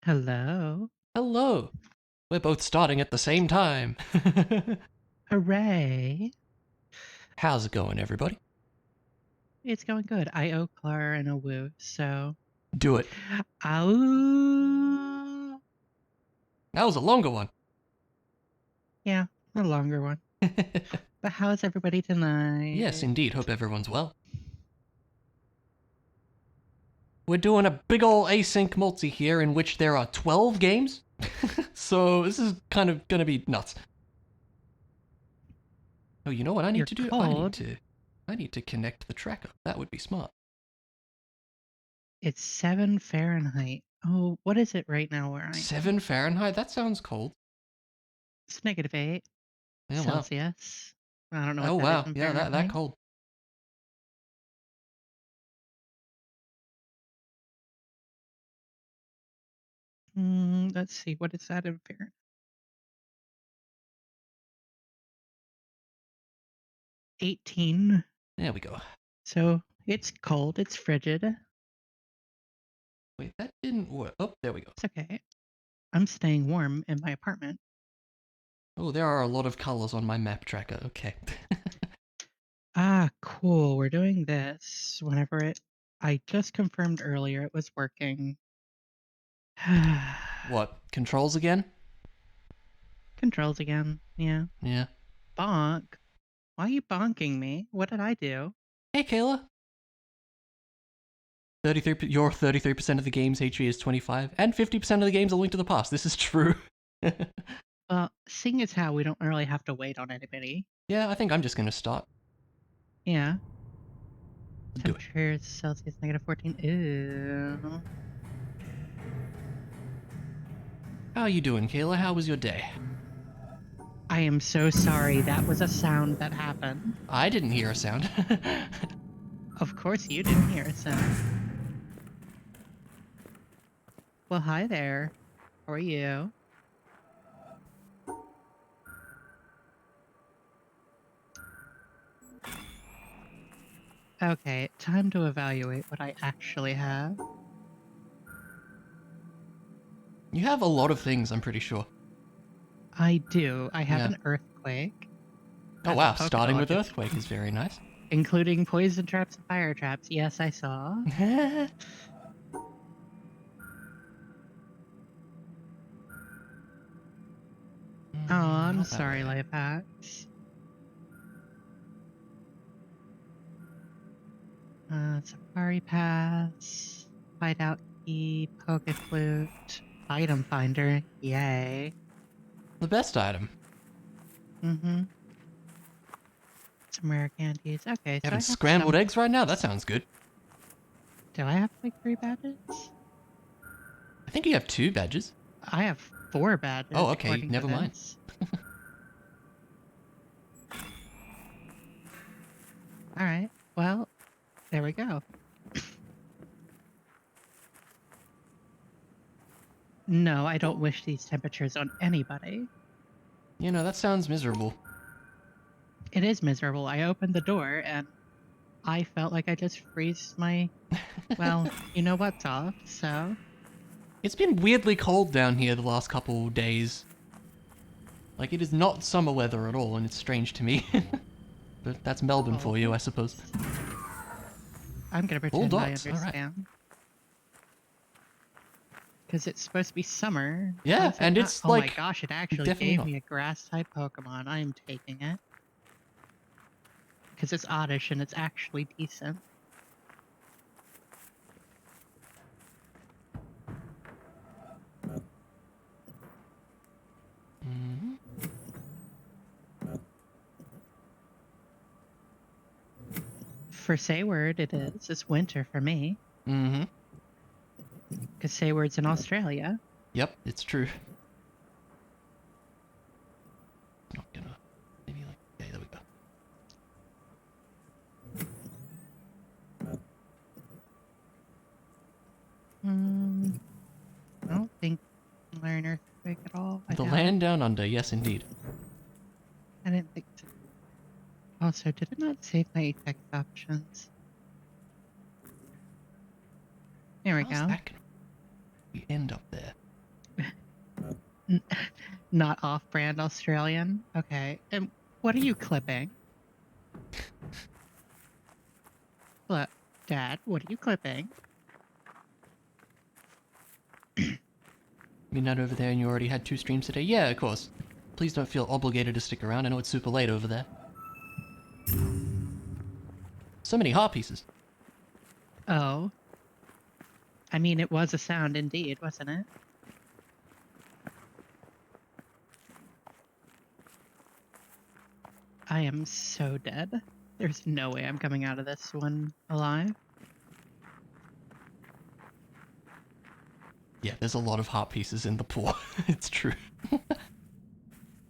Hello. Hello. We're both starting at the same time. Hooray. How's it going, everybody? It's going good. I owe Clara and a woo, so. Do it. Ow. That was a longer one. Yeah, a longer one. But how is everybody Yes, tonight? indeed. Hope everyone's well. We're doing a big ol' async multi here in which there are 12 games. So this is kind of gonna be nuts. Oh, you know what I need You're to do? cold. I need to connect the tracker. That would be smart. It's 7 Fahrenheit. Oh, what is it right now where I am? 7 Fahrenheit? That sounds cold. It's -8 Yeah, wow. Celsius. I don't know Oh, what that is wow. in Yeah, that Fahrenheit. cold. Let's see. What is that in Fahrenheit? 18. There we go. So it's cold. It's frigid. Wait, that didn't work. Oh, there we go. It's okay. I'm staying warm in my apartment. Oh, there are a lot of colors on my map tracker. Okay. Ah, cool. We're doing this whenever I just confirmed earlier it was working. What? Controls again? Controls again. Yeah. Yeah. Bonk. Why are you bonking me? What did I do? Hey, Kayla. 33. Your 33% of the game's HP is 25, and 50% of the game's A Link to the Past. This is true. Well, seeing as how we don't really have to wait on anybody. Yeah, I think I'm just gonna start. Yeah. Do it. Temperature is Celsius -14. Ew. How are you doing, Kayla? How was your day? I am so sorry. That was a sound that happened. I didn't hear a sound. Of course you didn't hear a sound. Well, hi there. How are you? Okay, time to evaluate what I actually have. You have a lot of things, I'm pretty sure. I do. I have Yeah. an earthquake Oh, as a wow. polka Starting with dog, Earthquake is very nice. including poison traps and fire traps. Yes, I saw. Oh, I'm Not that sorry, way. life hacks. Safari pass, hideout key, poke flute, item finder. Yay. The best item. Mm-hmm. Some rare candies. Okay, so I Having have scrambled some. eggs right now? That sounds good. Do I have like 3 badges? I think you have 2 badges. I have 4 badges Oh, okay. according to Never mind. this. All right. Well, there we go. No, I don't wish these temperatures on anybody. You know, that sounds miserable. It is miserable. I opened the door and I felt like I just freezed my. Well, you know what's off, so. It's been weirdly cold down here the last couple days. Like, it is not summer weather at all, and it's strange to me. But that's Melbourne for you, I suppose. I'm gonna pretend I Bulldogs, alright. understand. Because it's supposed to be summer. How Yeah, is it and not? it's Oh my like, gosh, it actually definitely gave not. me a grass type Pokemon. I am taking it. Because it's oddish and it's actually decent. Mm-hmm. For Sayward, it is. It's winter for me. Mm-hmm. Because Sayward's in Australia. Yep, it's true. Not gonna... Maybe like... Okay, there we go. I don't think learn Earthquake at all. I The doubt it. land down under, yes indeed. I didn't think so. Also, did it not save my text options? There we How's go. that gonna... We end up there. N- Not off-brand Australian. Okay. And what are you clipping? Look, Dad, what are you clipping? Midnight over there and you already had 2 streams today? Yeah, of course. Please don't feel obligated to stick around. I know it's super late over there. So many heart pieces. Oh. I mean, it was a sound indeed, wasn't it? I am so dead. There's no way I'm coming out of this one alive. Yeah, there's a lot of heart pieces in the pool. It's true.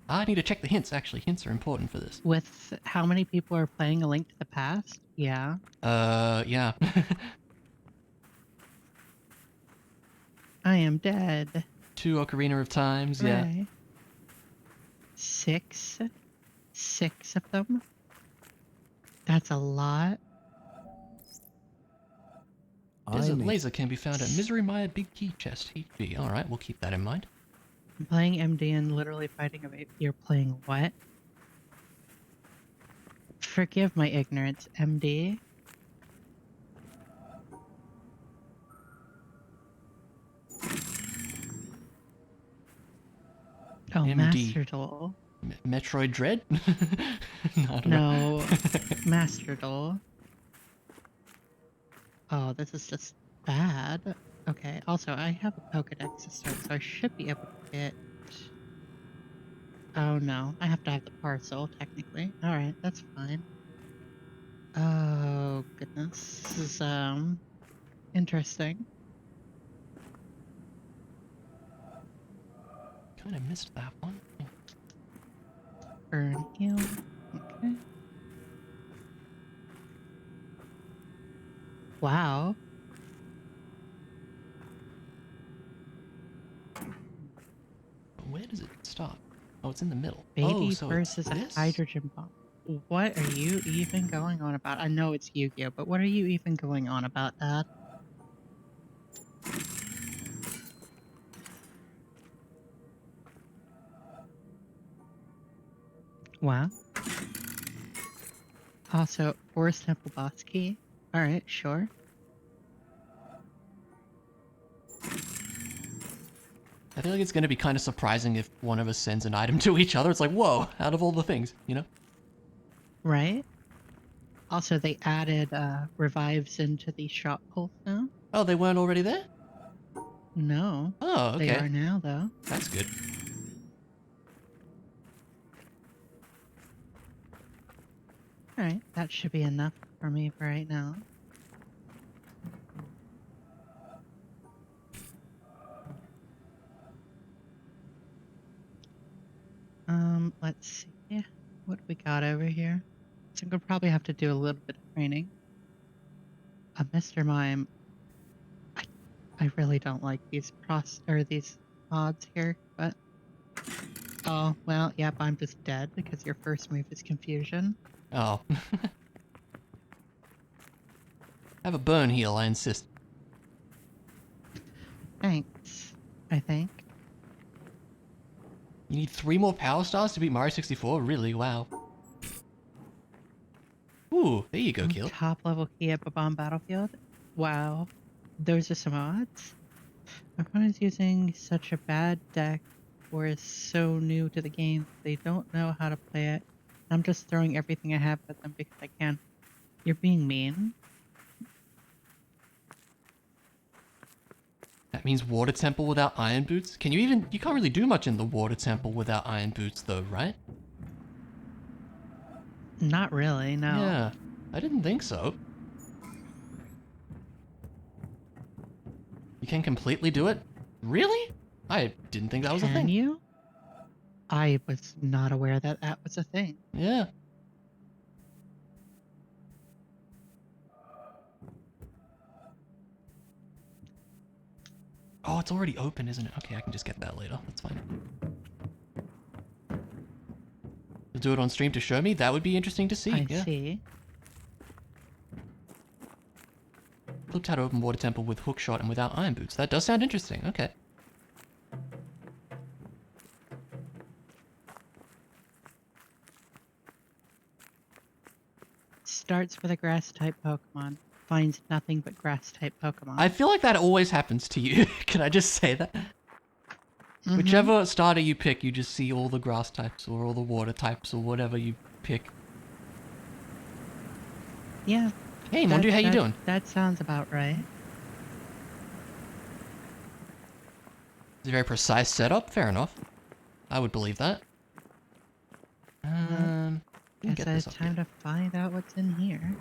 I need to check the hints, actually. Hints are important for this. With how many people are playing A Link to the Past? Yeah. Yeah. I am dead. 2 Ocarina of Times, yeah. Hooray. 6? 6 of them? That's a lot. Desert Laser can be found at Misery Mire Big Key Chest, HB. Alright, we'll keep that in mind. I'm playing MD and literally fighting a vape. You're playing what? Forgive my ignorance, MD. Oh, MD. Master Duel. Metroid Dread? No, I don't No, know. Master Duel. Oh, this is just bad. Okay, also, I have a Pokedex to start, so I should be able to get... Oh no, I have to have the parcel, technically. Alright, that's fine. Oh, goodness. This is, interesting. Kinda missed that one. Burn heal. Okay. Wow. Where does it stop? Oh, it's in the middle. Baby Oh, so versus it's a this? hydrogen bomb. What are you even going on about? I know it's Yu-Gi-Oh, but what are you even going on about, Dad? Wow. Also, Forest Temple boss key. Alright, sure. I feel like it's gonna be kind of surprising if one of us sends an item to each other. It's like, whoa, out of all the things, you know? Right? Also, they added revives into the shop pulse now. Oh, they weren't already there? No. Oh, They okay. are now, though. That's good. Alright, that should be enough for me for right now. Let's see. What we got over here? So I'm gonna probably have to do a little bit of training. Mr. Mime, I really don't like these these mods here, but oh well, yep, I'm just dead because your first move is confusion. Oh. Have a burn heal, I insist. Thanks, I think. You need 3 more power stars to beat Mario 64? Really? Wow. Ooh, there you go, Kill. Top level key at Bomb Battlefield. Wow, those are some odds. My opponent's using such a bad deck or is so new to the game they don't know how to play it. I'm just throwing everything I have at them because I can. You're being mean. That means Water Temple without Iron Boots? You can't really do much in the Water Temple without Iron Boots though, right? Not really, no. Yeah, I didn't think so. You can completely do it? Really? I didn't think that was a thing. Can you? I was not aware that that was a thing. Yeah. Oh, it's already open, isn't it? Okay, I can just get that later. That's fine. You'll do it on stream to show me? That would be interesting to see. I Yeah. see. Flipped how to open Water Temple with Hookshot and without Iron Boots. That does sound interesting. Okay. starts with a grass type Pokemon, finds nothing but grass type Pokemon. I feel like that always happens to you. Can I just say that? Mhm. Whichever starter you pick, you just see all the grass types or all the water types or whatever you pick. Yeah. Hey, Mondu, how you doing? That sounds about right. It's a very precise setup. Fair enough. I would believe that. Guess Get it's this up time here. to find out what's in here.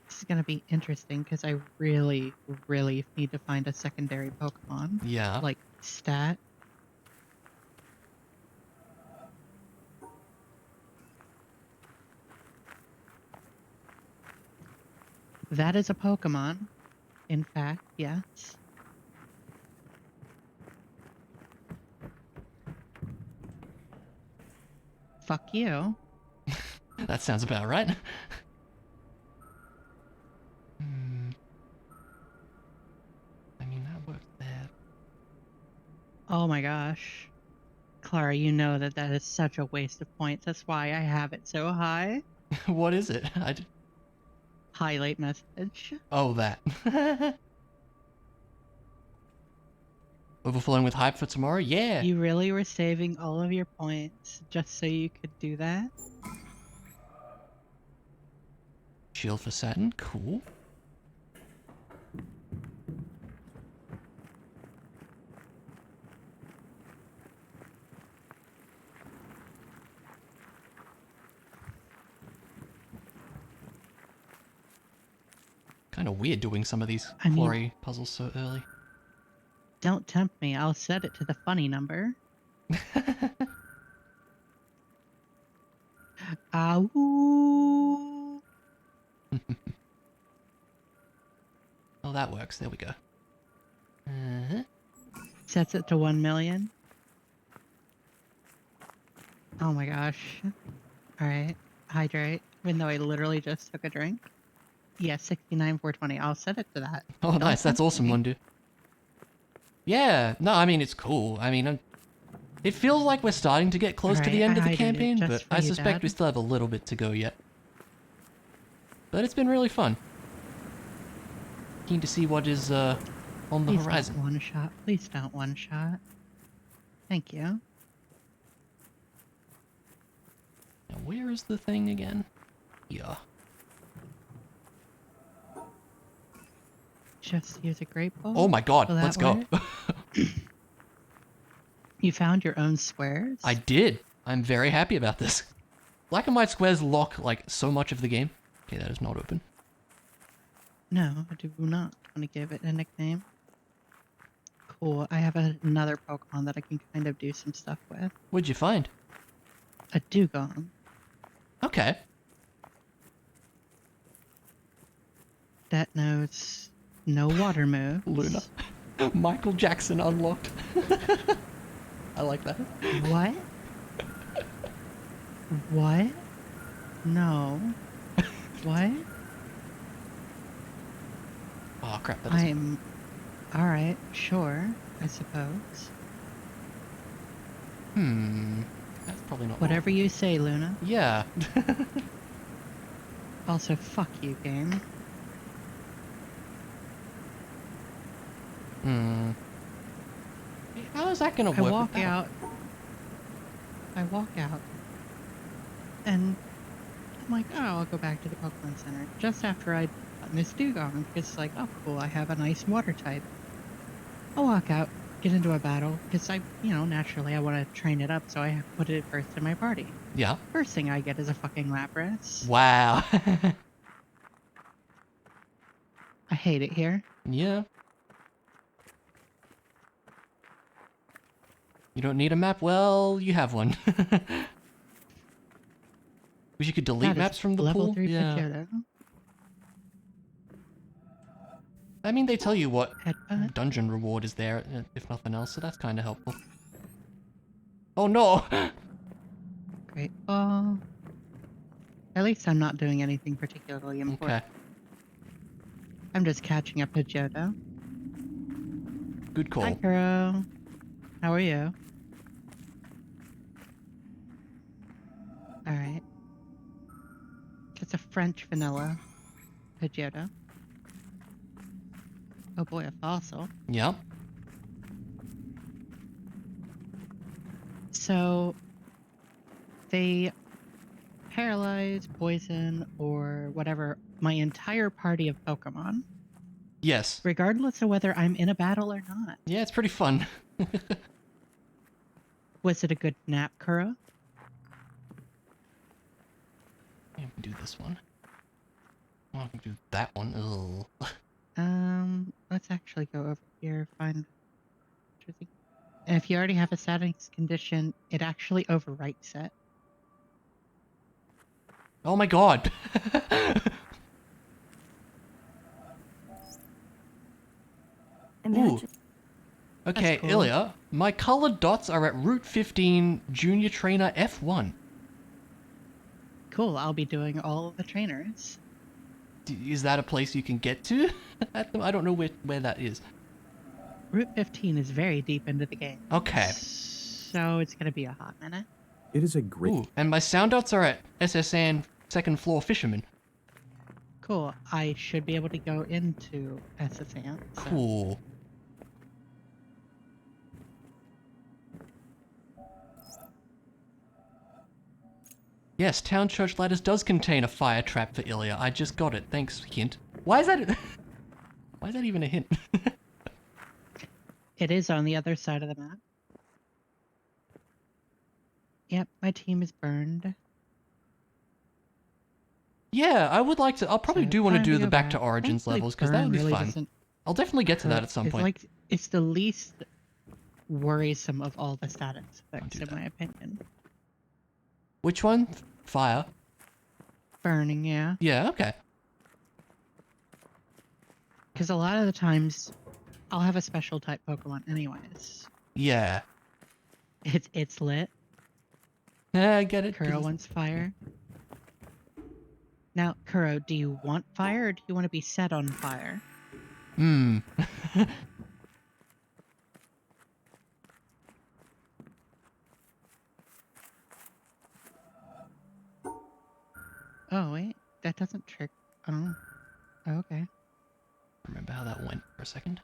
This is gonna be interesting because I really, really need to find a secondary Pokemon. Yeah. Like stat. That is a Pokemon. In fact, yes. Fuck you. That sounds about right. I mean, that works there. Oh my gosh. Clara, you know that is such a waste of points. That's why I have it so high. What is it? Highlight message. Oh, that. Overflowing with hype for tomorrow? Yeah. You really were saving all of your points just so you could do that? Shield for Saturn. Cool. Kind of weird doing some of these Florey puzzles so early. Don't tempt me. I'll set it to the funny number. Ow. Oh, that works. There we go. Sets it to 1 million. Oh my gosh. Alright. Hydrate. Even though I literally just took a drink. Yeah, 69,420. I'll set it to that. Oh, Don't nice. That's tempt awesome, me. Mundu. Yeah. No, I mean, it's cool. I mean, it feels like we're starting to get close to the end of the campaign, but I suspect we still have a little bit to go yet. But it's been really fun. Keen to see what is on the horizon. Don't one shot. Please don't one shot. Thank you. Now, where is the thing again? Yeah. Just use a great ball. Oh my god, let's go. You found your own squares? I did. I'm very happy about this. Black and white squares lock, like, so much of the game. Okay, that is not open. No, I do not want to give it a nickname. Cool. I have another Pokemon that I can kind of do some stuff with. What'd you find? A Dugong. Okay. That knows no water moves. Luna. Michael Jackson unlocked. I like that. What? What? No. What? Oh crap, that Alright, sure, I suppose. That's probably not Whatever you say, Luna. Yeah. Also, fuck you, game. How is that gonna work? I walk out. And I'm like, oh, I'll go back to the Pokemon Center. Just after I'd gotten this Dugong. It's like, oh, cool, I have a nice water type. I walk out, get into a battle, because naturally I want to train it up, so I put it first in my party. Yeah. First thing I get is a fucking Lapras. Wow. I hate it here. Yeah. You don't need a map? Well, you have one. Wish you could delete maps from the level pool. 3 Yeah. Pidgeotto. I mean, they tell you what Headbutt. dungeon reward is there, if nothing else, so that's kind of helpful. Oh no! Great ball. At least I'm not doing anything particularly important. Okay. I'm just catching a Pidgeotto. Good call. Hi, Kuro. How are you? Alright. It's a French vanilla Pidgeotto. Oh boy, a fossil. Yep. So they paralyze, poison, or whatever my entire party of Pokemon. Yes. Regardless of whether I'm in a battle or not. Yeah, it's pretty fun. Was it a good nap, Kuro? I can do this one. I can do that one. Ugh. Let's actually go over here, find... And if you already have a status condition, it actually overwrites it. Oh my god! Ooh. Okay, cool. Ilya, my colored dots are at Route 15, Junior Trainer F1. Cool, I'll be doing all of the trainers. Is that a place you can get to? I don't know where that is. Route 15 is very deep into the game. Okay. So it's going to be a hot minute. It is a great... Ooh, and my sound dots are at SSN Second Floor Fisherman. Cool, I should be able to go into SSN. So. Cool. Yes, Town Church Ladders does contain a fire trap for Ilya. I just got it. Thanks, hint. Why is that... Why is that even a hint? It is on the other side of the map. Yep, my team is burned. Yeah, I would like to... I'll probably do want to do the Back to Origins Thankfully, levels, because that would be really fun. I'll definitely get to that at some point. It's the least worrisome of all the status effects, in my opinion. Which one? Fire? Burning, yeah. Yeah, okay. Because a lot of the times, I'll have a special type Pokemon anyways. Yeah. It's lit. Yeah, I get it. Kuro wants fire. Now, Kuro, do you want fire or do you want to be set on fire? Hmm. Oh, wait. That doesn't trick. Oh. Okay. Remember how that went for a second?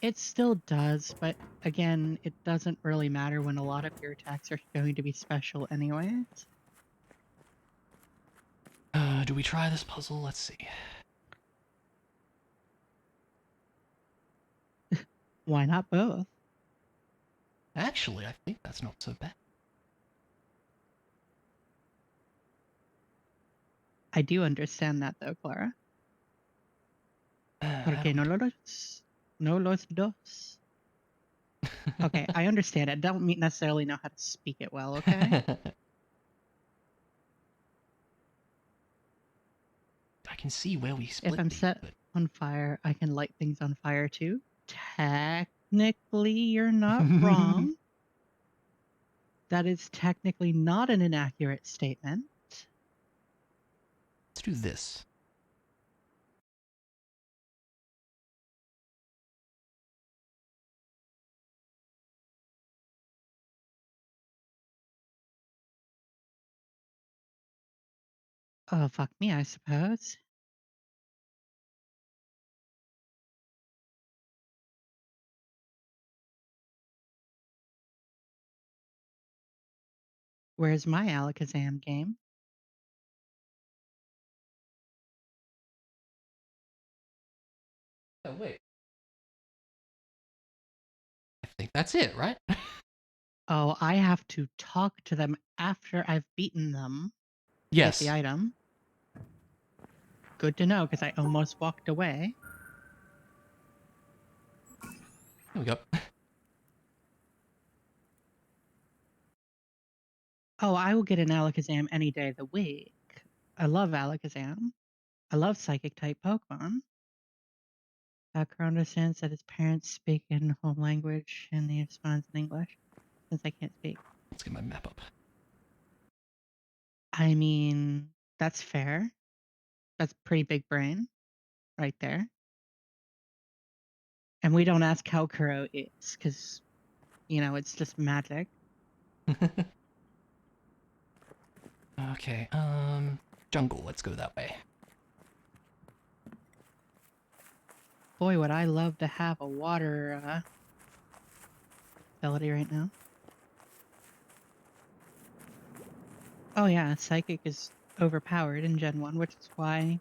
It still does, but again, it doesn't really matter when a lot of your attacks are going to be special anyways. Do we try this puzzle? Let's see. Why not both? Actually, I think that's not so bad. I do understand that though, Clara. Porque no los dos. Okay, I understand it. Don't necessarily know how to speak it well, okay? I can see where we split. If I'm set on fire, I can light things on fire too. Technically, you're not wrong. That is technically not an inaccurate statement. Let's do this. Oh, fuck me, I suppose. Where's my Alakazam game? Oh, wait. I think that's it, right? Oh, I have to talk to them after I've beaten them to Yes. get the item. Good to know, because I almost walked away. There we go. Oh, I will get an Alakazam any day of the week. I love Alakazam. I love Psychic-type Pokemon. Kuro understands that his parents speak in home language and he responds in English, since I can't speak. Let's get my map up. I mean, that's fair. That's pretty big brain right there. And we don't ask how Kuro is, because, you know, it's just magic. Okay, jungle, let's go that way. Boy, would I love to have a water ability right now. Oh yeah, Psychic is overpowered in Gen 1, which is why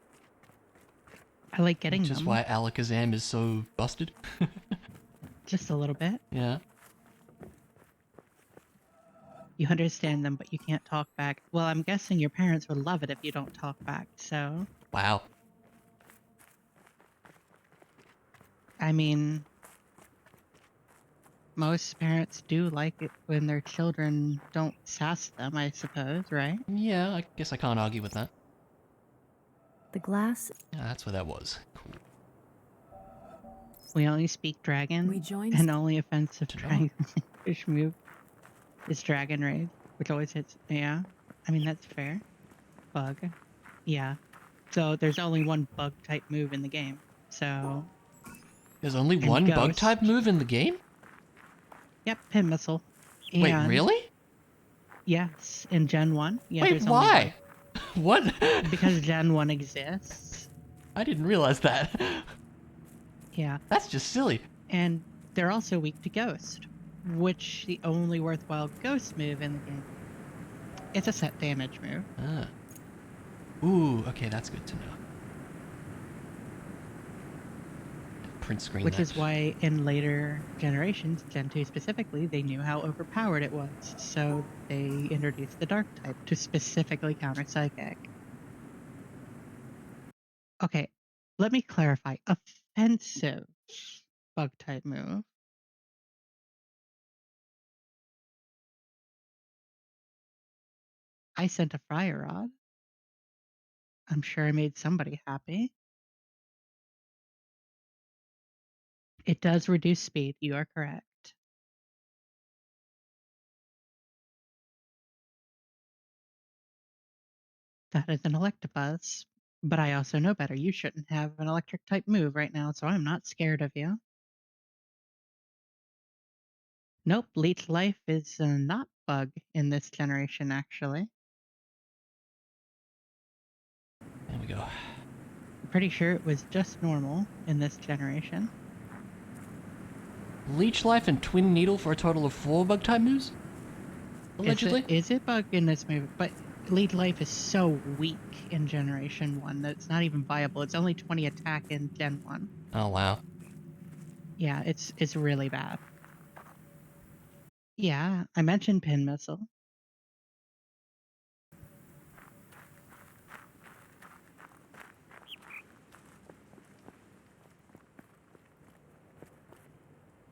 I like getting Which is them. why Alakazam is so busted. Just a little bit. Yeah. You understand them, but you can't talk back. Well, I'm guessing your parents would love it if you don't talk back, so... Wow. I mean... Most parents do like it when their children don't sass them, I suppose, right? Yeah, I guess I can't argue with that. The glass. Yeah, that's what that was. Cool. We only speak dragon, Rejoins. and only offensive To know. dragon fish move is Dragon Rage, which always hits. Yeah, I mean, that's fair. Bug. Yeah. So there's only one bug type move in the game. So. There's only And one bug Ghost. type move in the game? Yep, Pin Missile. Wait, And really? yes, in Gen 1. Yeah, Wait, there's why? What? only one. Because Gen 1 exists. I didn't realize that. Yeah. That's just silly. And they're also weak to Ghost, which the only worthwhile Ghost move in the game. It's a set damage move. Ah. Ooh, okay, that's good to know. Print screen Which that. is why in later generations, Gen 2 specifically, they knew how overpowered it was. So they introduced the Dark type to specifically counter Psychic. Okay, let me clarify. Offensive bug type move. I sent a Fire Rod. I'm sure I made somebody happy. It does reduce speed, you are correct. That is an Electabuzz. But I also know better. You shouldn't have an electric type move right now, so I'm not scared of you. Nope, Leech Life is not bug in this generation, actually. There we go. I'm pretty sure it was just normal in this generation. Leech Life and Twin Needle for a total of 4 bug type moves? Allegedly? Is it bug in this movie? But Leech Life is so weak in Generation 1 that it's not even viable. It's only 20 attack in Gen 1. Oh, wow. Yeah, it's really bad. Yeah, I mentioned Pin Missile.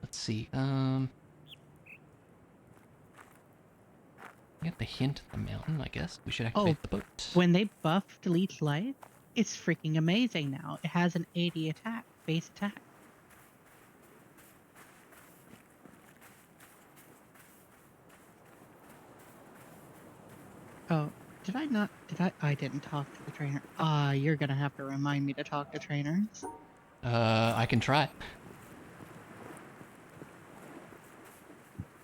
Let's see, get the hint of the mountain, I guess. We should activate the boat. When they buffed Leech Life, it's freaking amazing now. It has an 80 attack, base attack. Oh, did I not? I didn't talk to the trainer. You're gonna have to remind me to talk to trainers. I can try.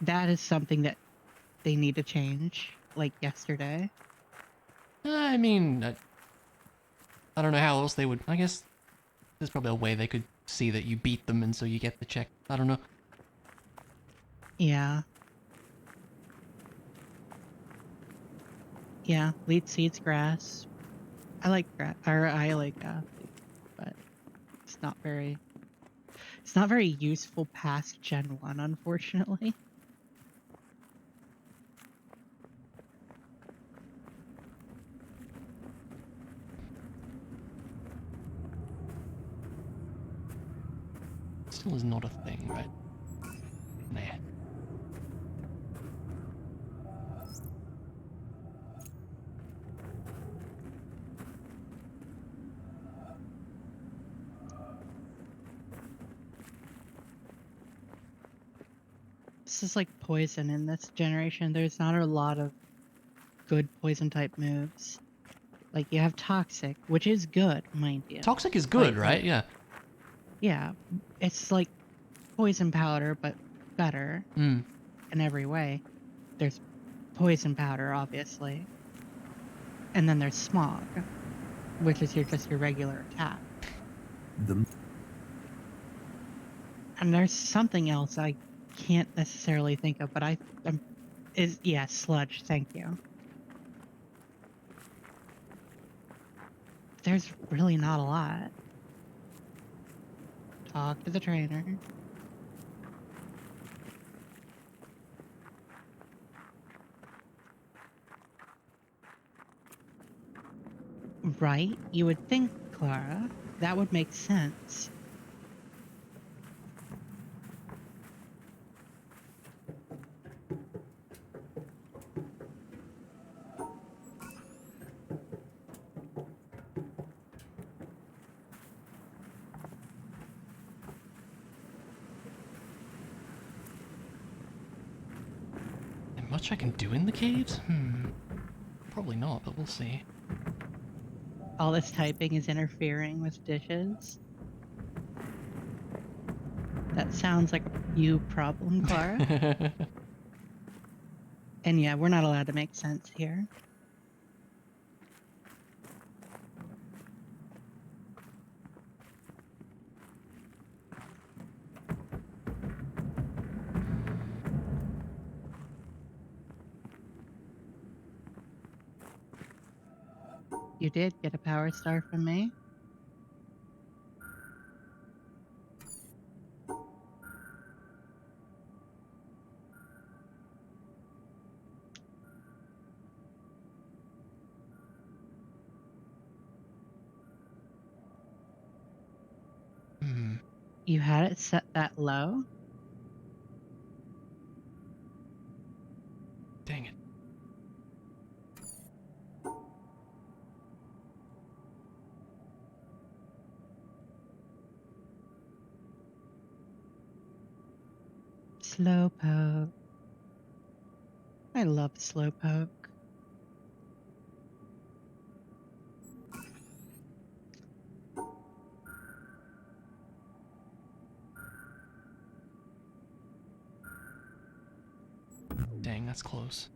That is something that they need to change, like yesterday. I mean, I don't know how else they would. I guess there's probably a way they could see that you beat them and so you get the check. I don't know. Yeah. Yeah, Lead Seeds grass. I like grass, or I like but it's not very useful past Gen 1, unfortunately. Still is not a thing, right? Nah. This is like poison in this generation. There's not a lot of good poison type moves. Like you have Toxic, which is good, mind you. Toxic is good, Like, right? Yeah. Yeah, it's like poison powder, but better Hmm. in every way. There's poison powder, obviously. And then there's smog, which is just your regular attack. And there's something else I can't necessarily think of, but sludge, thank you. There's really not a lot. Talk to the trainer. Right? You would think, Clara. That would make sense. And much I can do in the caves? Probably not, but we'll see. All this typing is interfering with dishes. That sounds like a you problem, Clara. And yeah, we're not allowed to make sense here. You did get a power star from me. You had it set that low? Dang it. Slowpoke. I love Slowpoke. Dang, that's close.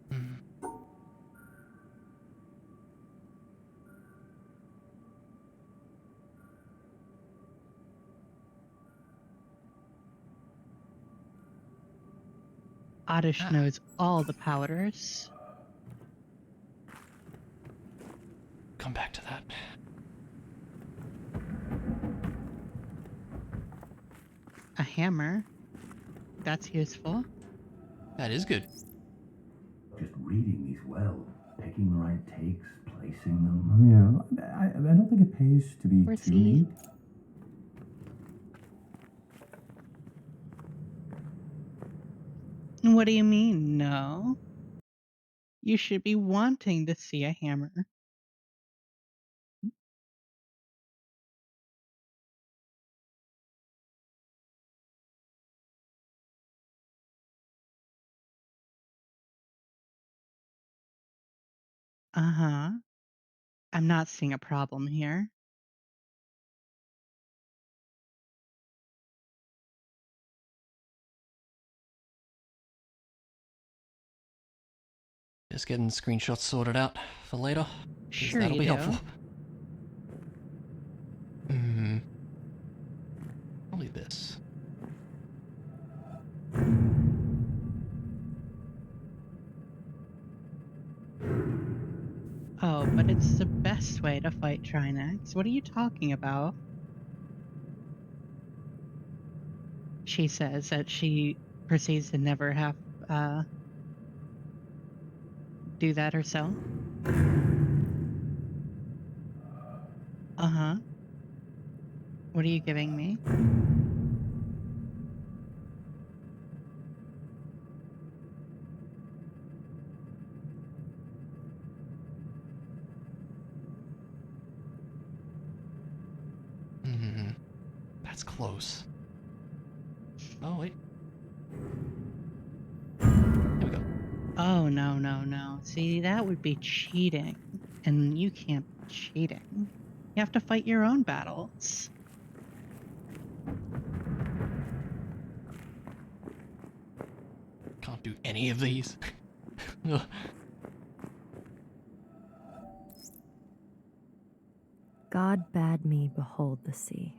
Oddish knows all the powders. Come back to that. A hammer. That's useful. That is good. Just reading these well, picking the right takes, placing them. Yeah, I don't think it pays to be Where's too he? neat. What do you mean, no? You should be wanting to see a hammer. Uh-huh. I'm not seeing a problem here. Just getting screenshots sorted out for later. Sure That'll you be do. helpful. Probably this. Oh, but it's the best way to fight Trinex. What are you talking about? She says that she proceeds to never have do that herself. Uh-huh. What are you giving me? That's close. Oh, wait. Here we go. Oh, no, no, no. See, that would be cheating. And you can't be cheating. You have to fight your own battles. Can't do any of these. God bade me behold the sea,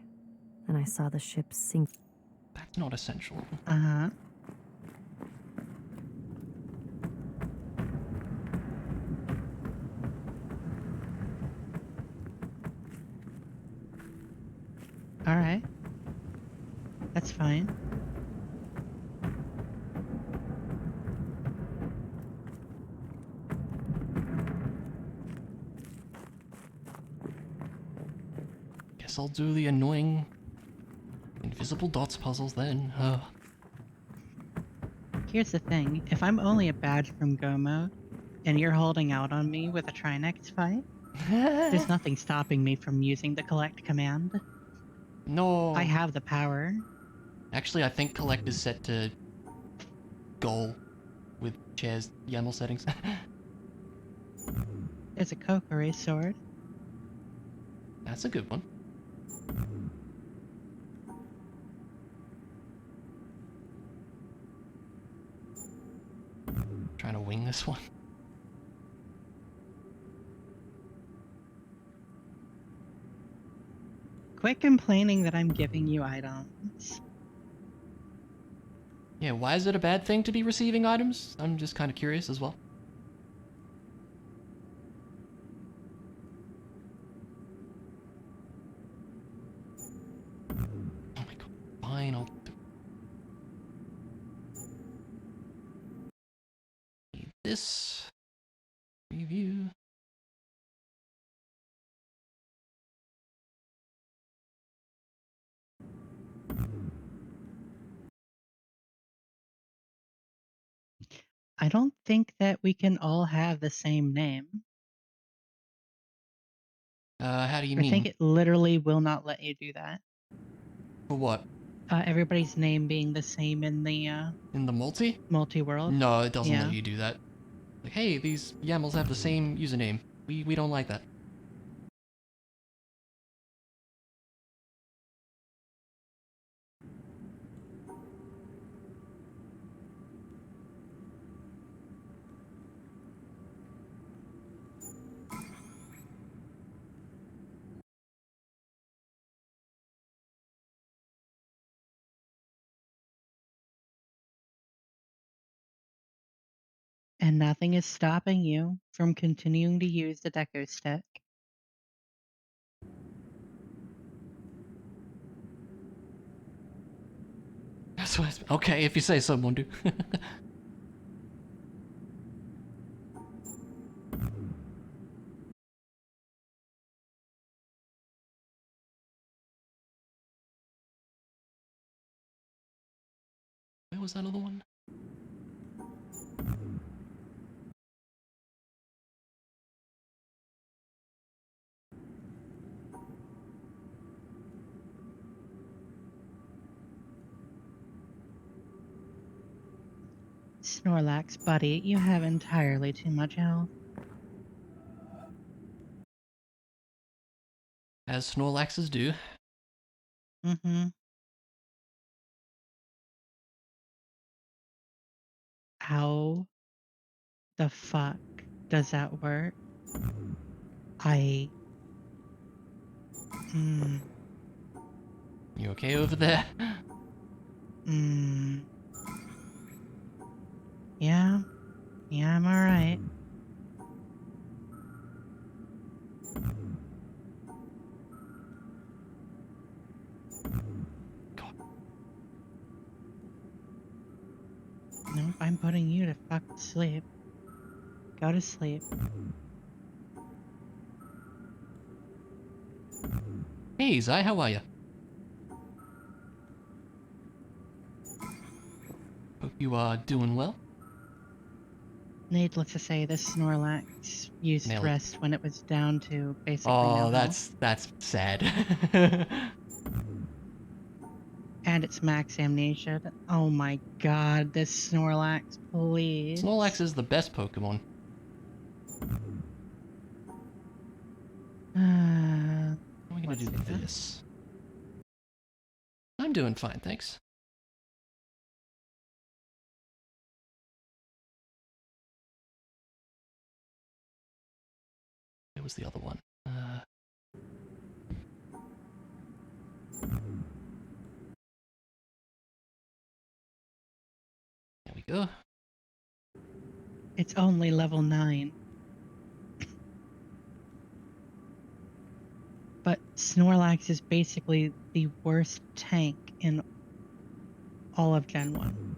and I saw the ship sink. That's not essential. Uh-huh. All right. That's fine. Guess I'll do the annoying invisible dots puzzles then. Here's the thing. If I'm only a badge from Go mode, and you're holding out on me with a try next fight, there's nothing stopping me from using the collect command. No. I have the power. Actually, I think collect is set to goal with Chair's YAML settings. There's a Kokiri sword. That's a good one. Trying to wing this one. Quit complaining that I'm giving you items. Yeah, why is it a bad thing to be receiving items? I'm just kind of curious as well. Oh my god, fine, I'll do this. Review. I don't think that we can all have the same name. How do you I think mean? it literally will not let you do that. For what? Everybody's name being the same in the In the multi-world. No, it doesn't let Yeah. you do that. Like, hey, these YAMLs have the same username. We don't like that. And nothing is stopping you from continuing to use the deco stick. That's what okay, if you say so, Mundu. Where was that other one? Snorlax, buddy, you have entirely too much health. As Snorlaxes do. Mm-hmm. How the fuck does that work? You okay over there? Yeah. Yeah, I'm alright. God. Nope, I'm putting you to fuck sleep. Go to sleep. Hey, Zai, how are you? Hope you are doing well. Needless to say, this Snorlax used Nailed it. rest when it was down to basically no Oh, health. that's sad. And it's max amnesia. Oh my god, this Snorlax, please. Snorlax is the best Pokemon. How are we gonna Let's do see. this? I'm doing fine, thanks. Where was the other one? There we go. It's only level 9. But Snorlax is basically the worst tank in all of Gen 1.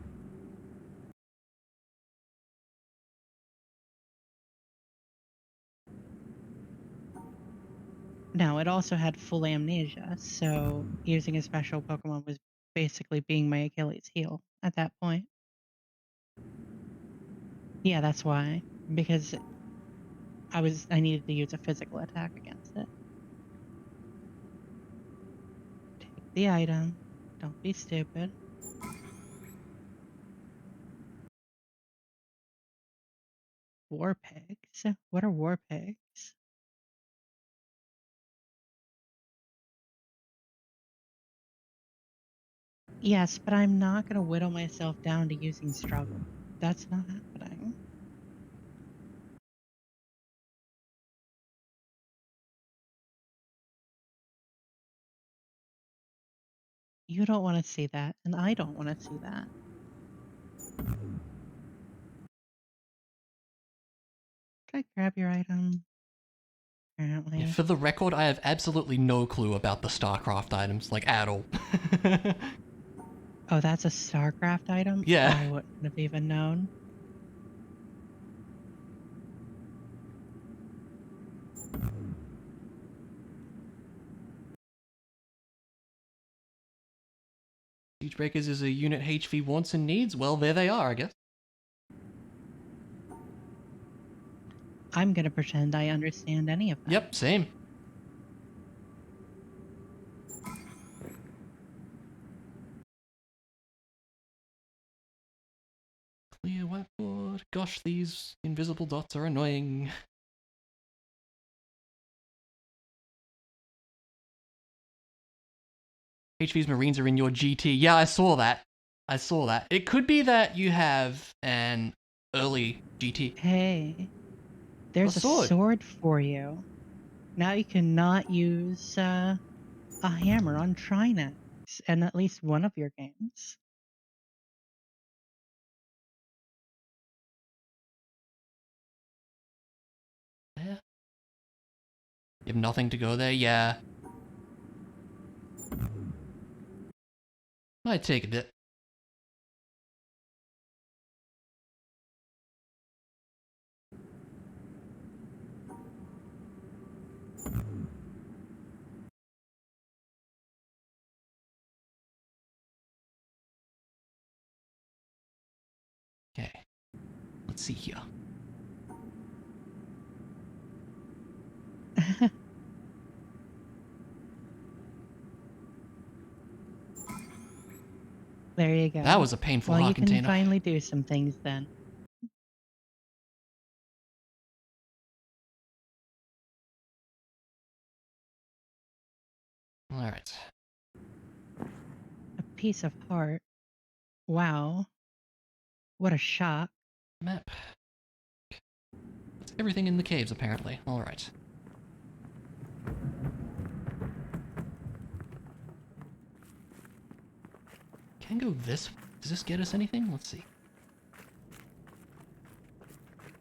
Now, it also had full amnesia, so using a special Pokemon was basically being my Achilles heel at that point. Yeah, that's why. Because I needed to use a physical attack against it. Take the item. Don't be stupid. War pigs? What are war pigs? Yes, but I'm not going to whittle myself down to using struggle. That's not happening. You don't want to see that, and I don't want to see that. Can I grab your item? Apparently. Yeah, for the record, I have absolutely no clue about the StarCraft items, like, at all. Oh, that's a StarCraft item? Yeah. I wouldn't have even known. Siege Breakers is a unit HV wants and needs. Well, there they are, I guess. I'm gonna pretend I understand any of that. Yep, same. Clear whiteboard. Gosh, these invisible dots are annoying. HV's Marines are in your GT. Yeah, I saw that. I saw that. It could be that you have an early GT. Hey, there's a sword for you. Now you cannot use a hammer on Trinex in at least one of your games. Yeah. You have nothing to go there? Yeah. Might take a bit. Okay. Let's see here. There you go. That was a painful well, hot you can container. finally do some things then. Alright. A piece of heart. Wow. What a shock. Map. That's everything in the caves, apparently. Alright. Can go this way? Does this get us anything? Let's see.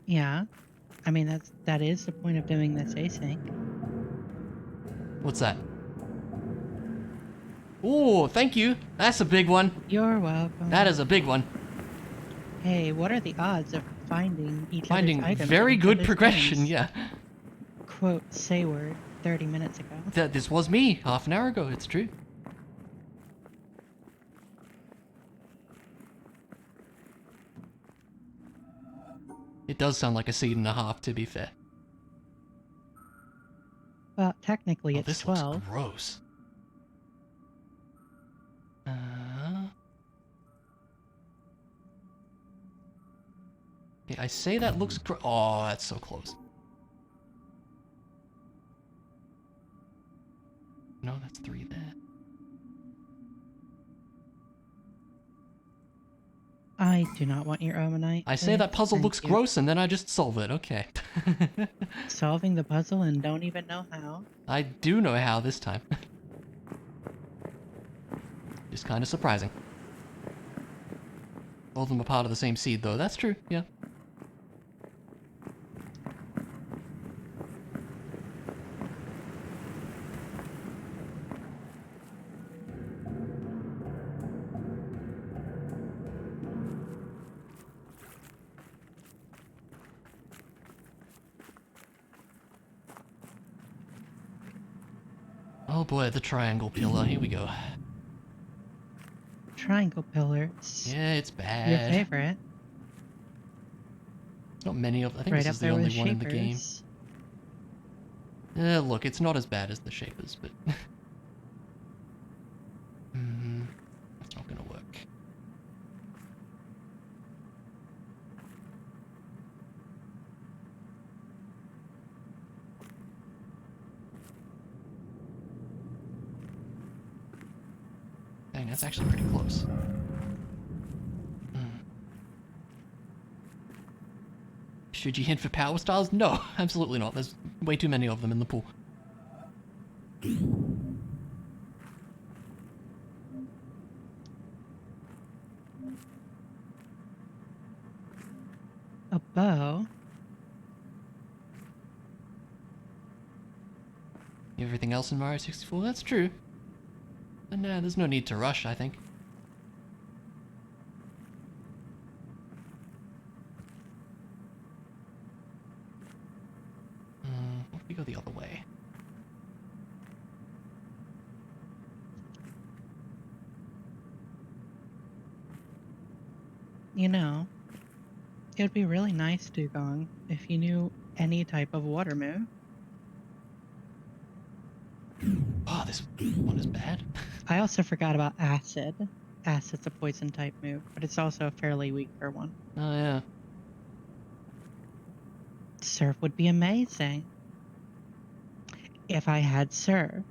Yeah. I mean, that is the point of doing this async. What's that? Oh, thank you. That's a big one. You're welcome. That is a big one. Hey, what are the odds of finding each Finding other's items? very in each good other's progression, games? yeah. Quote, say word, 30 minutes ago. This was me half an hour ago, it's true. It does sound like a seed and a half, to be fair. Well, technically Oh, it's this 12. looks gross. Okay, I say that looks oh, that's so close. No, that's 3 there. I do not want your Omanite. I say that puzzle Thank looks you. gross and then I just solve it, okay. Solving the puzzle and don't even know how. I do know how this time. Just kind of surprising. All of them are part of the same seed, though. That's true, yeah. Oh boy, the triangle pillar. Here we go. Triangle pillars. Yeah, it's bad. Your favorite. Not many of. I think Right this up is the there only with one in the game. Shapers. Look, it's not as bad as the Shapers, but that's not gonna work. Dang, that's actually pretty close. Should you hint for power stars? No, absolutely not. There's way too many of them in the pool. A bow? Everything else in Mario 64, that's true. But nah, there's no need to rush, I think. What if we go the other way? You know, it would be really nice, Dugong, if you knew any type of water move. Oh, this one is bad. I also forgot about Acid. Acid's a poison type move, but it's also a fairly weaker one. Oh, yeah. Surf would be amazing. If I had Surf.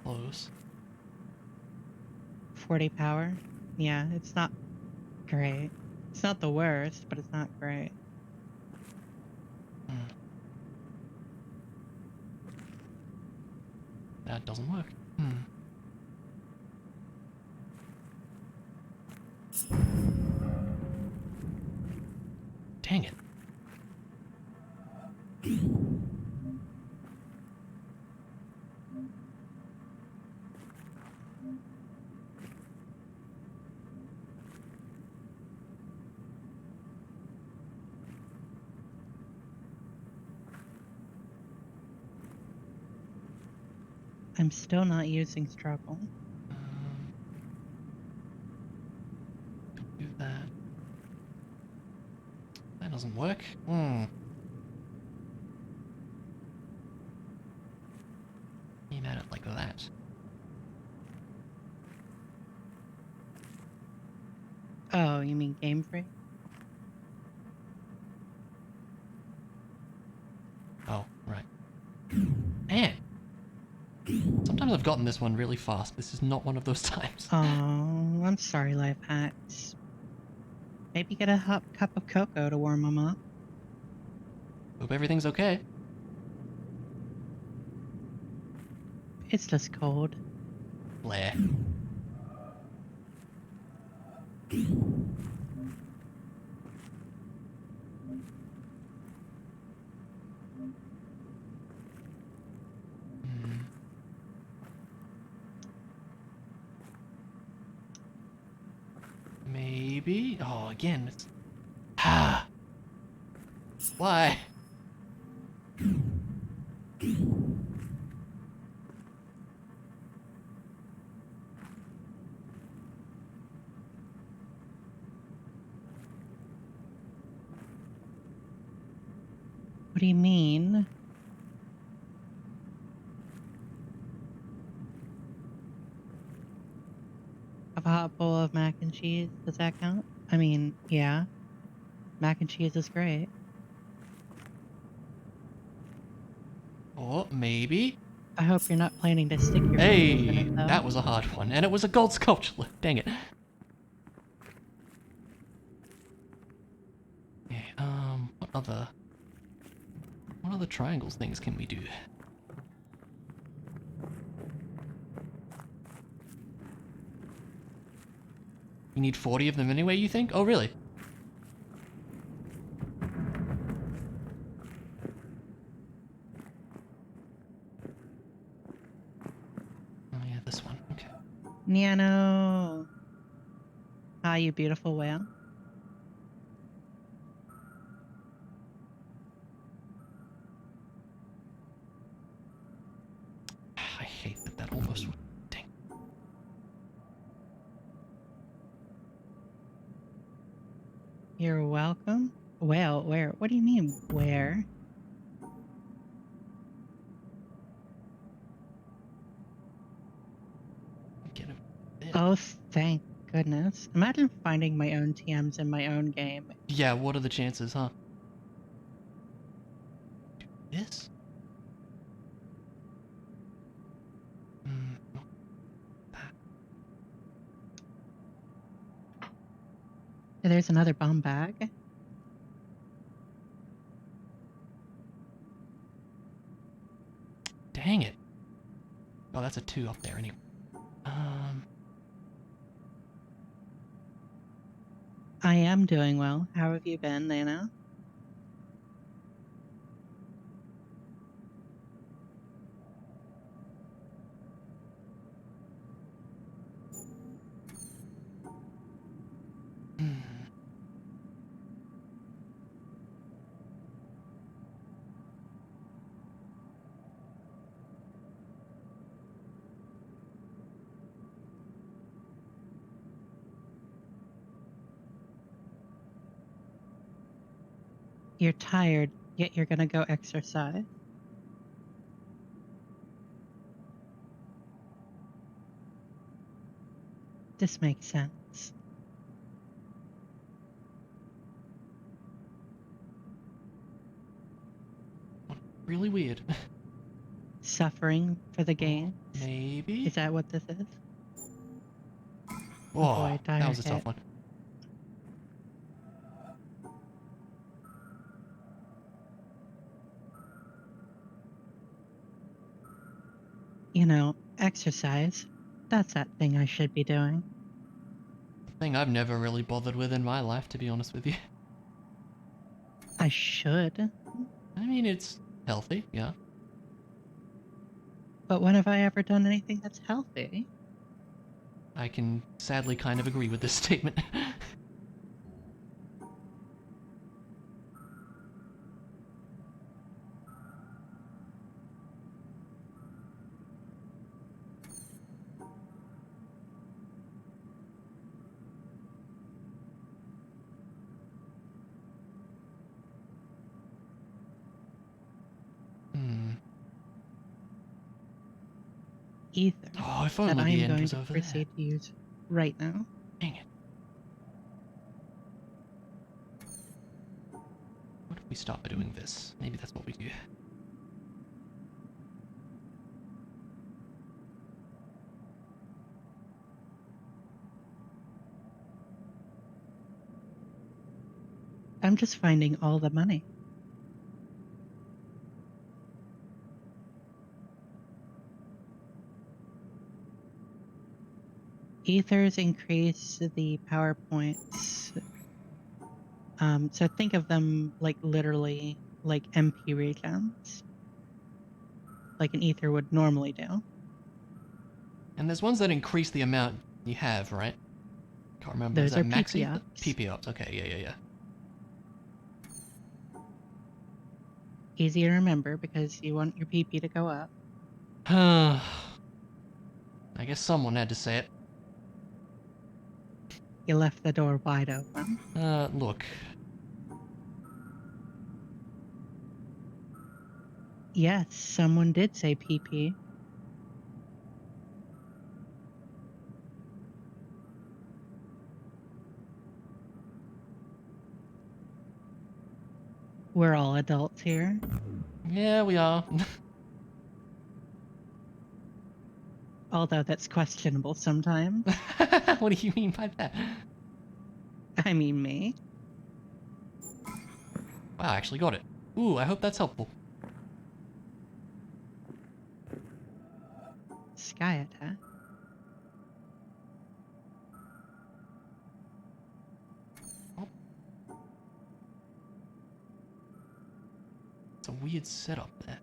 Close. 40 power. Yeah, it's not great. It's not the worst, but it's not great. That doesn't work. Dang it. I'm still not using Struggle. Don't do that. That doesn't work. Aim at it like that. Oh, you mean Game Freak? Oh, right. Man! Sometimes I've gotten this one really fast. This is not one of those times. Oh, I'm sorry, Life Hacks. Maybe get a hot cup of cocoa to warm them up. Hope everything's okay. It's just cold. Blair. Maybe? Oh, again, it's... Ah! Why? What do you mean? A hot bowl of mac and cheese, does that count? I mean, yeah. Mac and cheese is great. Or maybe... I hope you're not planning to stick your Hey! in it, though. That was a hard one, and it was a gold sculpture. Dang it. Okay, what other... What other triangles things can we do? You need 40 of them anyway, you think? Oh, really? Oh, yeah, this one. Okay. Niano! Hi, you beautiful whale. I hate that that almost... Dang. You're welcome. Well, where? What do you mean, where? Get him there. Oh, thank goodness. Imagine finding my own TMs in my own game. Yeah, what are the chances, huh? This? Not that. There's another bomb bag. Dang it. Oh, that's a 2 up there anyway. I am doing well. How have you been, Nana? You're tired, yet you're gonna go exercise. This makes sense. Really weird. Suffering for the gains? Maybe? Is that what this is? Whoa, boy, that dire was a tough hit. one. You know, exercise. That's that thing I should be doing. Thing I've never really bothered with in my life, to be honest with you. I should. I mean, it's healthy, yeah. But when have I ever done anything that's healthy? I can sadly kind of agree with this statement. Ether. Oh, if That only I the am end going was to over there. proceed to use right now. Dang it. What if we start by doing this? Maybe that's what we do. I'm just finding all the money. Ethers increase the power points. So think of them like literally like MP regens, like an ether would normally do. And there's ones that increase the amount you have, right? Can't remember. Is Those that are max PP ether? ups. PP ups. Okay, yeah. Easy to remember because you want your PP to go up. I guess someone had to say it. You left the door wide open. Look. Yes, someone did say PP. We're all adults here. Yeah, we are. Although that's questionable sometimes. What do you mean by that? I mean me. Wow, I actually got it. Ooh, I hope that's helpful. sky attack. It's a weird setup there.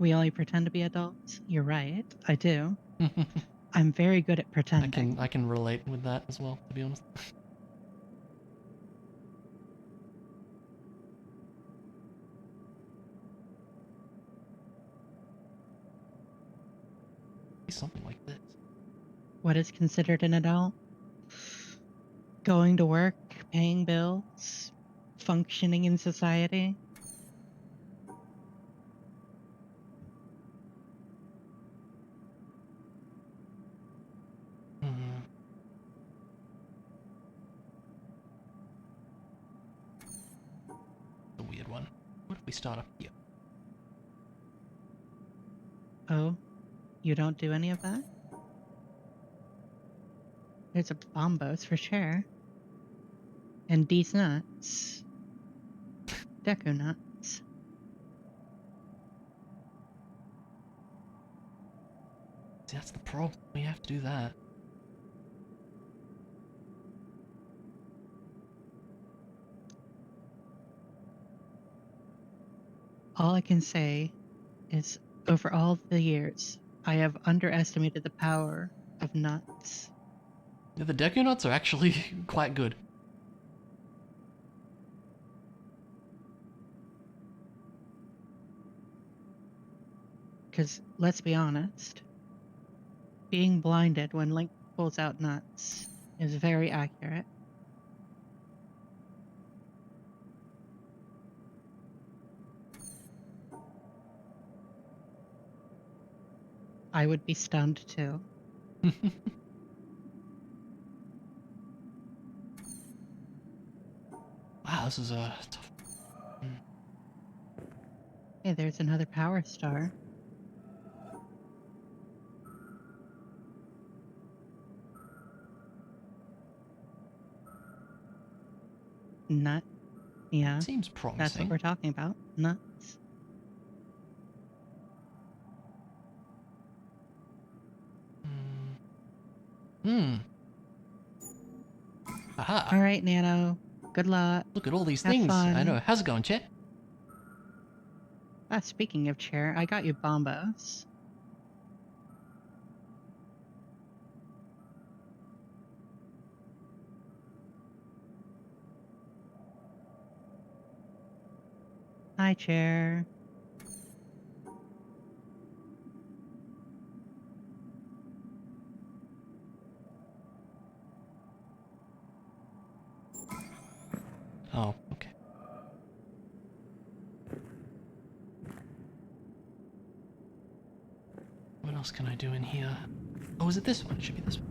We only pretend to be adults? You're right, I do. I'm very good at pretending. I can relate with that as well, to be honest. Something like this. What is considered an adult? Going to work, paying bills, functioning in society. The weird one. What if we start up here? Oh, you don't do any of that? There's a bombos for sure. And these nuts. Deku nuts. See, that's the problem. We have to do that. All I can say is, over all the years, I have underestimated the power of nuts. Yeah, the Deku nuts are actually quite good. Because, let's be honest, being blinded when Link pulls out nuts is very accurate. I would be stunned too. Wow, this is a tough... Hey, there's another power star. Nut. Yeah, Seems promising. that's what we're talking about. Nuts. Aha. Alright, Nano. Good luck. Look at all these Have things. fun. I know. How's it going, Chet? Speaking of chair, I got you bombos. Hi, chair. Oh, okay. What else can I do in here? Oh, is it this one? It should be this one.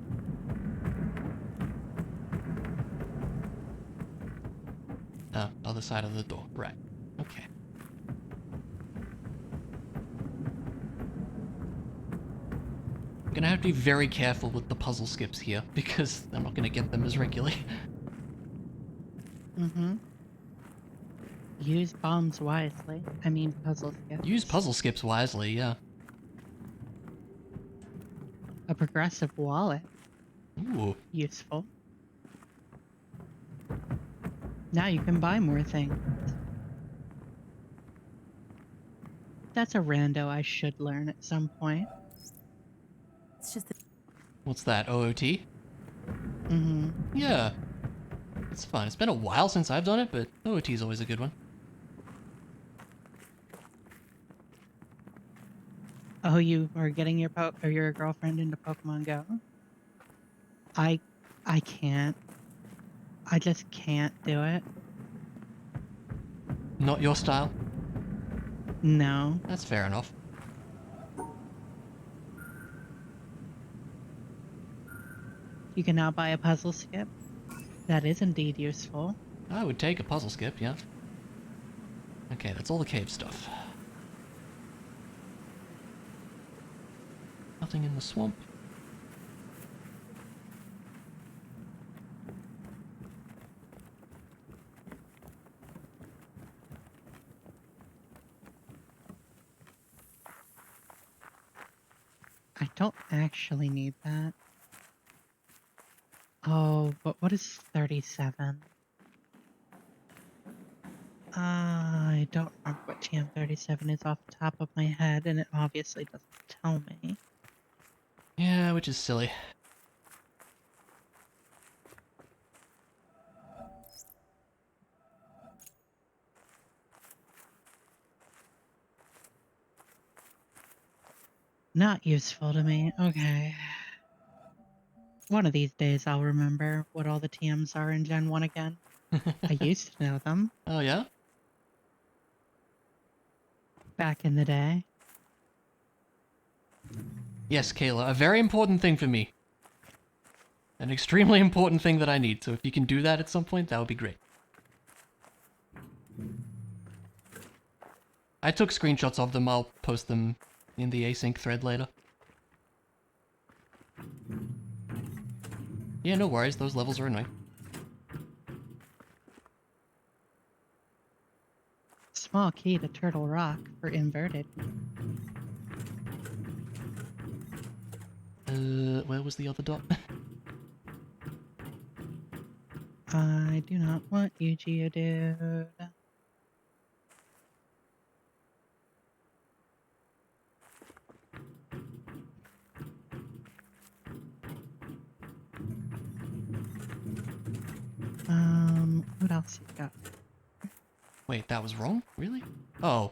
Other side of the door. Right. Okay. I'm gonna have to be very careful with the puzzle skips here, because I'm not gonna get them as regularly. Mm-hmm. Use bombs wisely. I mean puzzle skips. Use puzzle skips wisely, yeah. A progressive wallet. Ooh. Useful. Now you can buy more things. That's a rando I should learn at some point. It's just that What's that, OOT? Mm-hmm. Yeah. It's fun. It's been a while since I've done it, but OOT is always a good one. Oh, you are getting your girlfriend into Pokemon Go? I can't. I just can't do it. Not your style? No. That's fair enough. You can now buy a puzzle skip. That is indeed useful. I would take a puzzle skip, yeah. Okay, that's all the cave stuff. Nothing in the swamp. don't actually need that. Oh, but what is 37? I don't remember what TM37 is off the top of my head, and it obviously doesn't tell me. Yeah, which is silly. Not useful to me. Okay. One of these days I'll remember what all the TMs are in Gen 1 again. I used to know them Oh, yeah? back in the day. Yes, Kayla, a very important thing for me. An extremely important thing that I need, so if you can do that at some point, that would be great. I took screenshots of them, I'll post them in the async thread later. Yeah, no worries, those levels are annoying. Small key to Turtle Rock for inverted. Where was the other dot? I do not want you, Geodude. What else you got? Wait, that was wrong? Really? Oh.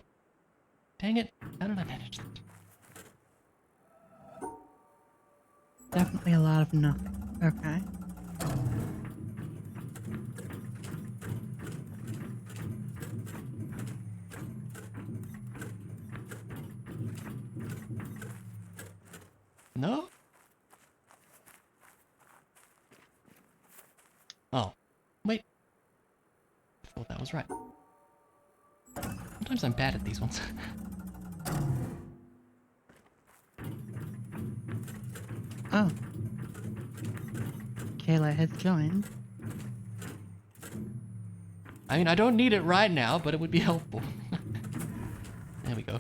Dang it. How did I manage that? Definitely a lot of nothing. Okay. No? Oh. Wait. I thought that was right. Sometimes I'm bad at these ones. Oh. Kayla has joined. I mean, I don't need it right now, but it would be helpful. There we go.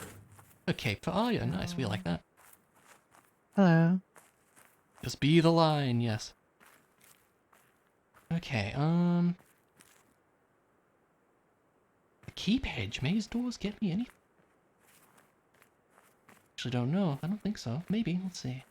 Okay, oh yeah, nice, we like that. Hello. Just be the line, yes. Okay, keep hedge, maze doors get me anything? Actually don't know, I don't think so. Maybe, let's see.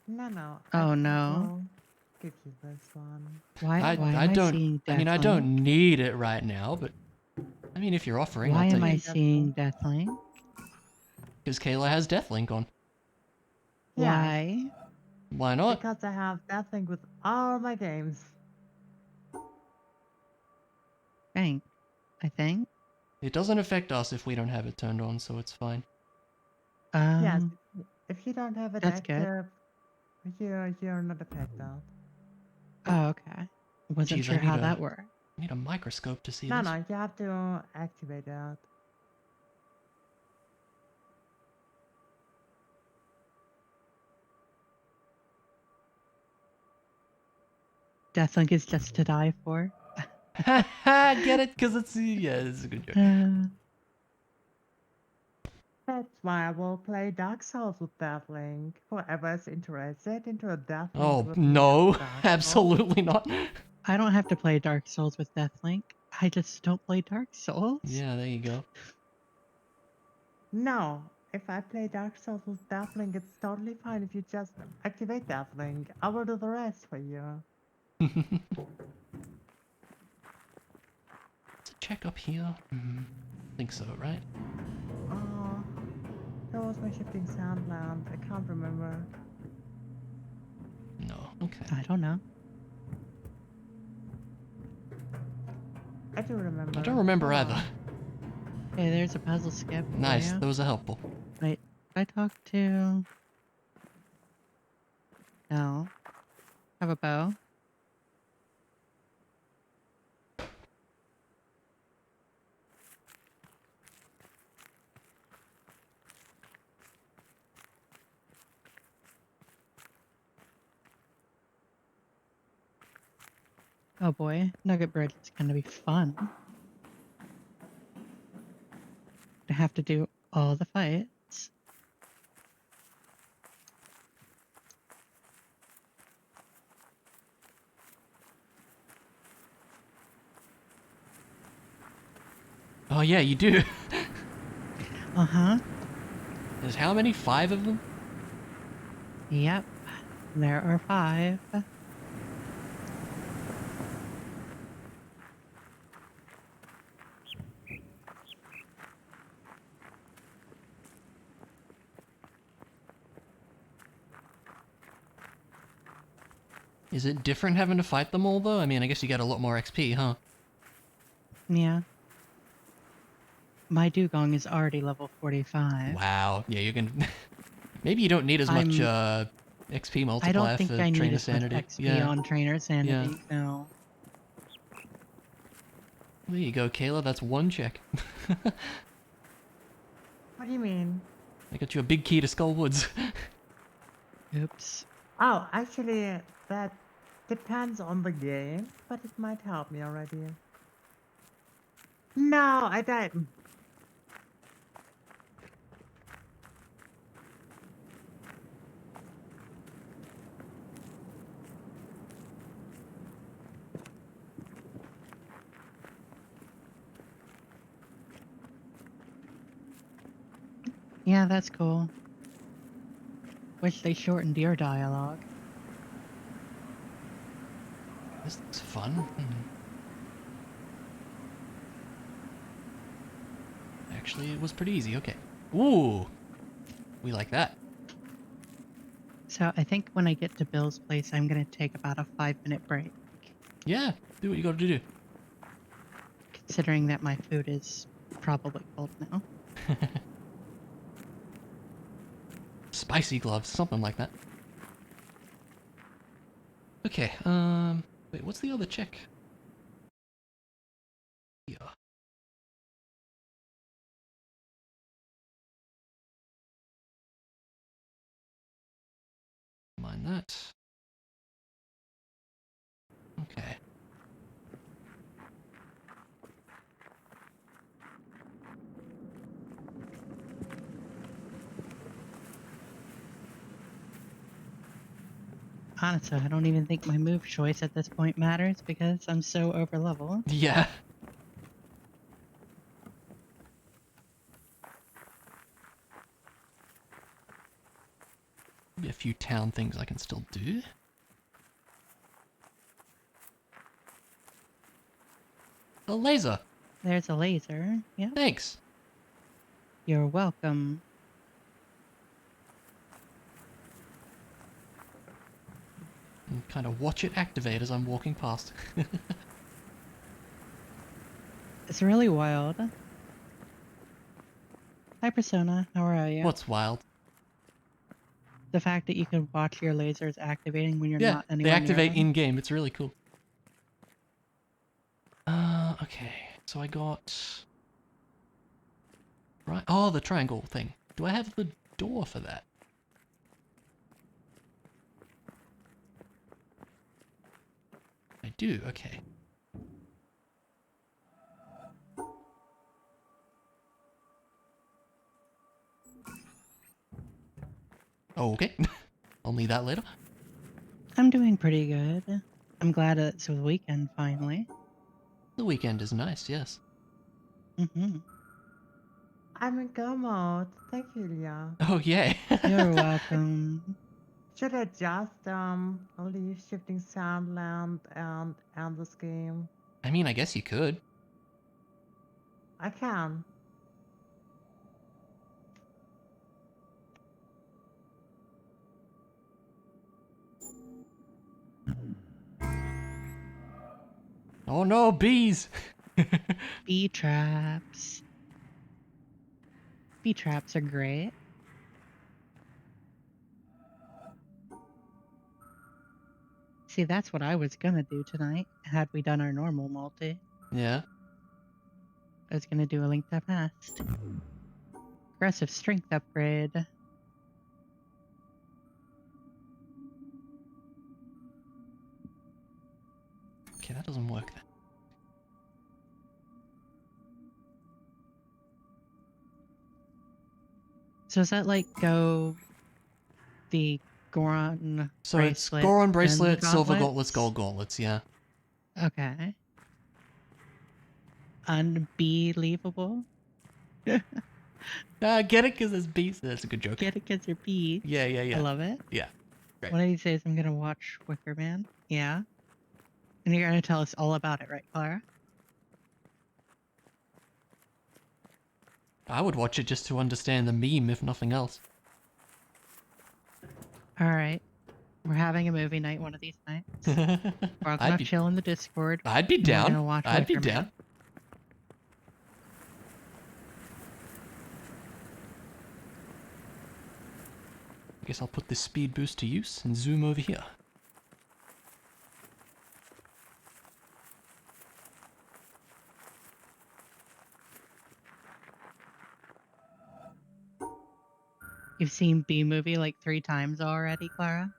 No. Oh, I no. will give you this one. Why I am I don't, seeing I mean, I Deathlink? don't need it right now, but I mean, if you're offering, Why I'll am take I it. seeing Deathlink? Because Kayla has Deathlink on. Yes, Why? Why not? because I have that thing with all my games. I think. It doesn't affect us if we don't have it turned on, so it's fine. Yes, if you don't have it That's good. active, you're not affected. Oh, okay. Wasn't Jeez, sure how that worked. I need a microscope to see No, this. no, you have to activate that. Deathlink is just to die for. Get it? Because it's, yeah, it's a good joke. That's why I will play Dark Souls with that link. Whoever's interested into a Death Link Oh, with me no, on Dark Souls. absolutely not. I don't have to play Dark Souls with Deathlink. I just don't play Dark Souls. Yeah, there you go. No, if I play Dark Souls with Death Link, it's totally fine if you just activate Death Link. I will do the rest for you. Let's check up here. I think so, right? Oh, that was my shifting sandland. I can't remember. No, okay. I don't know. I do remember. I don't remember Hold either. on. Okay, there's a puzzle skip. Nice, For you. those are helpful. Wait, did I talk to... No. Have a bow? Oh boy, Nugget Bridge is gonna be fun. To have to do all the fights. Oh yeah, you do. Uh-huh. There's how many? 5 of them? Yep. There are 5. Is it different having to fight them all, though? I mean, I guess you get a lot more XP, huh? Yeah. My dugong is already level 45. Wow. Yeah, you can... Maybe you don't need as much XP I don't multiplier think for I need trainer as much sanity. XP Yeah. on trainer sanity, Yeah. no. There you go, Kayla. That's 1 check. What do you mean? I got you a big key to Skull Woods. Oops. Oh, actually, that depends on the game, but it might help me already. No, I died. Yeah, that's cool. Wish they shortened your dialogue. This looks fun. Actually, it was pretty easy. Okay. Ooh. We like that. So I think when I get to Bill's place, I'm gonna take about a 5-minute break. Yeah. Do what you gotta do. Considering that my food is probably cold now. Spicy gloves. Something like that. Okay. Wait, what's the other check? Yeah. Mind that. Okay. Honestly, I don't even think my move choice at this point matters because I'm so over level. Yeah. Maybe a few town things I can still do. A laser. There's a laser. Yep. Thanks. You're welcome. And kind of watch it activate as I'm walking past. It's really wild. Hi, Persona. How are you? What's wild? The fact that you can watch your lasers activating when you're Yeah, not they anywhere activate near them. in-game. It's really cool. Okay. So I got... Right. Oh, the triangle thing. Do I have the door for that? I do. Okay. Oh, okay. I'll need that later. I'm doing pretty good. I'm glad it's the weekend finally. The weekend is nice, yes. I'm in go mode. Thank you, Ilya. Oh, yay. You're welcome. Should I just leave shifting Soundland and end this game? I mean, I guess you could. I can. Oh no, bees! Bee traps. Bee traps are great. See, that's what I was gonna do tonight, had we done our normal multi. Yeah. I was gonna do a Link to Past. Aggressive strength upgrade. Okay, that doesn't work then. So does that like go the Goron So it's bracelet? Goron then the bracelet, silver gauntlets, gauntlets? gold gauntlets, yeah. Okay. Unbelievable. Get it? Because it's beast. That's a good joke. Get it because you're beat. Yeah, yeah, I yeah. love it. Yeah. Great. One of these days I'm going to watch Wicker Man. Yeah. And you're going to tell us all about it, right, Clara? I would watch it just to understand the meme, if nothing else. All right. We're having a movie night one of these nights. We're all going to chill in the Discord. I'd be and We're down. going to watch I'd be Wicker down. Man. I guess I'll put this speed boost to use and zoom over here. You've seen B-Movie like 3 times already, Clara?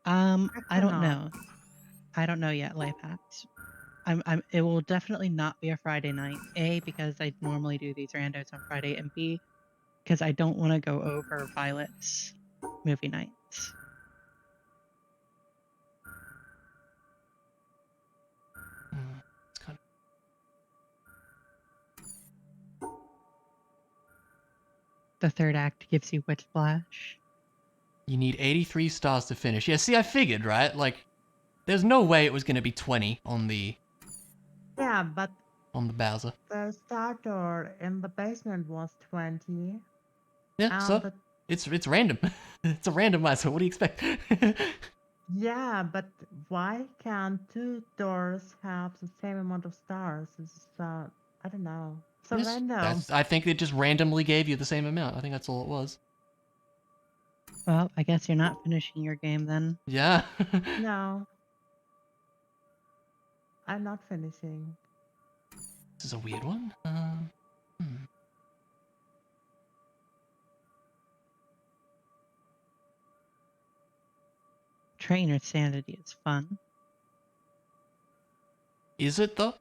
I don't know. I don't know yet, life hacks. It will definitely not be a Friday night. A, because I normally do these randos on Friday, and B, because I don't want to go over Violet's movie nights. It's kind The third act gives you Whiplash. You need 83 stars to finish. Yeah, see, I figured, right? Like, there's no way it was going to be 20 on the Yeah, but Bowser. the starter in the basement was 20. Yeah, so the it's random. It's a randomizer. What do you expect? Yeah, but why can't 2 doors have the same amount of stars? It's I don't know. So Yes, random. I think it just randomly gave you the same amount. I think that's all it was. Well, I guess you're not finishing your game then. Yeah. No. I'm not finishing. This is a weird one. Trainer Sanity is fun. Is it though?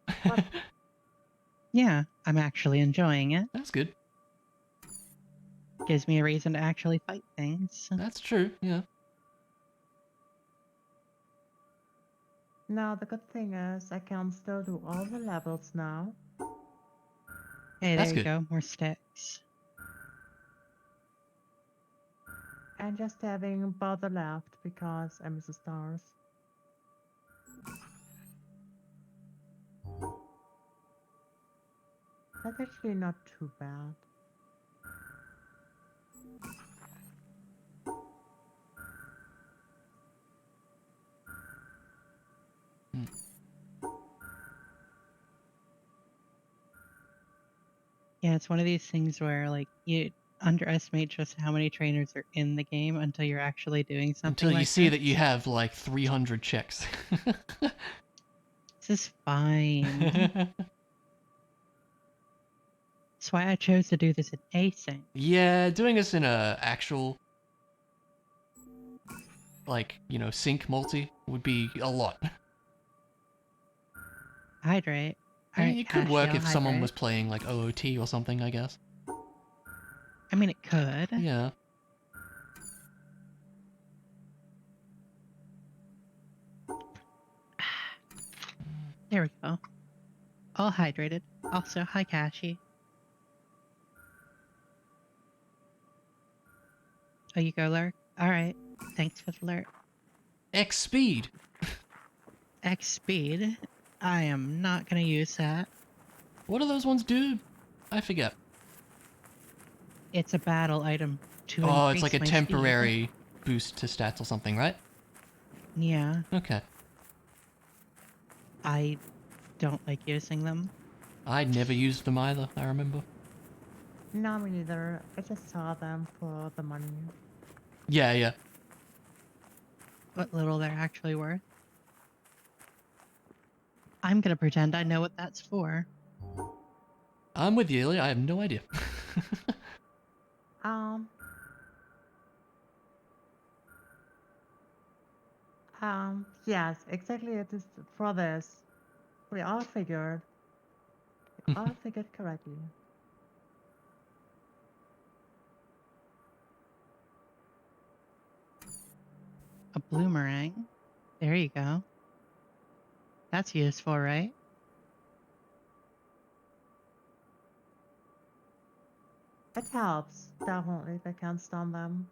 Yeah, I'm actually enjoying it. That's good. Gives me a reason to actually fight things. That's true, yeah. No, the good thing is I can still do all the levels now. Hey, That's there you good. go. More sticks. And just having bother left because I miss the stars. That's actually not too bad. Yeah, it's one of these things where like you underestimate just how many trainers are in the game until you're actually doing something. Until you like see this. that you have like 300 checks. This is fine. That's why I chose to do this in async. Yeah, doing this in a actual, like, you know, sync multi would be a lot. Hydrate. I mean, it could work Ashio, if someone hydrate. was playing like OOT or something, I guess. I mean, it could. Yeah. There we go. All hydrated. Also, hi, Kashi. Oh, you go, Lurk? Alright. Thanks for the lurk. X speed. X speed. I am not gonna use that. What do those ones do? I forget. It's a battle item to Oh, increase it's like a my temporary boost to stats or something, right? speed. Yeah. Okay. I don't like using them. I never used them either, I remember. No, me neither. I just saw them for the money. Yeah, yeah. What little they're actually worth. I'm gonna pretend I know what that's for. I'm with you, I have no idea. Yes, exactly. It is for this. We all figured. We all figured correctly. A bloomerang. There you go. That's useful, right? It helps, definitely. They can't stun them.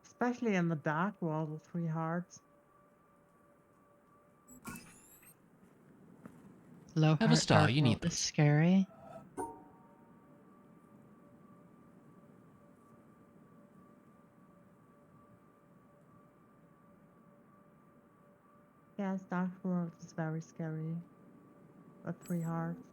Especially in the dark world with 3 hearts. Low Have a heart star, dark you need world is those. scary. Yes, dark world is very scary. With 3 hearts.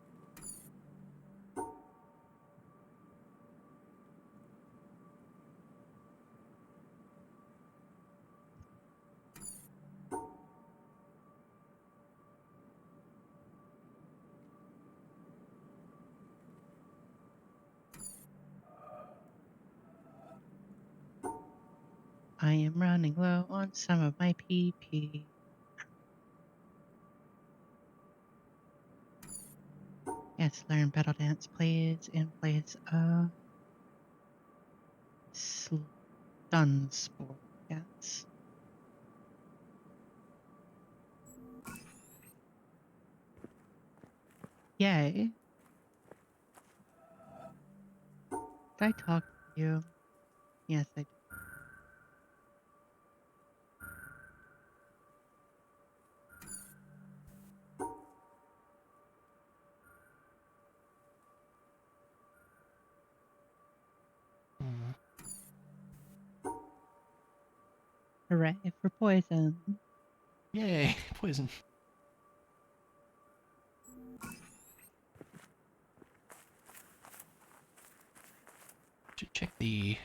I am running low on some of my PP. Yes, learn battle dance, please, in place of stun sport. Yes. Yay. Did I talk to you? Yes, I did. Hooray for poison. Yay, poison. Should check the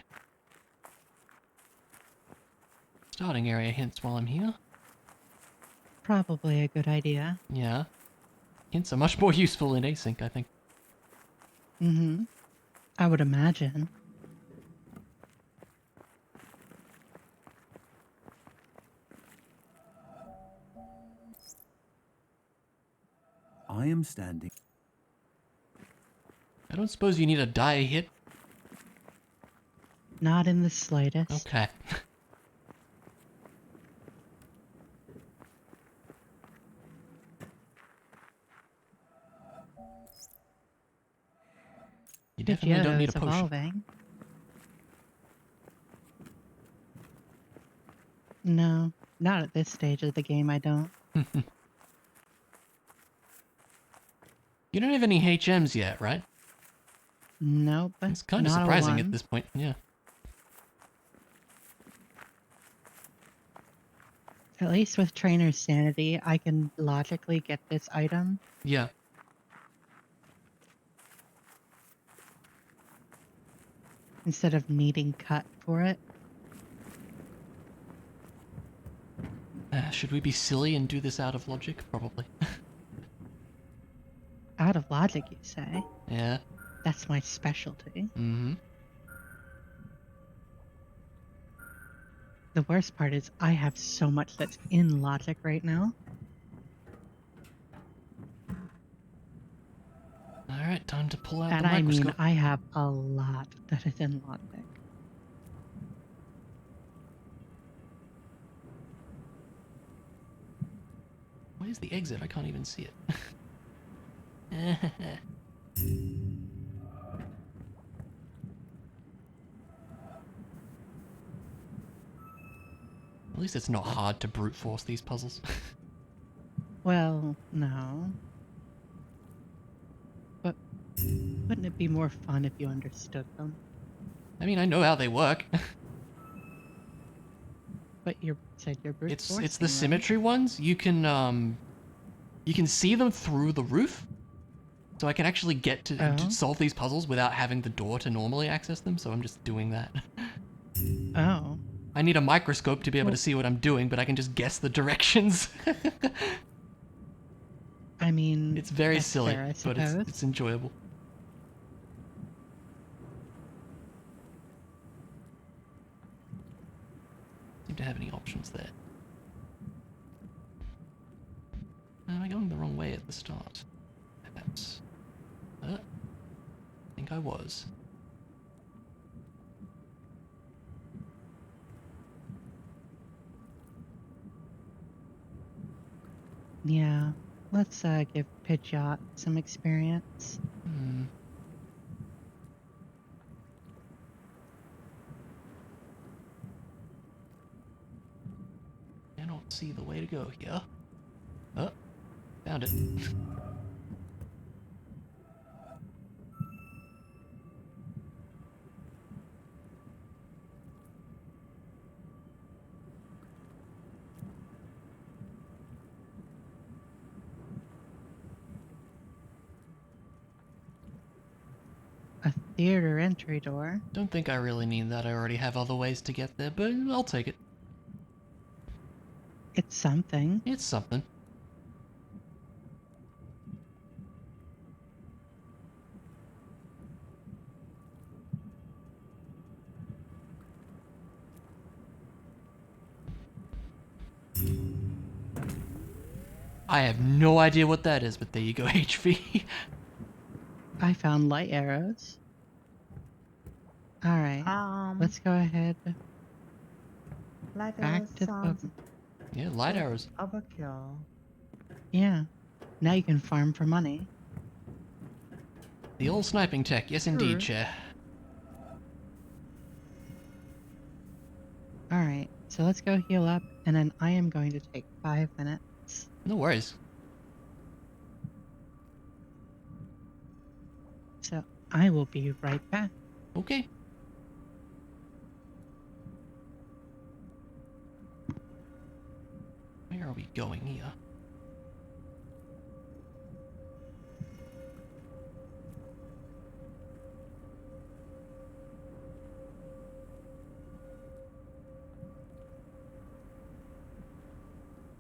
starting area hints while I'm here. Probably a good idea. Yeah. Hints are much more useful in async, I think. Mm-hmm. I would imagine. I am standing. I don't suppose you need a die hit? Not in the slightest. Okay. You definitely don't need a Pidgeotto's potion. evolving. No, not at this stage of the game, I don't. You don't have any HMs yet, right? Nope. It's kind of not a surprising at one. this point, yeah. At least with Trainer's Sanity, I can logically get this item. Yeah. Instead of needing cut for it. Should we be silly and do this out of logic? Probably. Out of logic, you say? Yeah. That's my specialty. Mm-hmm. The worst part is I have so much that's in logic right now. Alright, time to pull out And the I mean, microscope. I have a lot that is in logic. Where's the exit? I can't even see it. At least it's not hard to brute force these puzzles. Well, no. But wouldn't it be more fun if you understood them? I mean, I know how they work. But you said you're brute It's forcing the them. symmetry ones. You can see them through the roof. So I can actually get to solve these puzzles without having the door to normally access them, so I'm just doing that. Oh. I need a microscope to be able to see what I'm doing, but I can just guess the directions. I mean, it's very that's silly, fair, I but suppose. it's enjoyable. seem to have any options there. Am I going the wrong way at the start? Perhaps. I think I was. Yeah, let's give Pidgeot some experience. Cannot see the way to go here. Oh, found it. A theater entry door. Don't think I really need that. I already have other ways to get there, but I'll take it. It's something. It's something. I have no idea what that is, but there you go, HV. I found light arrows. Alright, let's go ahead. Light Back arrows to the sounds book. Yeah, light arrows. overkill. Yeah. Now you can farm for money. The old sniping tech, yes indeed, Chair. Alright, so let's go heal up, and then I am going to take 5 minutes. No worries. So I will be right back. Okay. Where are we going here?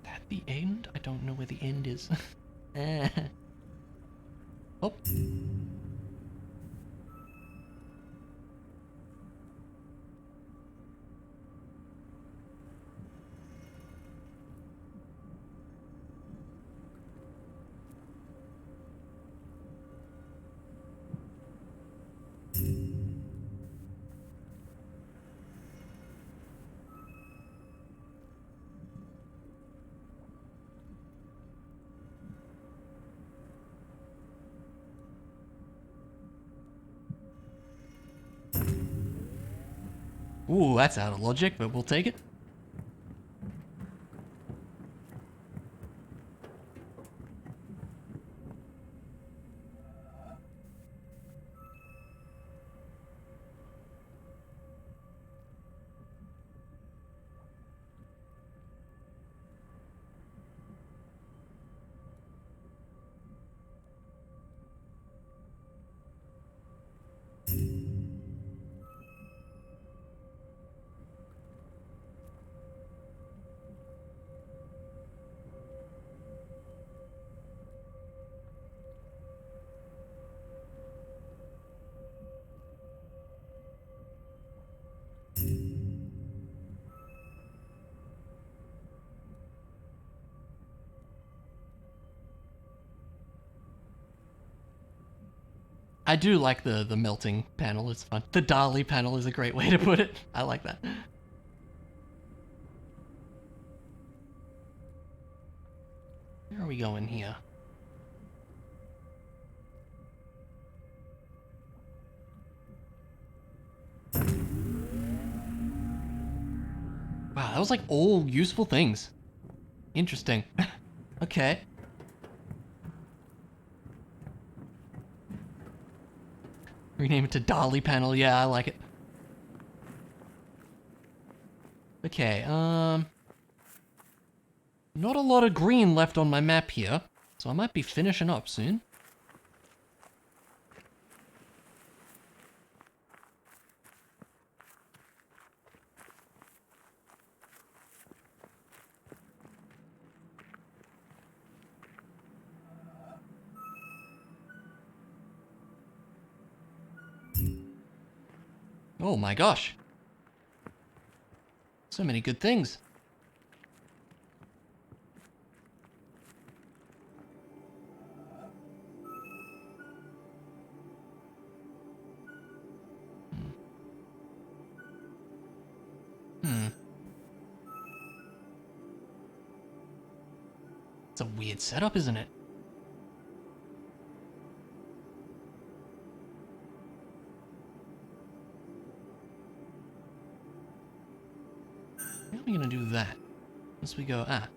That the end? I don't know where the end is. Oh. Ooh, that's out of logic, but we'll take it. I do like the melting panel, it's fun. The Dali panel is a great way to put it. I like that. Where are we going here? Wow, that was like all useful things. Interesting. Okay. Rename it to Dolly panel. Yeah, I like it. Okay, not a lot of green left on my map here, so I might be finishing up soon. Oh my gosh. So many good things. It's a weird setup, isn't it? How are we gonna do that? Once we go, I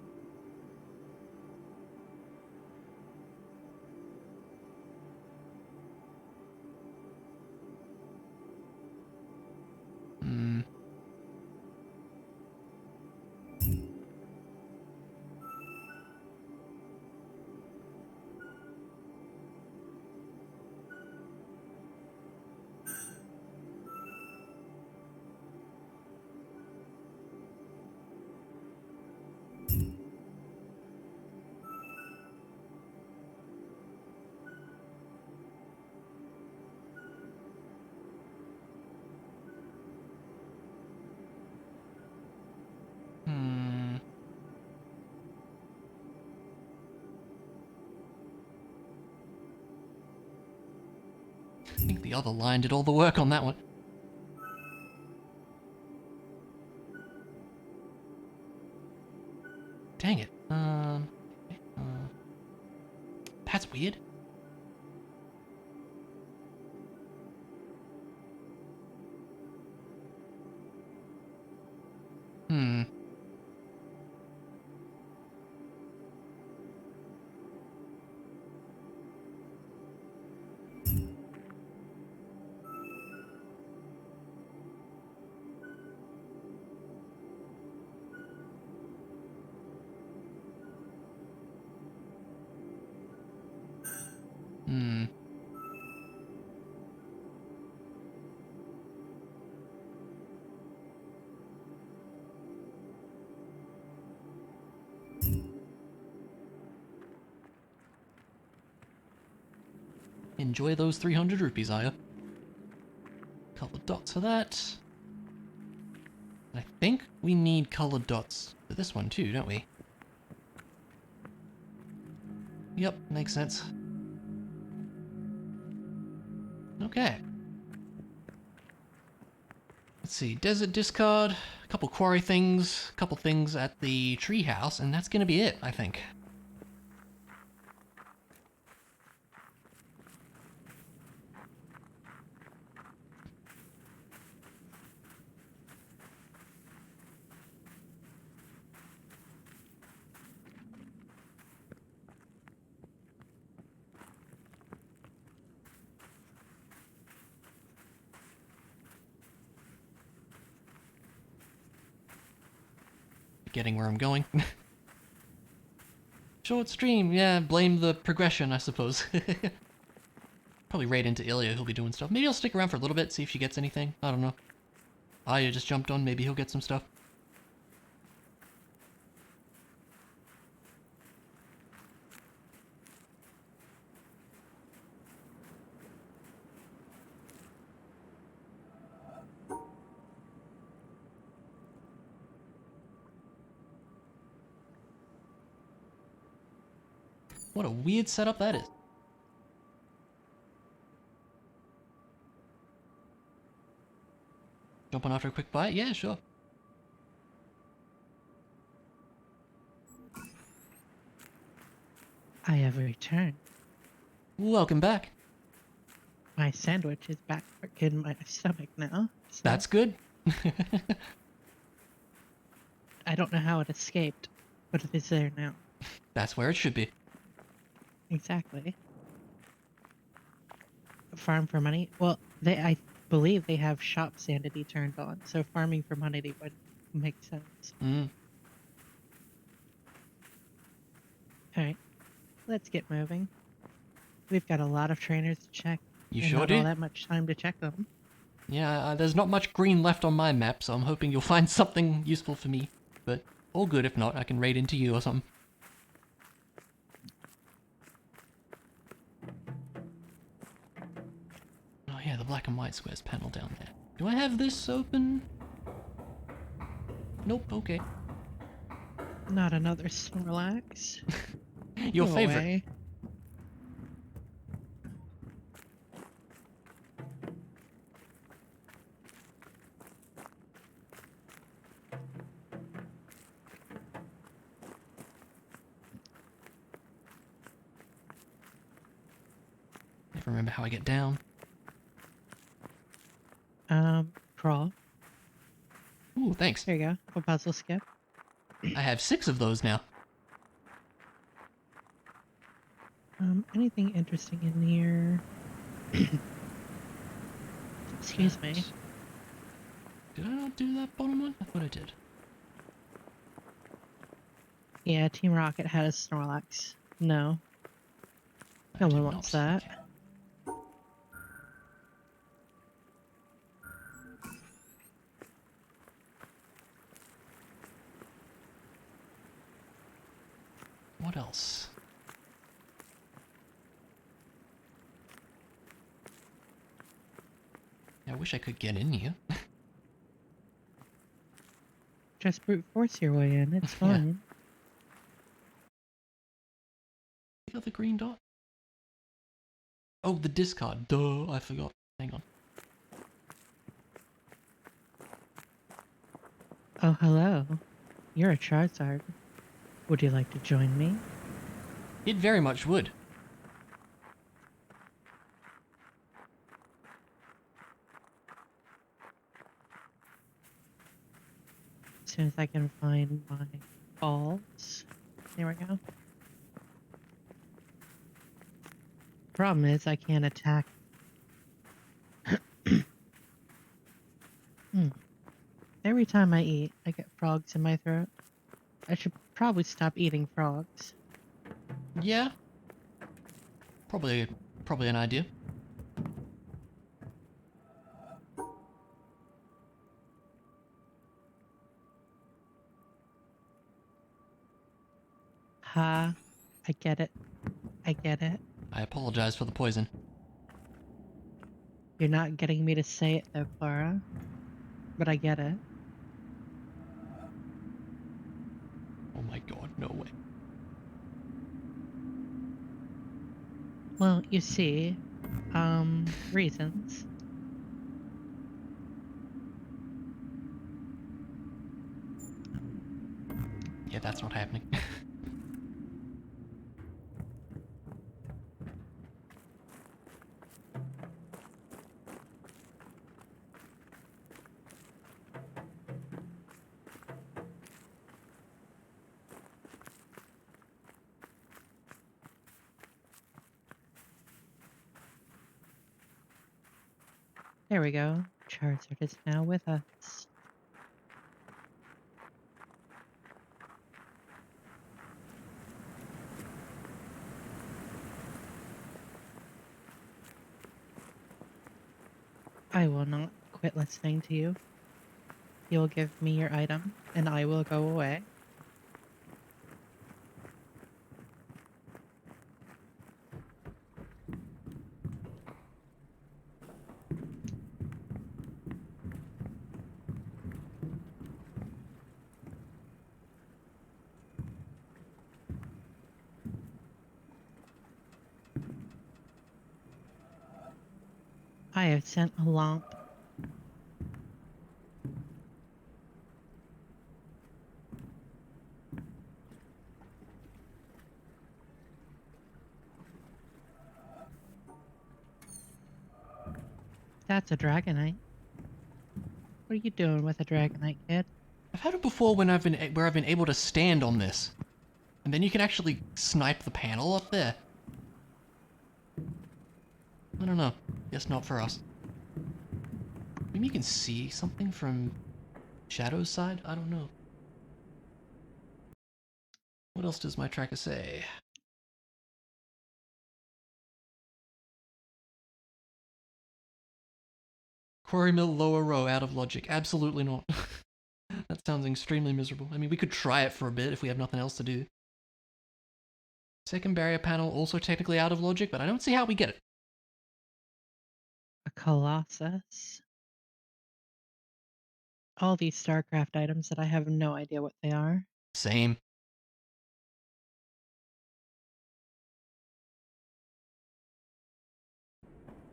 think the other line did all the work on that one. Dang it. Okay, that's weird. Enjoy those 300 rupees, Aya. Couple of dots for that. I think we need colored dots for this one too, don't we? Yep, makes sense. Okay. Let's see, desert discard, a couple quarry things, a couple things at the treehouse, and that's gonna be it, I think. Getting where I'm going. Short stream, yeah, blame the progression, I suppose. Probably raid into Ilya, he'll be doing stuff. Maybe I'll stick around for a little bit, see if she gets anything. I don't know. Aya just jumped on, maybe he'll get some stuff. What a weird setup that is. Jump on after a quick bite? Yeah, sure. I have returned. Welcome back. My sandwich is back in my stomach now. So That's good. I don't know how it escaped, but it is there now. That's where it should be. Exactly. Farm for money? Well, I believe they have shop sanity turned on, so farming for money would make sense. Alright, let's get moving. We've got a lot of trainers to check. You and sure not do? all that much time to check them. Yeah, there's not much green left on my map, so I'm hoping you'll find something useful for me. But all good, if not, I can raid into you or something. Oh yeah, the black and white squares panel down there. Do I have this open? Nope, okay. Not another Snorlax. Your Go favorite. away. Never remember how I get down. Crawl. Ooh, thanks. There you go. A puzzle skip. I have 6 of those now. Anything interesting in here? Excuse me. Did I not do that bottom one? I thought I did. Yeah, Team Rocket had a Snorlax. No. I No did one not. wants that. Okay. What else? I wish I could get in here. Just brute force your way in. It's Yeah. fine. You got the green dot? Oh, the discard. Duh, I forgot. Hang on. Oh, hello. You're a Charizard. Would you like to join me? It very much would. As soon as I can find my balls. There we go. Problem is, I can't attack. Every time I eat, I get frogs in my throat. I should probably stop eating frogs. Yeah. Probably an idea. Ha. I get it. I get it. I apologize for the poison. You're not getting me to say it though, Clara. But I get it. Oh my god, no way. Well, you see, reasons. Yeah, that's not happening. There we go. Charizard is now with us. I will not quit listening to you. You will give me your item, and I will go away. I have sent a lump. That's a Dragonite. What are you doing with a Dragonite, kid? I've had it before when I've been able to stand on this. And then you can actually snipe the panel up there. I don't know. Guess not for us. Maybe you can see something from Shadow's side? I don't know. What else does my tracker say? Quarry mill lower row out of logic. Absolutely not. That sounds extremely miserable. I mean, we could try it for a bit if we have nothing else to do. Second barrier panel also technically out of logic, but I don't see how we get it. A Colossus. all these StarCraft items that I have no idea what they are. Same.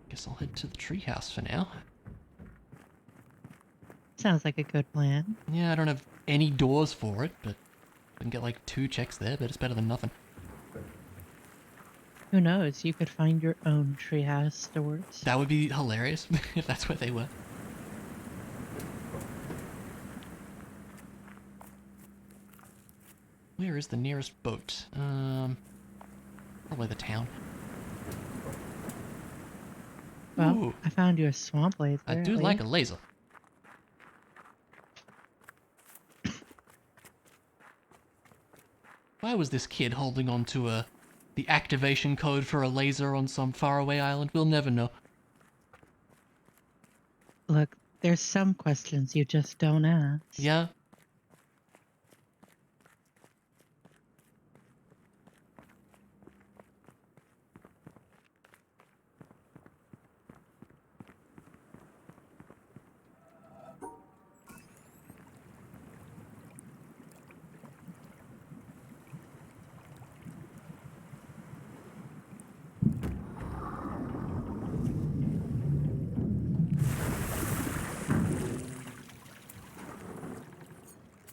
Guess I'll head to the treehouse for now. Sounds like a good plan. Yeah, I don't have any doors for it, but I can get like 2 checks there, but it's better than nothing. Who knows? You could find your own treehouse doors. That would be hilarious if that's where they were. Where is the nearest boat? Probably the town. Well, Ooh, I found you a swamp laser. I do like a laser. Why was this kid holding on to the activation code for a laser on some faraway island? We'll never know. Look, there's some questions you just don't ask. Yeah?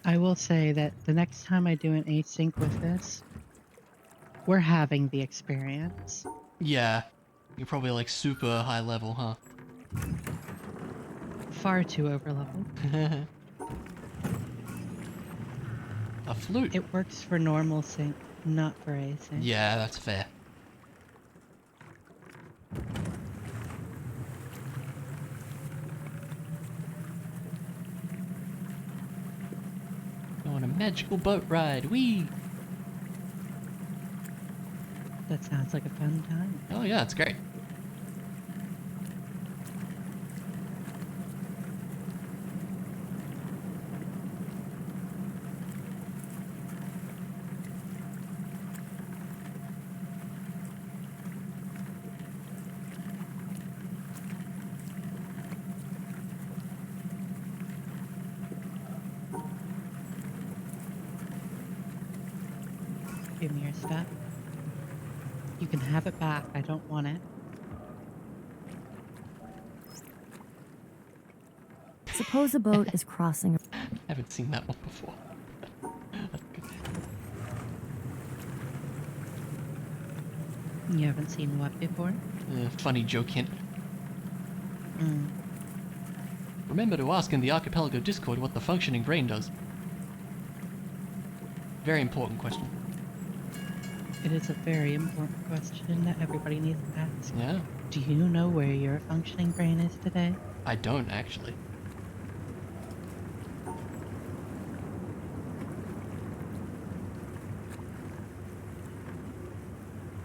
I will say that the next time I do an async with this, we're having the experience. Yeah. You're probably like super high level, huh? Far too overleveled. A flute. It works for normal sync, not for async. Yeah, that's fair. Go on a magical boat ride. Whee! That sounds like a fun time. Oh yeah, it's great. Give me your stuff. You can have it back. I don't want it. Suppose a boat is crossing. Haven't seen that one before. That's good. You haven't seen what before? Funny joke hint. Mm. Remember to ask in the Archipelago Discord what the functioning brain does. Very important question. It is a very important question that everybody needs to ask. Yeah? Do you know where your functioning brain is today? I don't, actually.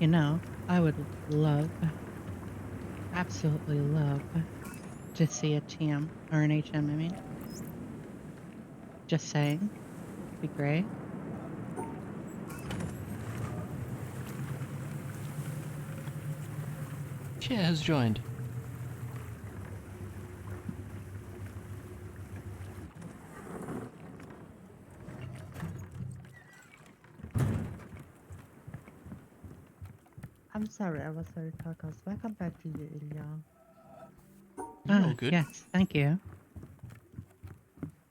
You know, I would love, absolutely love, to see a TM, or an HM, I mean. Just saying. Be great. Chair has joined. I'm sorry, I was very focused. Welcome back to you, Ilya. You're all good. Yes, thank you.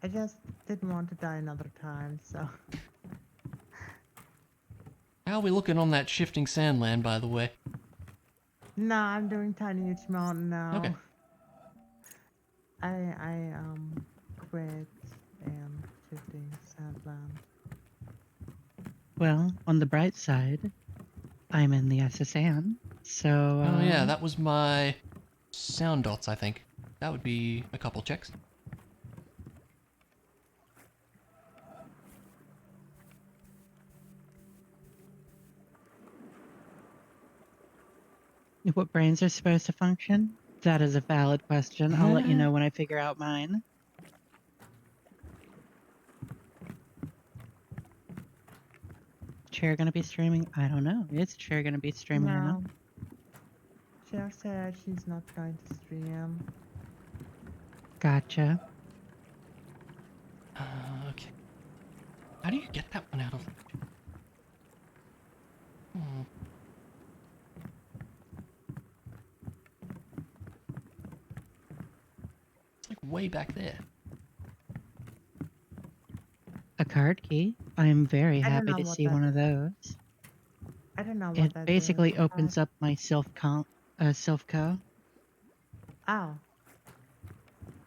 I just didn't want to die another time, so. How are we looking on that shifting sand land, by the way? No, I'm doing Tiny Huge Mountain now. Okay. I quit and shifting Sandland. Well, on the bright side, I'm in the SSN, so... Oh yeah, that was my sound dots, I think. That would be a couple checks. What brains are supposed to function? That is a valid question. I'll let you know when I figure out mine. Chair gonna be streaming? I don't know. Is Chair gonna be streaming or not? No. Cher said she's not going to stream. Gotcha. How do you get that one out of... Hmm. It's like way back there. A card key? I'm very I don't happy know to what see that. one of those. I don't know what It that is. basically opens up my self-co. Oh,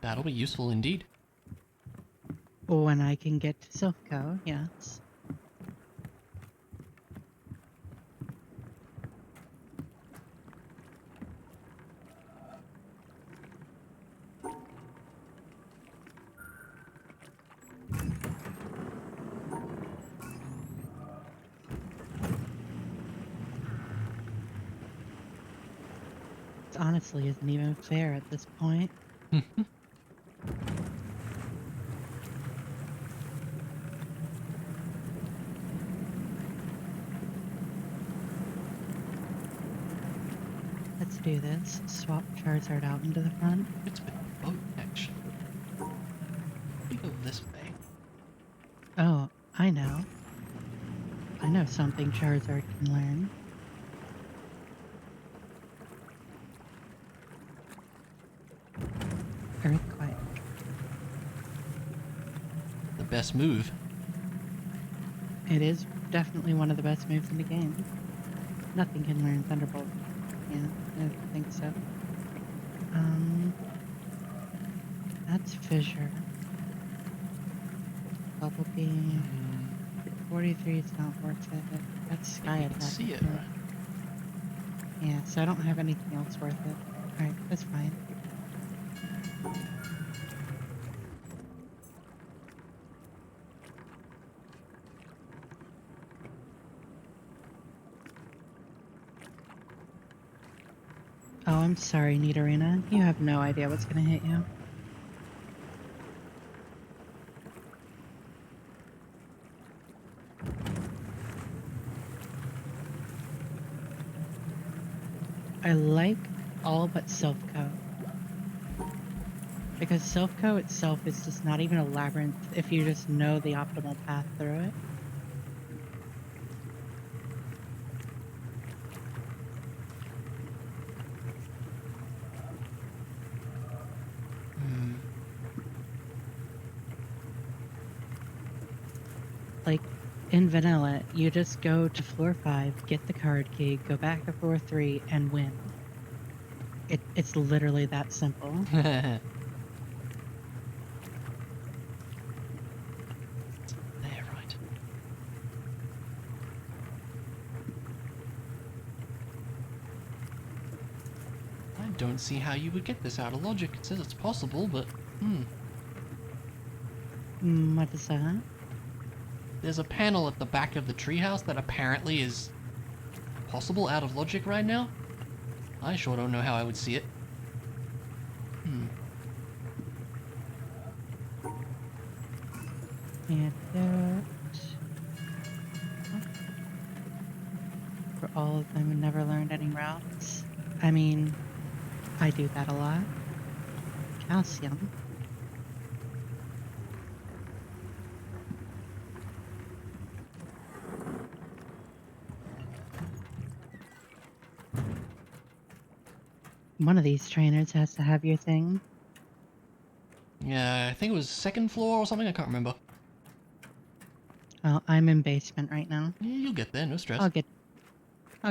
That'll be useful indeed. When I can get to self-co, yes. It honestly isn't even fair at this point. Let's do this. Swap Charizard out into the front. It's with the boat, actually. We go this way. Oh, I know. I know something Charizard can learn. Earthquake. The best move. It is definitely one of the best moves in the game. Nothing can learn Thunderbolt. Yeah, I don't think so. That's Fissure. Bubble Beam. 43 is not worth it. That's Sky You Attack. can see it, isn't right? Yeah, so I don't have anything else worth it. Alright, that's fine. Oh, I'm sorry, Nidorina. You have no idea what's gonna hit you. I like all but Self-Co. Because Self-Co itself is just not even a labyrinth if you just know the optimal path through it. Like, in vanilla, you just go to floor 5, get the card key, go back to floor 3, and win. It's literally that simple. There, right. I don't see how you would get this out of logic. It says it's possible, but What is that? there's a panel at the back of the treehouse that apparently is possible out of logic right now. I sure don't know how I would see it. Antidote. For all of them who never learned any routes. I mean, I do that a lot. Calcium. One of these trainers has to have your thing. Yeah, I think it was second floor or something. I can't remember. Well, I'm in basement right now. Yeah, you'll get there, no stress. I'll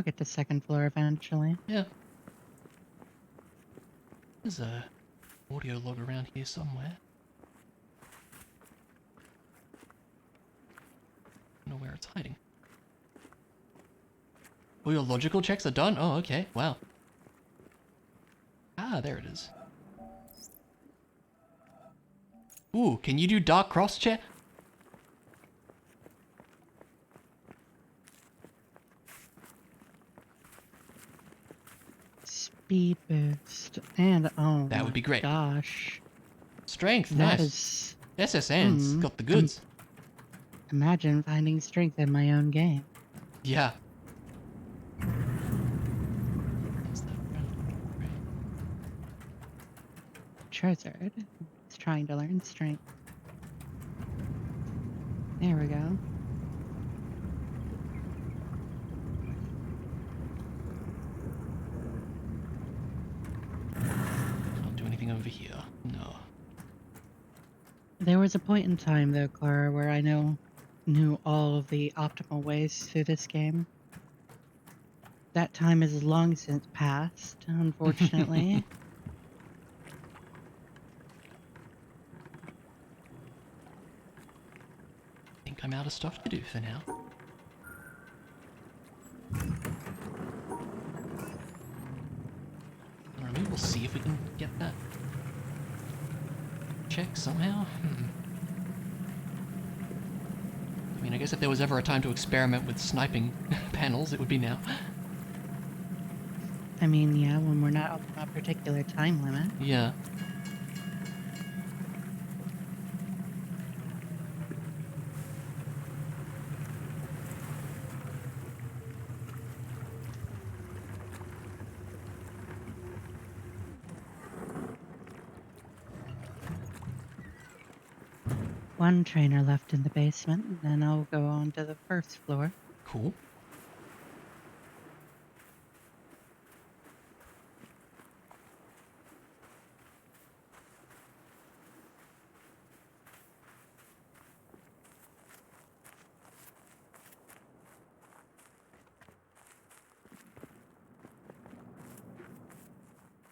get to second floor eventually. Yeah. There's a audio log around here somewhere. I don't know where it's hiding. Oh, your logical checks are done? Oh, okay. Wow. Ah, there it is. Ooh, can you do dark cross check? Speed boost. And oh That would be great. gosh. Strength, That nice. is SSN's got the goods. imagine finding strength in my own game. Yeah. Charizard is trying to learn strength. There we go. Can't do anything over here. No. There was a point in time, though, Clara, where I knew all of the optimal ways through this game. That time is long since passed, unfortunately. I think I'm out of stuff to do for now. Alright, we'll see if we can get that check somehow. I mean, I guess if there was ever a time to experiment with sniping panels, it would be now. I mean, yeah, when we're not on a particular time limit. Yeah. One trainer left in the basement, and then I'll go on to the first floor. Cool.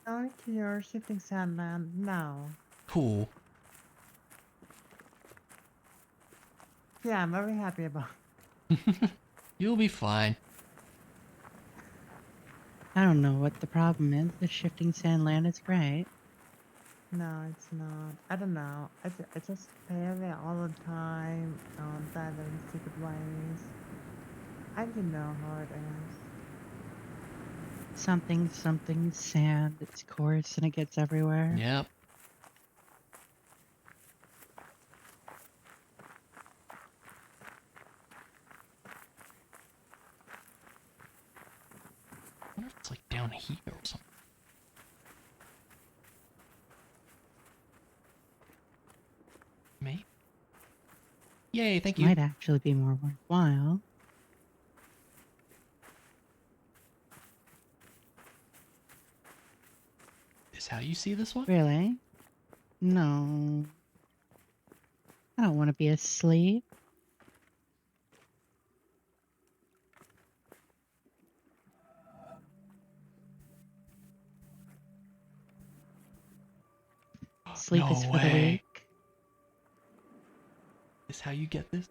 Going to your shifting sandland now. Cool. Yeah, I'm very happy about. You'll be fine. I don't know what the problem is. The shifting sand land is great. No, it's not. I don't know. I just play away all the time on that in stupid ways. I don't know how it is. Something, sand, it's coarse and it gets everywhere. Yep. I wonder if it's like down here or something. Maybe. Yay, thank you. Might actually be more worthwhile. Is how you see this one? Really? No. I don't want to be asleep. Sleep is for the weak. Is how you get this?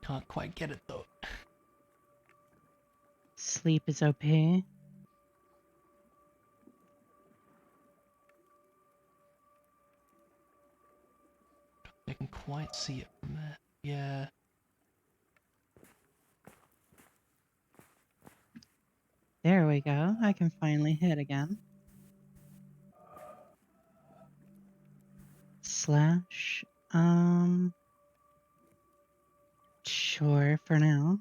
Can't quite get it though. Sleep is OP. I can quite see it from there. Yeah. There we go. I can finally hit again. Slash. Sure, for now.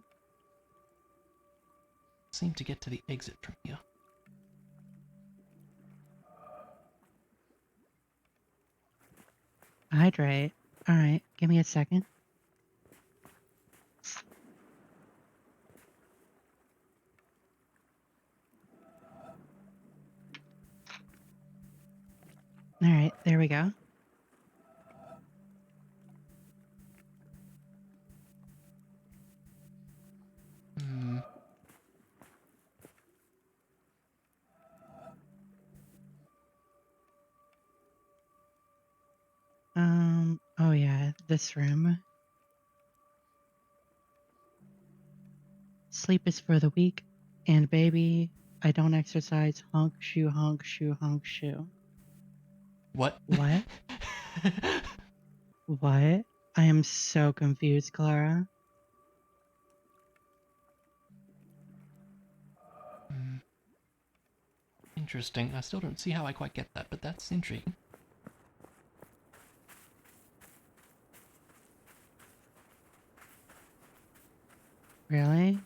Seem to get to the exit from here. Hydrate. Alright, give me a second. Alright, there we go. Hmm. Oh yeah, this room. Sleep is for the weak, and baby, I don't exercise. Honk shoe, honk shoe, honk shoe. What? What? What? I am so confused, Clara. Interesting. I still don't see how I quite get that, but that's intriguing. Really?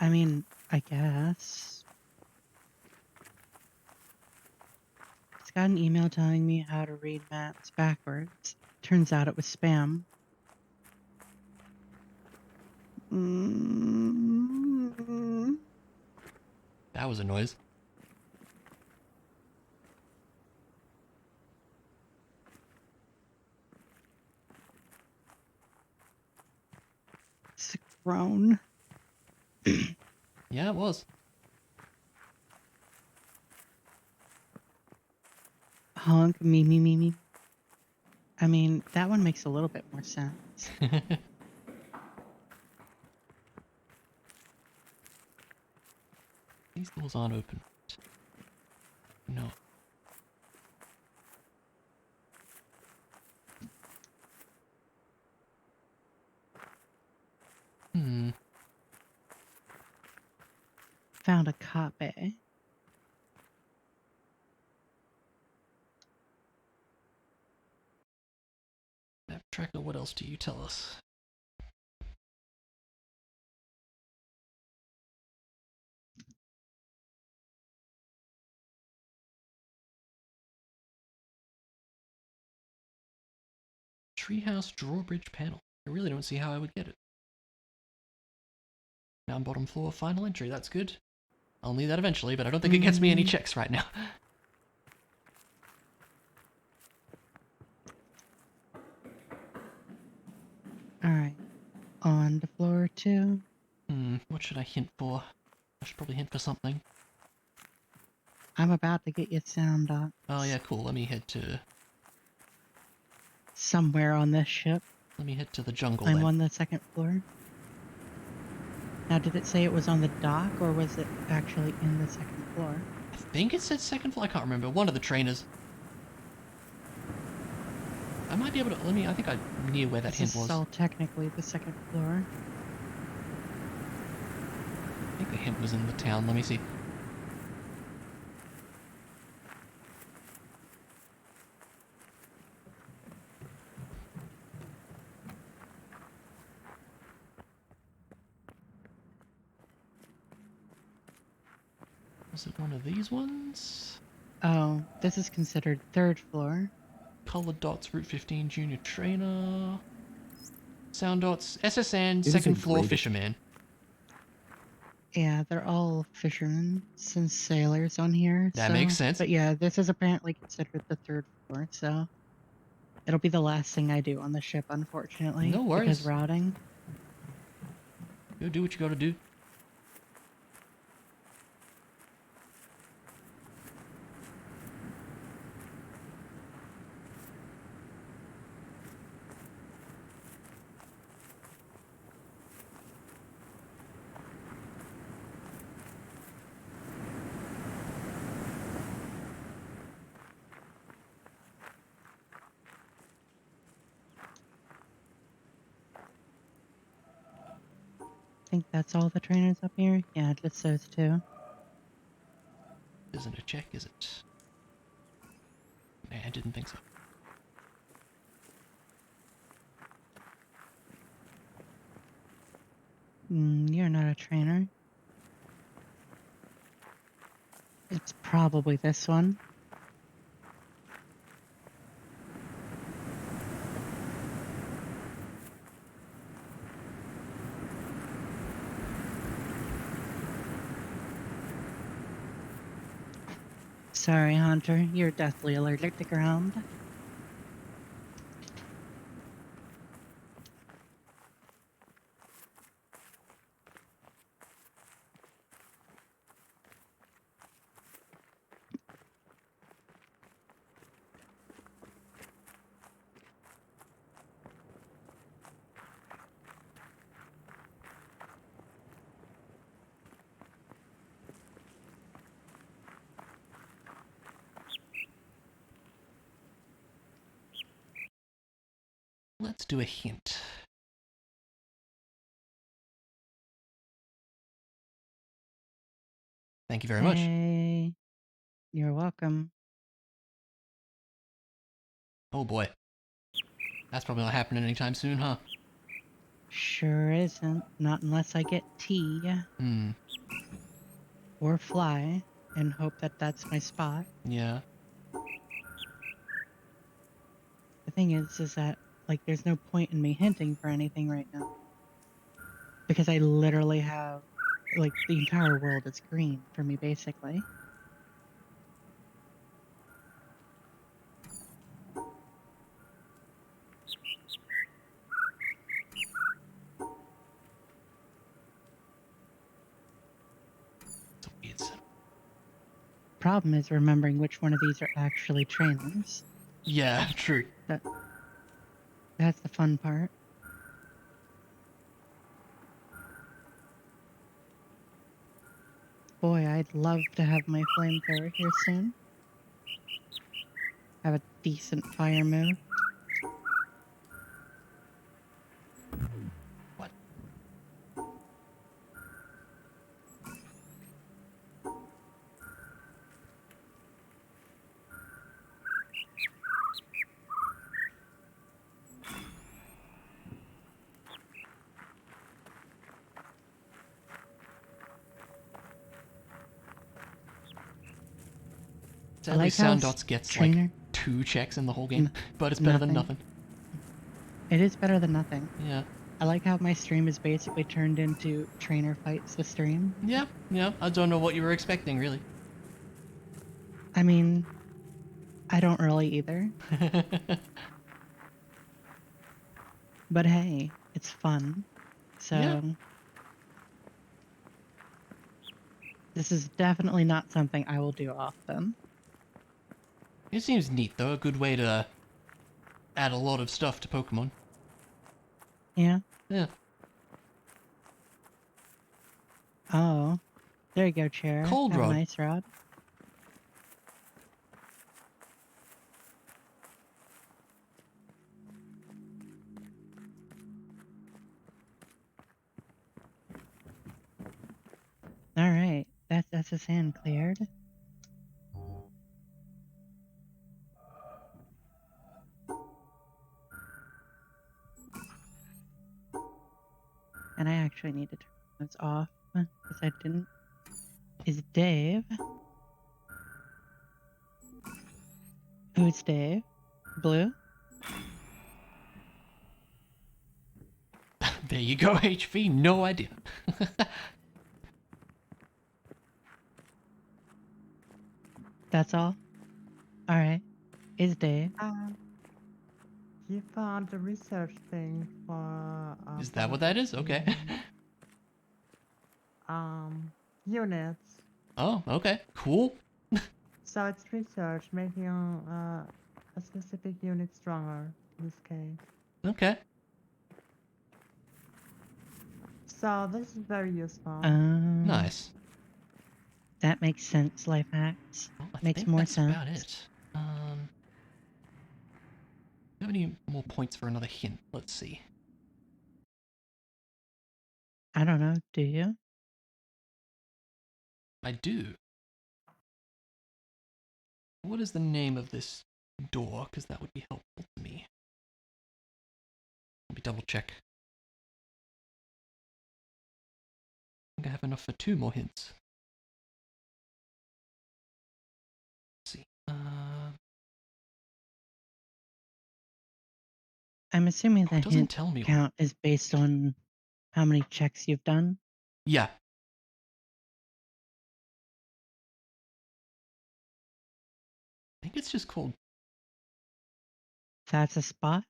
I mean, I guess. got an email telling me how to read maps backwards. Turns out it was spam. That was a noise. It's a groan. Yeah, it was. Honk, me. I mean, that one makes a little bit more sense. These doors aren't open. No. Found a copy. Map tracker, what else do you tell us? Treehouse drawbridge panel. I really don't see how I would get it. Down bottom floor, final entry. That's good. I'll need that eventually, but I don't think it gets me any checks right now. Alright. On to floor 2. What should I hint for? I should probably hint for something. I'm about to get you sound dots. Oh yeah, cool. Let me head to somewhere on this ship. the jungle I'm then. on the 2nd floor. Now, did it say it was on the dock, or was it actually in the 2nd floor? I think it said 2nd floor. I can't remember. One of the trainers. I might be able to. I think I knew where that hint This was. is all technically the 2nd floor. I think the hint was in the town. Let me see. Was it one of these ones? Oh, this is considered 3rd floor. Colored dots, Route 15 Junior Trainer. Sound dots, SSN, It is 2nd a floor great- Fisherman. Yeah, they're all fishermen and sailors on here. That makes sense. But yeah, this is apparently considered the 3rd floor, so it'll be the last thing I do on the ship, unfortunately. No worries. Because routing. Go do what you gotta do. I think that's all the trainers up here. Yeah, just those 2. Isn't a check, is it? Nah, I didn't think so. You're not a trainer. It's probably this one. Sorry, Hunter. You're deathly allergic to ground. Let's do a hint. Thank you very much. Hey, you're welcome. Oh boy. That's probably not happening anytime soon, huh? Sure isn't. Not unless I get tea or fly and hope that that's my spot. Yeah. thing is that, like, there's no point in me hinting for anything right now. Because I literally have, like, the entire world is green for me, basically. It's a weird setup. Problem is remembering which one of these are actually trainers. Yeah, true. That's the fun part. Boy, I'd love to have my flamethrower here soon. Have a decent fire move. What? Sadly, Sound Dots gets like 2 checks in the whole game, but it's better than nothing. It is better than nothing. Yeah. I like how my stream is basically turned into trainer fights the stream. Yeah, yeah. I don't know what you were expecting, really. I mean, I don't really either. But hey, it's fun. So, yeah. This is definitely not something I will do often. It seems neat, though. A good way to add a lot of stuff to Pokemon. Yeah. Yeah. Oh, there you go, chair. Cold Have Rod. a nice rod. All right, that's his hand cleared. And I actually need to turn those off because I didn't. Is Dave? Who's Dave? Blue? There you go, HV. No idea. That's all? Alright. Is Dave? He found the research thing for. Is that what that is? Okay. Units. Oh, okay. Cool. So it's research making a specific unit stronger in this case. Okay. So this is very useful. Nice. That makes sense, life hacks. Well, I Makes think more that's sense. about it. Do you have any more points for another hint? Let's see. I don't know, do you? I do. What is the name of this door? Because that would be helpful to me. Let me double check. I think I have enough for 2 more hints. Let's see. I'm assuming the It doesn't hint tell me. count is based on how many checks you've done. Yeah. I think it's just called. That's a spot.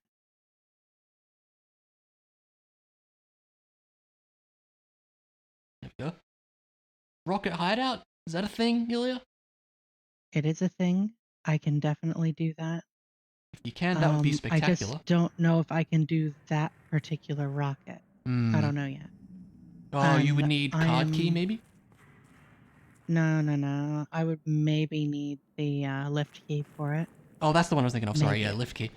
There we go. Rocket Hideout? Is that a thing, Ilya? It is a thing. I can definitely do that. If you can, that would be spectacular. I just don't know if I can do that particular rocket. I don't know yet. Oh, you would need card key, maybe? No. I would maybe need the lift key for it. Oh, that's the one I was thinking of. Sorry, Maybe. yeah, lift key.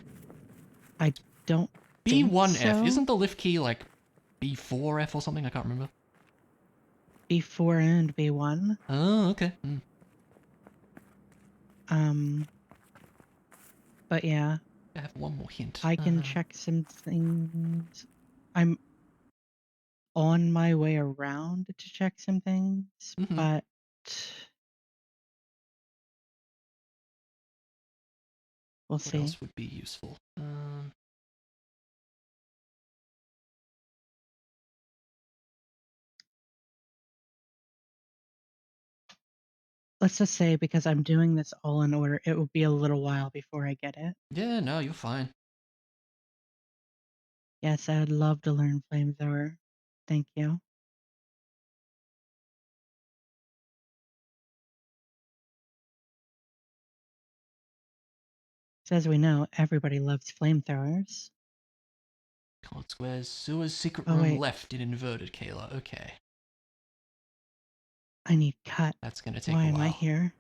I don't B1F. think so. Isn't the lift key like B4F or something? I can't remember. B4 and B1. Oh, okay. But yeah. I have one more hint. I can check some things. I'm on my way around to check some things, but We'll What see. else would be useful? Let's just say because I'm doing this all in order, it will be a little while before I get it. Yeah, no, you're fine. Yes, I'd love to learn flamethrower. Thank you. So as we know, everybody loves flamethrowers. Colored squares, sewers, secret Oh room wait, left in inverted, Kayla. Okay. I need cut. That's gonna take Why a am I while. here?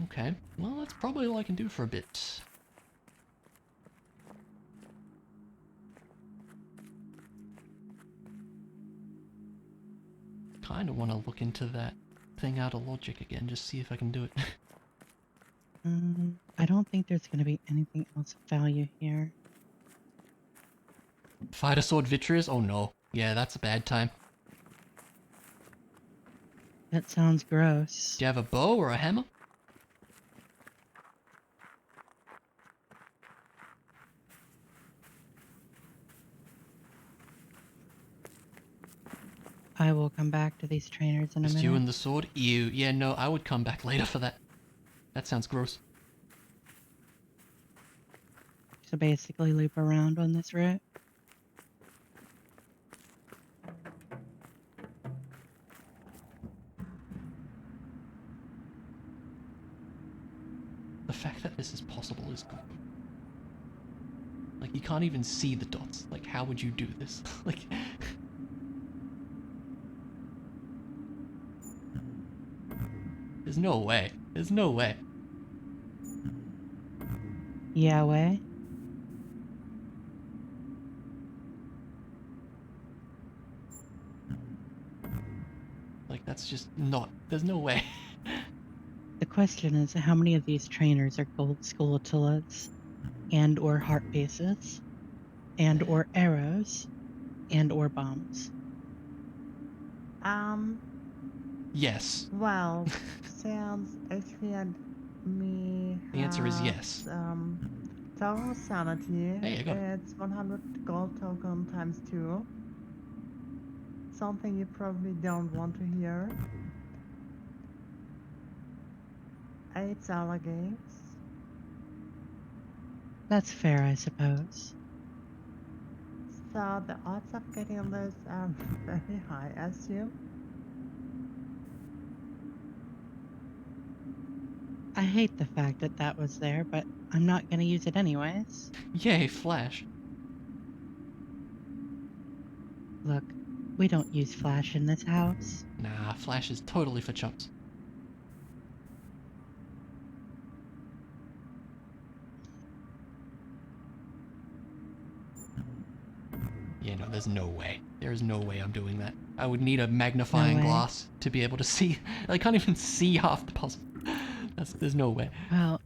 Okay. Well, that's probably all I can do for a bit. Kinda wanna look into that thing out of logic again, just see if I can do it. I don't think there's going to be anything else of value here. Fighter sword vitreous? Oh no. Yeah, that's a bad time. That sounds gross. Do you have a bow or a hammer? I will come back to these trainers in a Just minute. you and the sword? Ew. Yeah, no, I would come back later for that. That sounds gross. So basically loop around on this route. The fact that this is possible is good. Like, you can't even see the dots. Like, how would you do this? Like... There's no way. There's no way. Yahweh. Like, that's just not... There's no way. The question is, how many of these trainers are gold skeletons and or heart bases and or arrows and or bombs? Yes. Well, since HP and me The answer is have, yes. total sanity, Hey, I got it. it's 100 gold token times 2. Something you probably don't want to hear. 8 alligators. That's fair, I suppose. So the odds of getting this are very high, I assume. I hate the fact that that was there, but I'm not going to use it anyways. Yay, Flash. Look, we don't use flash in this house. Nah, Flash is totally for chumps. Yeah, no, there's no way. There's no way I'm doing that. I would need a magnifying No way. glass to be able to see. I can't even see half the puzzle. There's no way. Well,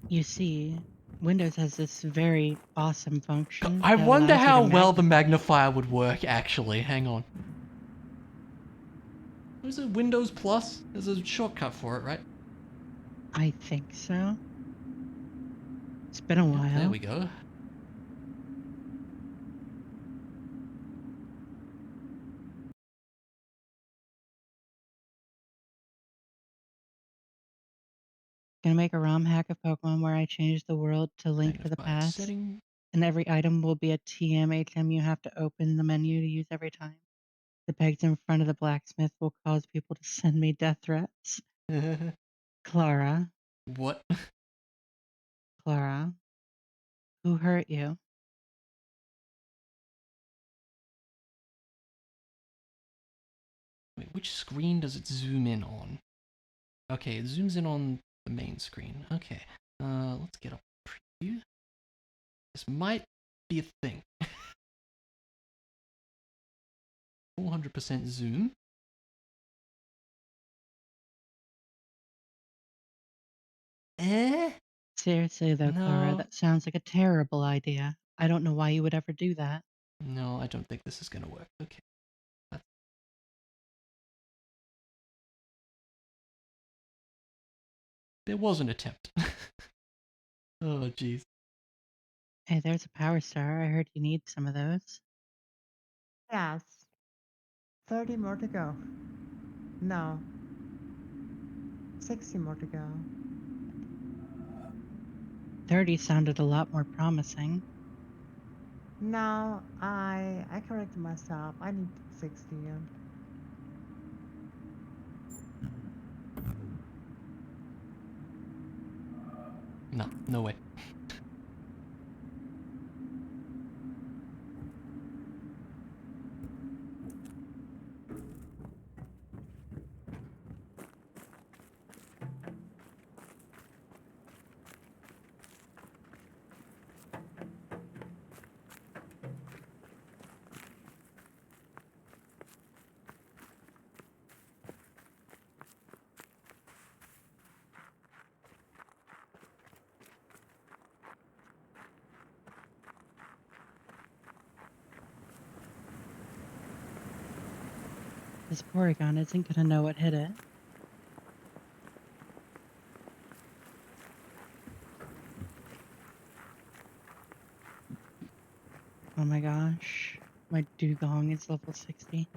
you see, Windows has this very awesome function. I that wonder allows you how to well the magnifier would work, actually. Hang on. Was it Windows Plus? There's a shortcut for it, right? I think so. It's been a while. There we go. Gonna make a ROM hack of Pokemon where I change the world to Link to the Magnifier Past, setting. and every item will be a TM/HM you have to open the menu to use every time. The pegs in front of the blacksmith will cause people to send me death threats. Clara, What? Clara, who hurt you? Wait, which screen does it zoom in on? Okay, it zooms in on the main screen. Okay, let's get a preview. This might be a thing. 400% zoom. Seriously though, Clara, No. that sounds like a terrible idea. I don't know why you would ever do that. No, I don't think this is gonna work. Okay. There was an attempt. Oh, jeez. Hey, there's a power star. I heard you need some of those. Yes. 30 more to go. No. 60 more to go. 30 sounded a lot more promising. No, I corrected myself. I need 60. No, no way. This Porygon isn't gonna know what hit it. Oh my gosh. My Dugong is level 60.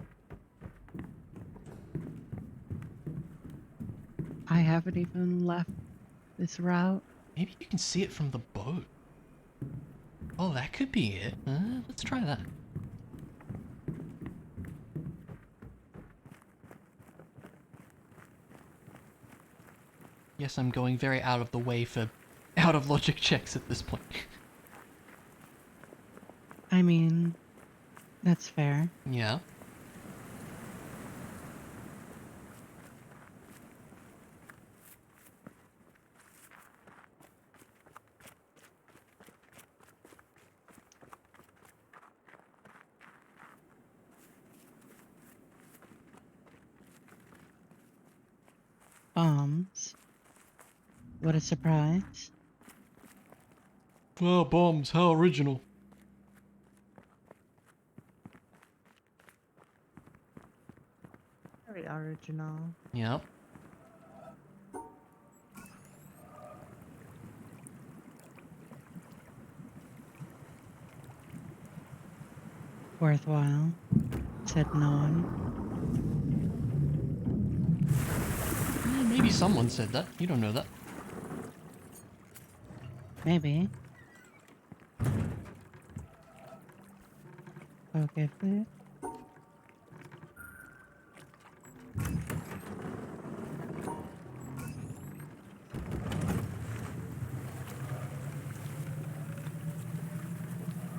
I haven't even left this route. Maybe you can see it from the boat. Oh, that could be it. Let's try that. Yes, I'm going very out of the way for out of logic checks at this point. I mean, that's fair. Yeah. Bombs. What a surprise. Oh, bombs, how original. Very original. Yep. Worthwhile, said no one. Maybe someone said that. You don't know that. Maybe. Okay, food.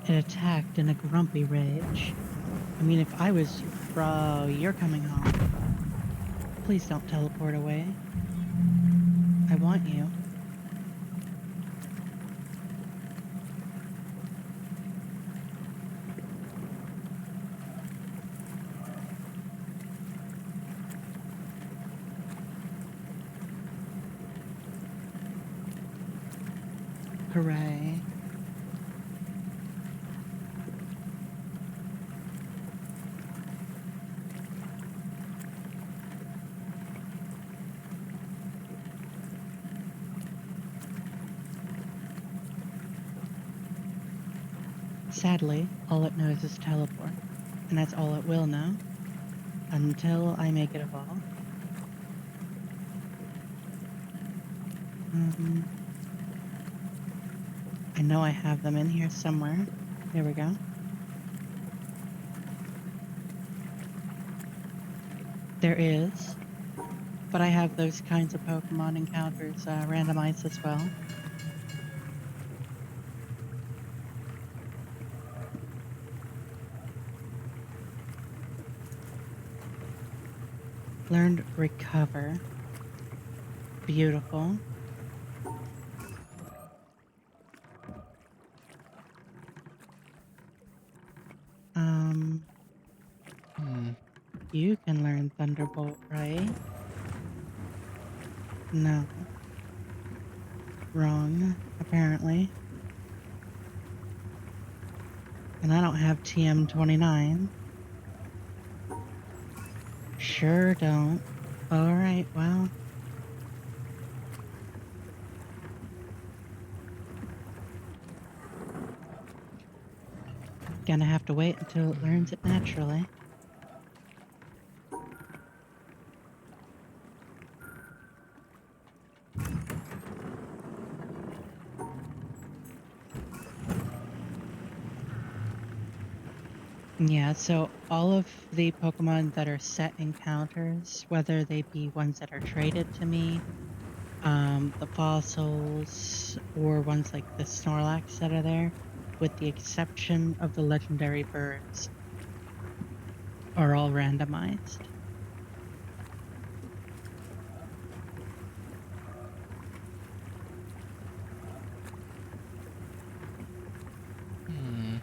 It attacked in a grumpy rage. I mean, if I was... Bro, you're coming home. Please don't teleport away. I want you. Hooray. Sadly, all it knows is teleport, and that's all it will know, until I make it evolve. I know I have them in here somewhere. There we go. There is, but I have those kinds of Pokemon encounters randomized as well. Learned Recover. Beautiful. You can learn Thunderbolt, right? No. Wrong, apparently. And I don't have TM29. Sure don't. Alright, well. Gonna have to wait until it learns it naturally. Yeah, so all of the Pokemon that are set encounters, whether they be ones that are traded to me, the fossils, or ones like the Snorlax that are there, with the exception of the legendary birds, are all randomized. Hmm.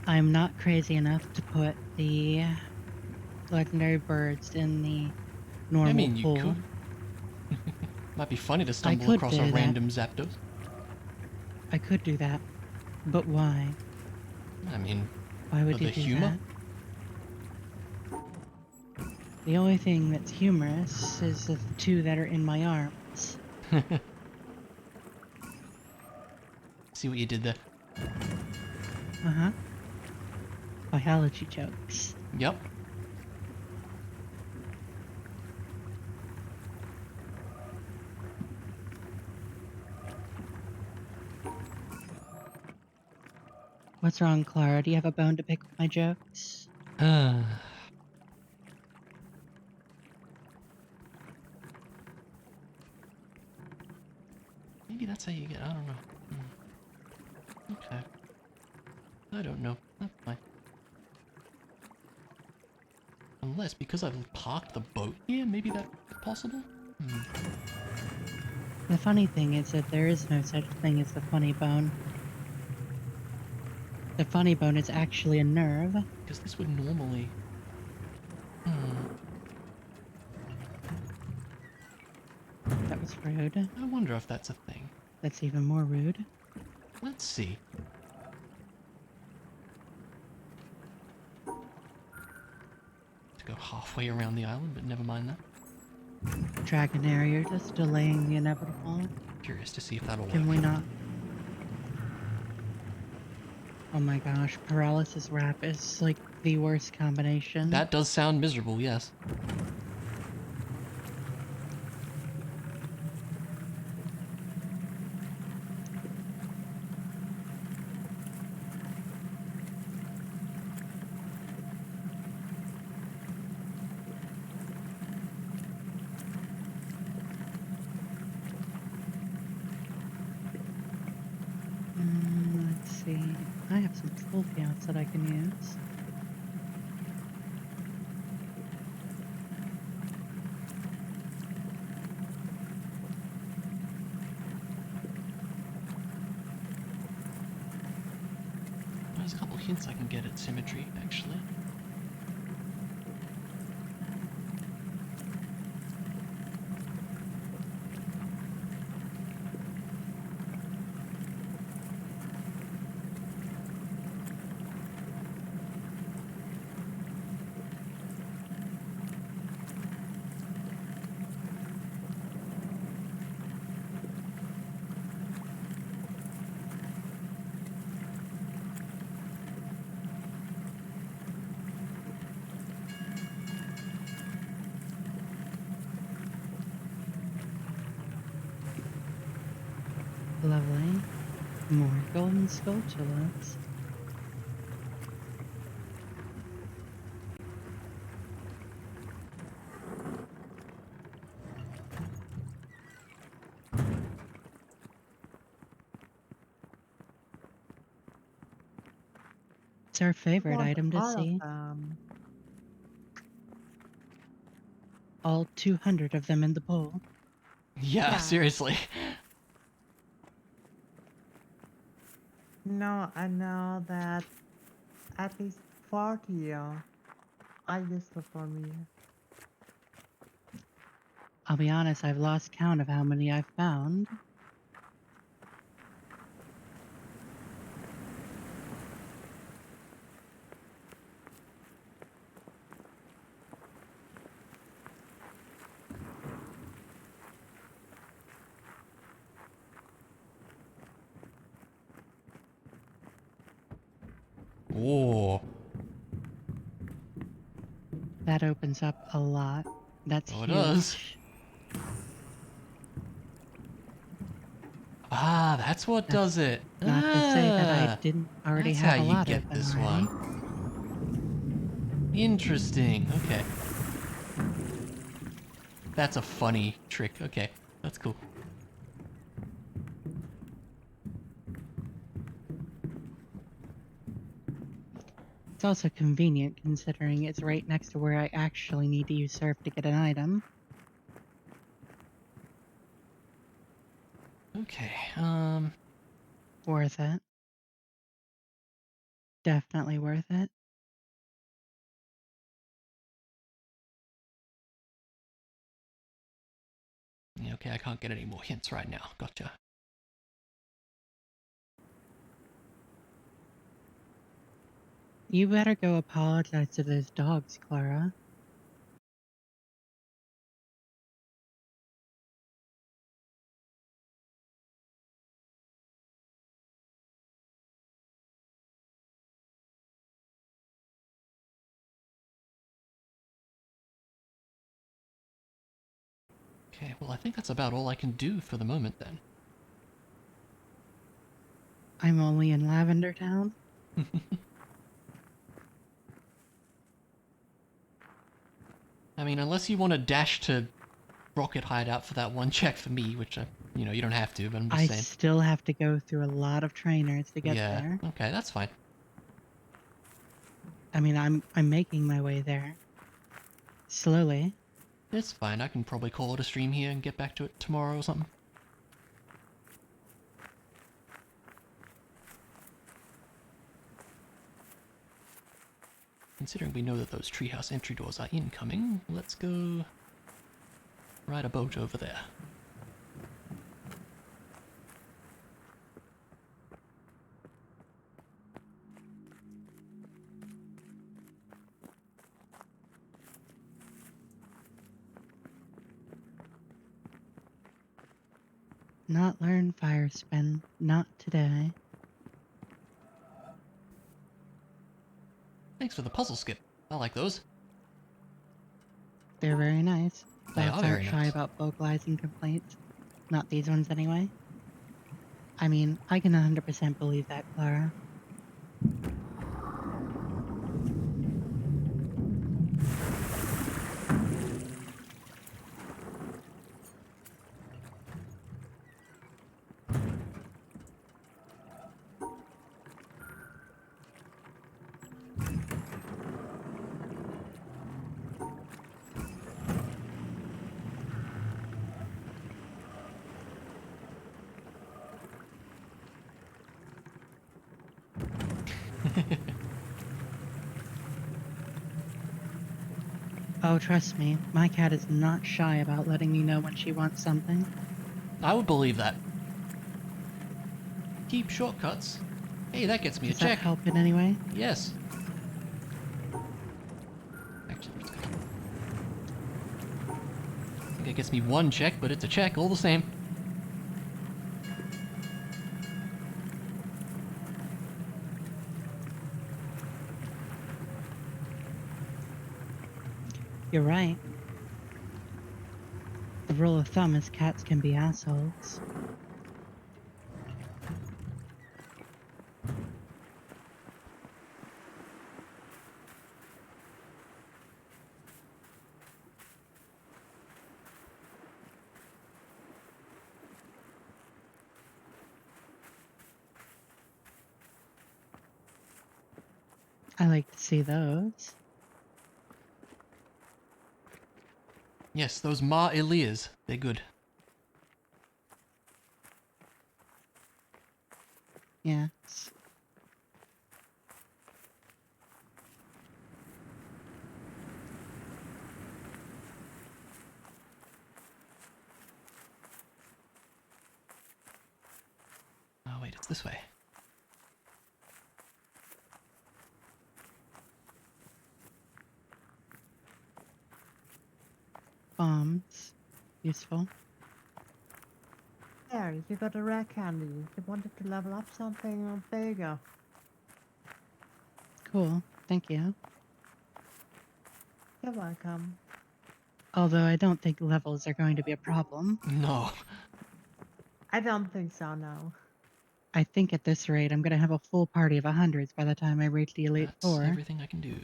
I'm not crazy enough to put the legendary birds in the I normal mean, you pool. could. Might be funny to I stumble could across a do that. random Zapdos. I could do that. But why? I mean, Why for would you the do humor? that? The only thing that's humorous is the two that are in my arms. See what you did there. Uh-huh. Biology jokes. Yep. What's wrong, Clara? Do you have a bone to pick with my jokes? Maybe that's how you get. I don't know. Okay. I don't know. That's fine. Unless, because I've parked the boat here, maybe that's possible? The funny thing is that there is no such thing as the funny bone. The funny bone is actually a nerve. Because this would normally... That was rude. I wonder if that's a thing. That's even more rude. Let's see. To go halfway around the island, but never mind that. Dragonair, you're just delaying the inevitable. Curious to see if that'll Can work. we not? Oh my gosh, paralysis wrap is like the worst combination. That does sound miserable, yes. Let's see. I have some full counts that I can use. There's a couple hints I can get at symmetry, actually. Lovely. More golden sculptulas. It's our favorite Want item to all of see. them. All 200 of them in the bowl. Yeah, Yeah. seriously. No, I know that at least 40 are useful for me. I'll be honest, I've lost count of how many I've found. Oh. That opens up a lot. That's Oh, it huge. does. Ah, that's what does it. Not to say that I Ah, didn't already that's have how a you lot get open this already. one. Interesting. Okay. That's a funny trick. Okay, that's cool. It's also convenient considering it's right next to where I actually need to use surf to get an item. Okay, Worth it. Definitely worth it. yeah, okay, I can't get any more hints right now. Gotcha. You better go apologize to those dogs, Clara. Okay, well, I think that's about all I can do for the moment then. I'm only in Lavender Town. I mean, unless you want to dash to Rocket Hideout for that one check for me, which, you know, you don't have to, but I'm just I saying. still have to go through a lot of trainers to get Yeah, there. okay, that's fine. I mean, I'm making my way there. Slowly. It's fine, I can probably call it a stream here and get back to it tomorrow or something. Considering we know that those treehouse entry doors are incoming, let's go ride a boat over there. Not learn fire spin. Not today. Thanks for the puzzle skip. I like those. They're very nice. They Dogs are very aren't shy nice. about vocalizing complaints. Not these ones anyway. I mean, I can 100% believe that, Clara. Oh, trust me, my cat is not shy about letting me know when she wants something. I would believe that. Keep shortcuts. Hey, that gets me Does a that check. help in any way? Yes. Actually, I think it gets me one check, but it's a check all the same. You're right. The rule of thumb is cats can be assholes. I like to see those. Yes, those Ma Elias. They're good. Yes. Oh, wait, it's this way. Bombs. Useful. There, you got a rare candy. You wanted to level up something, there you go. cool. Thank you. You're welcome. Although I don't think levels are going to be a problem. No. I don't think so, no. I think at this rate, I'm going to have a full party of 100s by the time I reach the Elite That's Four. everything I can do.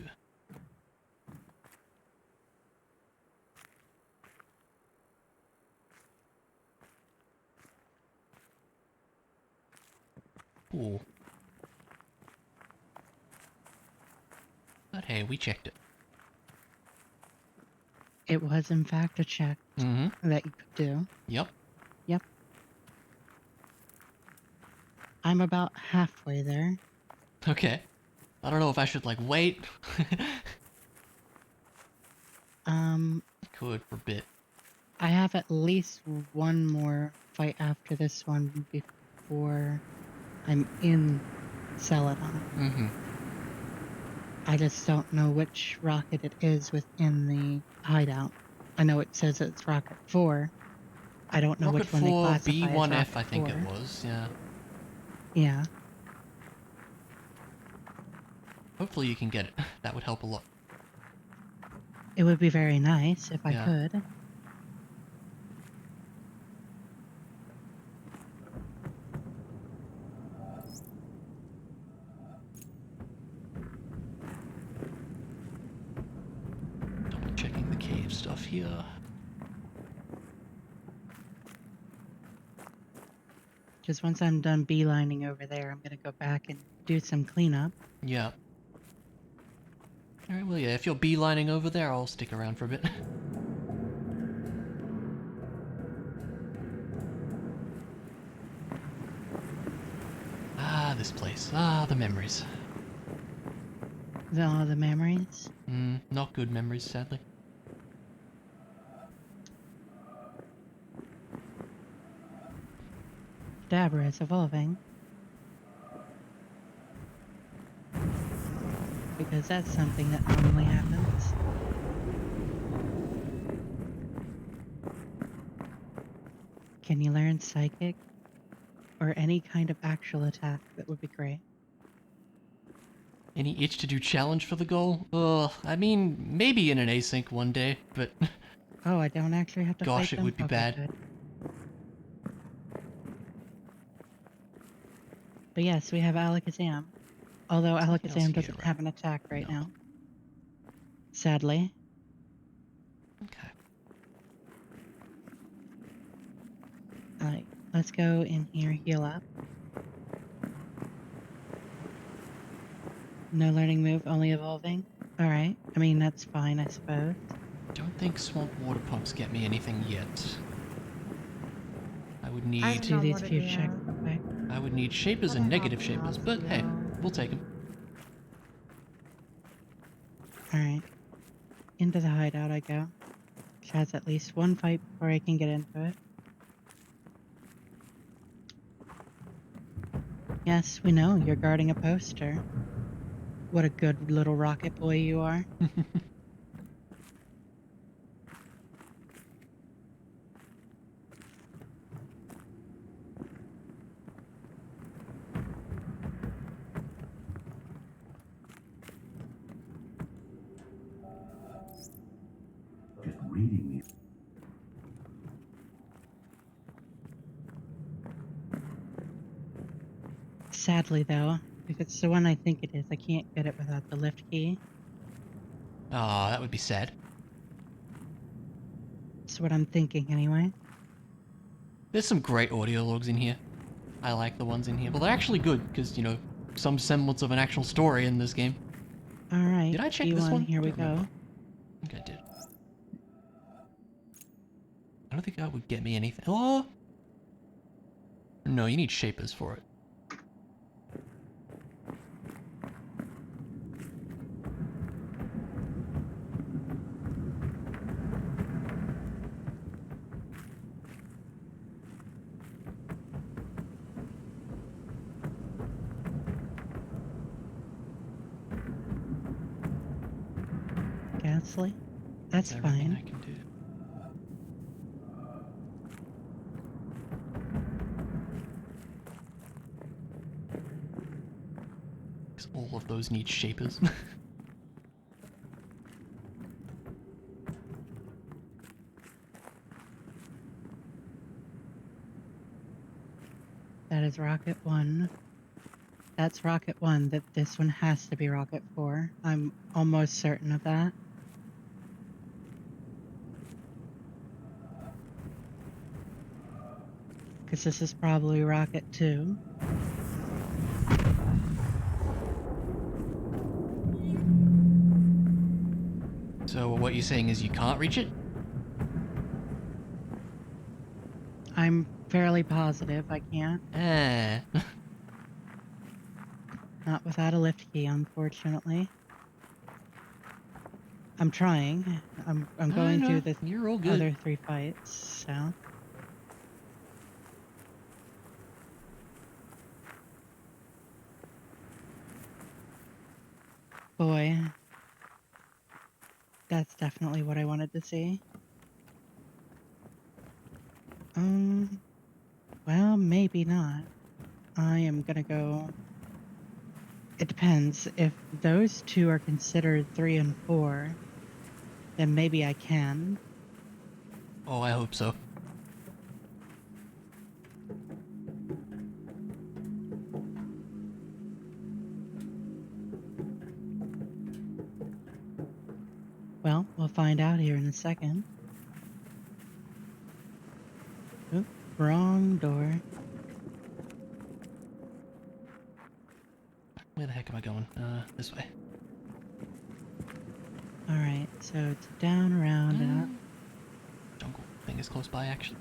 Cool. But hey, we checked it. It was, in fact, a check Mm-hmm. that you could do. Yep. Yep. I'm about halfway there. Okay. I don't know if I should, like, wait. Could for a bit. I have at least one more fight after this one before I'm in Celadon. Mm-hmm. I just don't know which rocket it is within the hideout. I know it says it's Rocket 4. I don't know Rocket which one they 4 classify as B1F, Rocket I think 4. it was, yeah. Yeah. Hopefully you can get it. That would help a lot. It would be very nice if I Yeah. could. Double checking the cave stuff here. Just once I'm done beelining over there, I'm going to go back and do some cleanup. Yeah. Alright, well yeah, if you're beelining over there, I'll stick around for a bit. Ah, this place. Ah, the memories. All the memories. Not good memories, sadly. Dabra is evolving. Because that's something that normally happens. Can you learn Psychic? Or any kind of actual attack? That would be great. Any itch to do challenge for the goal? Ugh, I mean, maybe in an async one day, but Oh, I don't actually have to gosh, fight it them? would be Okay, bad. good. But yes, we have Alakazam. Although Something else Alakazam here, doesn't right? have an attack right No. now. Sadly. Okay. Alright, let's go in here, heal up. No learning move, only evolving. Alright, I mean, that's fine, I suppose. Don't think swamp water pumps get me anything yet. I would I need don't Do know these what it few is, checks real quick. I would need shapers but and I negative hope it shapers, helps but hey, you. we'll take them. Alright. Into the hideout I go. Which has at least one fight before I can get into it. Yes, we know, you're guarding a poster. What a good little rocket boy you are. Just reading these. Sadly, though, if it's the one I think it is, I can't get it without the lift key. Ah, that would be sad. That's what I'm thinking, anyway. There's some great audio logs in here. I like the ones in here. Well, they're actually good, because, you know, some semblance of an actual story in this game. Alright, Did I check this B1, one? here we Don't remember. go. I think I did. I don't think that would get me anything. Oh! No, you need shapers for it. Ghastly? That's everything fine. I can do. All of those need shapers. That is rocket 1. That's rocket 1. That this one has to be rocket 4. I'm almost certain of that. Because this is probably rocket 2. So what you're saying is you can't reach it? I'm fairly positive I can't. Eh. Not without a lift key, unfortunately. I'm trying. I'm going through the You're all good. other 3 fights, so. Boy. That's definitely what I wanted to see. Well, maybe not. I am gonna go... It depends. If those 2 are considered 3 and 4, then maybe I can. Oh, I hope so. Well, we'll find out here in a second. Oop, wrong door. Where the heck am I going? This way. Alright, so it's down, around, and up. Jungle thing is close by, actually.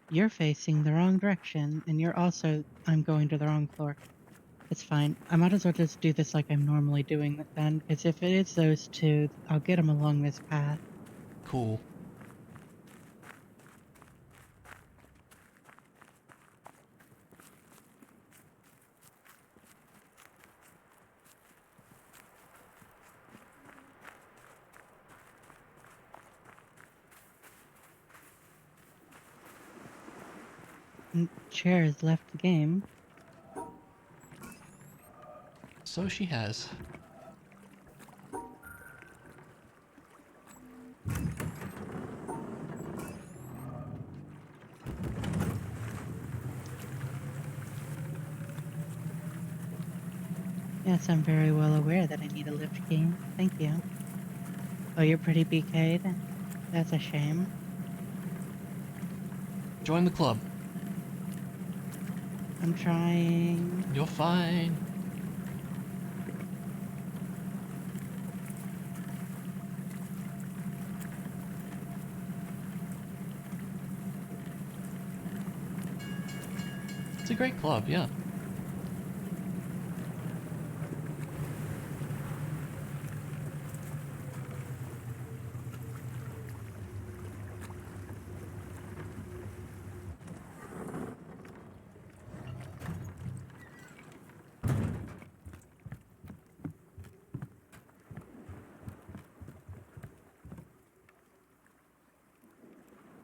You're facing the wrong direction, and you're also... I'm going to the wrong floor. It's fine. I might as well just do this like I'm normally doing it then, because if it is those 2, I'll get them along this path. Cool. Chair has left the game. So she has. Yes, I'm very well aware that I need a lift key. Thank you. Oh, you're pretty BK'd? That's a shame. Join the club. I'm trying. You're fine. It's a great club, yeah.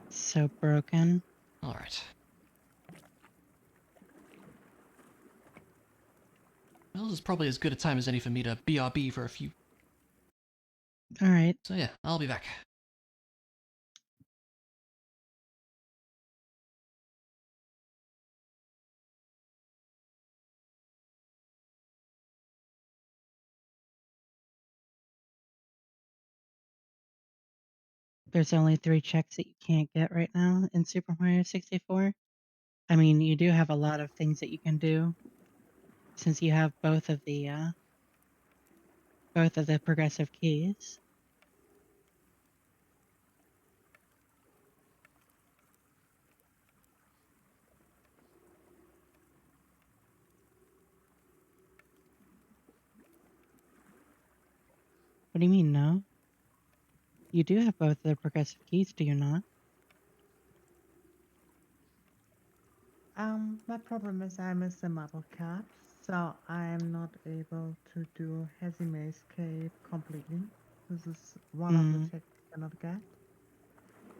So broken. Alright. Well, this is probably as good a time as any for me to BRB for a few. Alright. So yeah, I'll be back. There's only 3 checks that you can't get right now in Super Mario 64. I mean, you do have a lot of things that you can do, since you have both of the progressive keys. What do you mean, no? You do have both of the progressive keys, do you not? My problem is I missed the model cap, so I'm not able to do Hazime's cave completely. This is one of the checks I cannot get.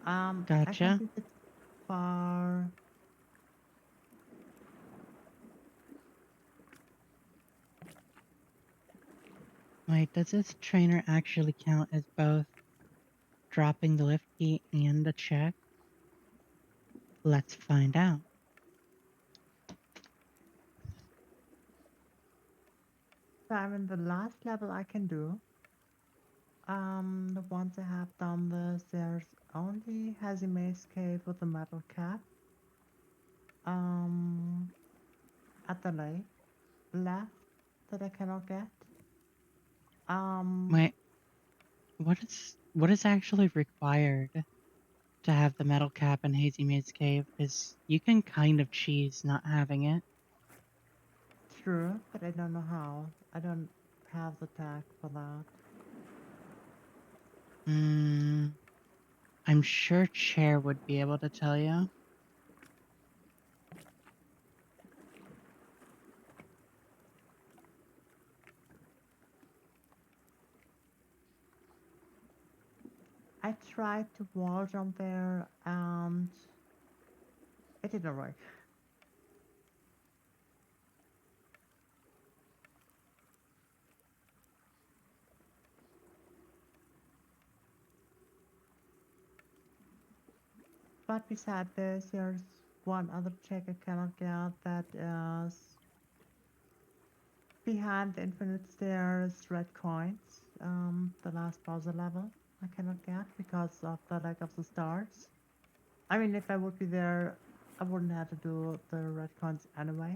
I Gotcha. completed far. Wait, does this trainer actually count as both dropping the lift key and the check? Let's find out. So I'm in the last level I can do. The ones I have done this, there's only Hazime's cave with a metal cap. At the lake left that I cannot get. Wait, what is actually required to have the metal cap in Hazy Maid's cave? Because you can kind of cheese not having it. True, but I don't know how. I don't have the tag for that. I'm sure Chair would be able to tell you. I tried to wall jump there and it didn't work. But beside this, there's one other check I cannot get that is behind the infinite stairs, red coins. The last puzzle level I cannot get because of the lack of the stars. I mean, if I would be there, I wouldn't have to do the red coins anyway.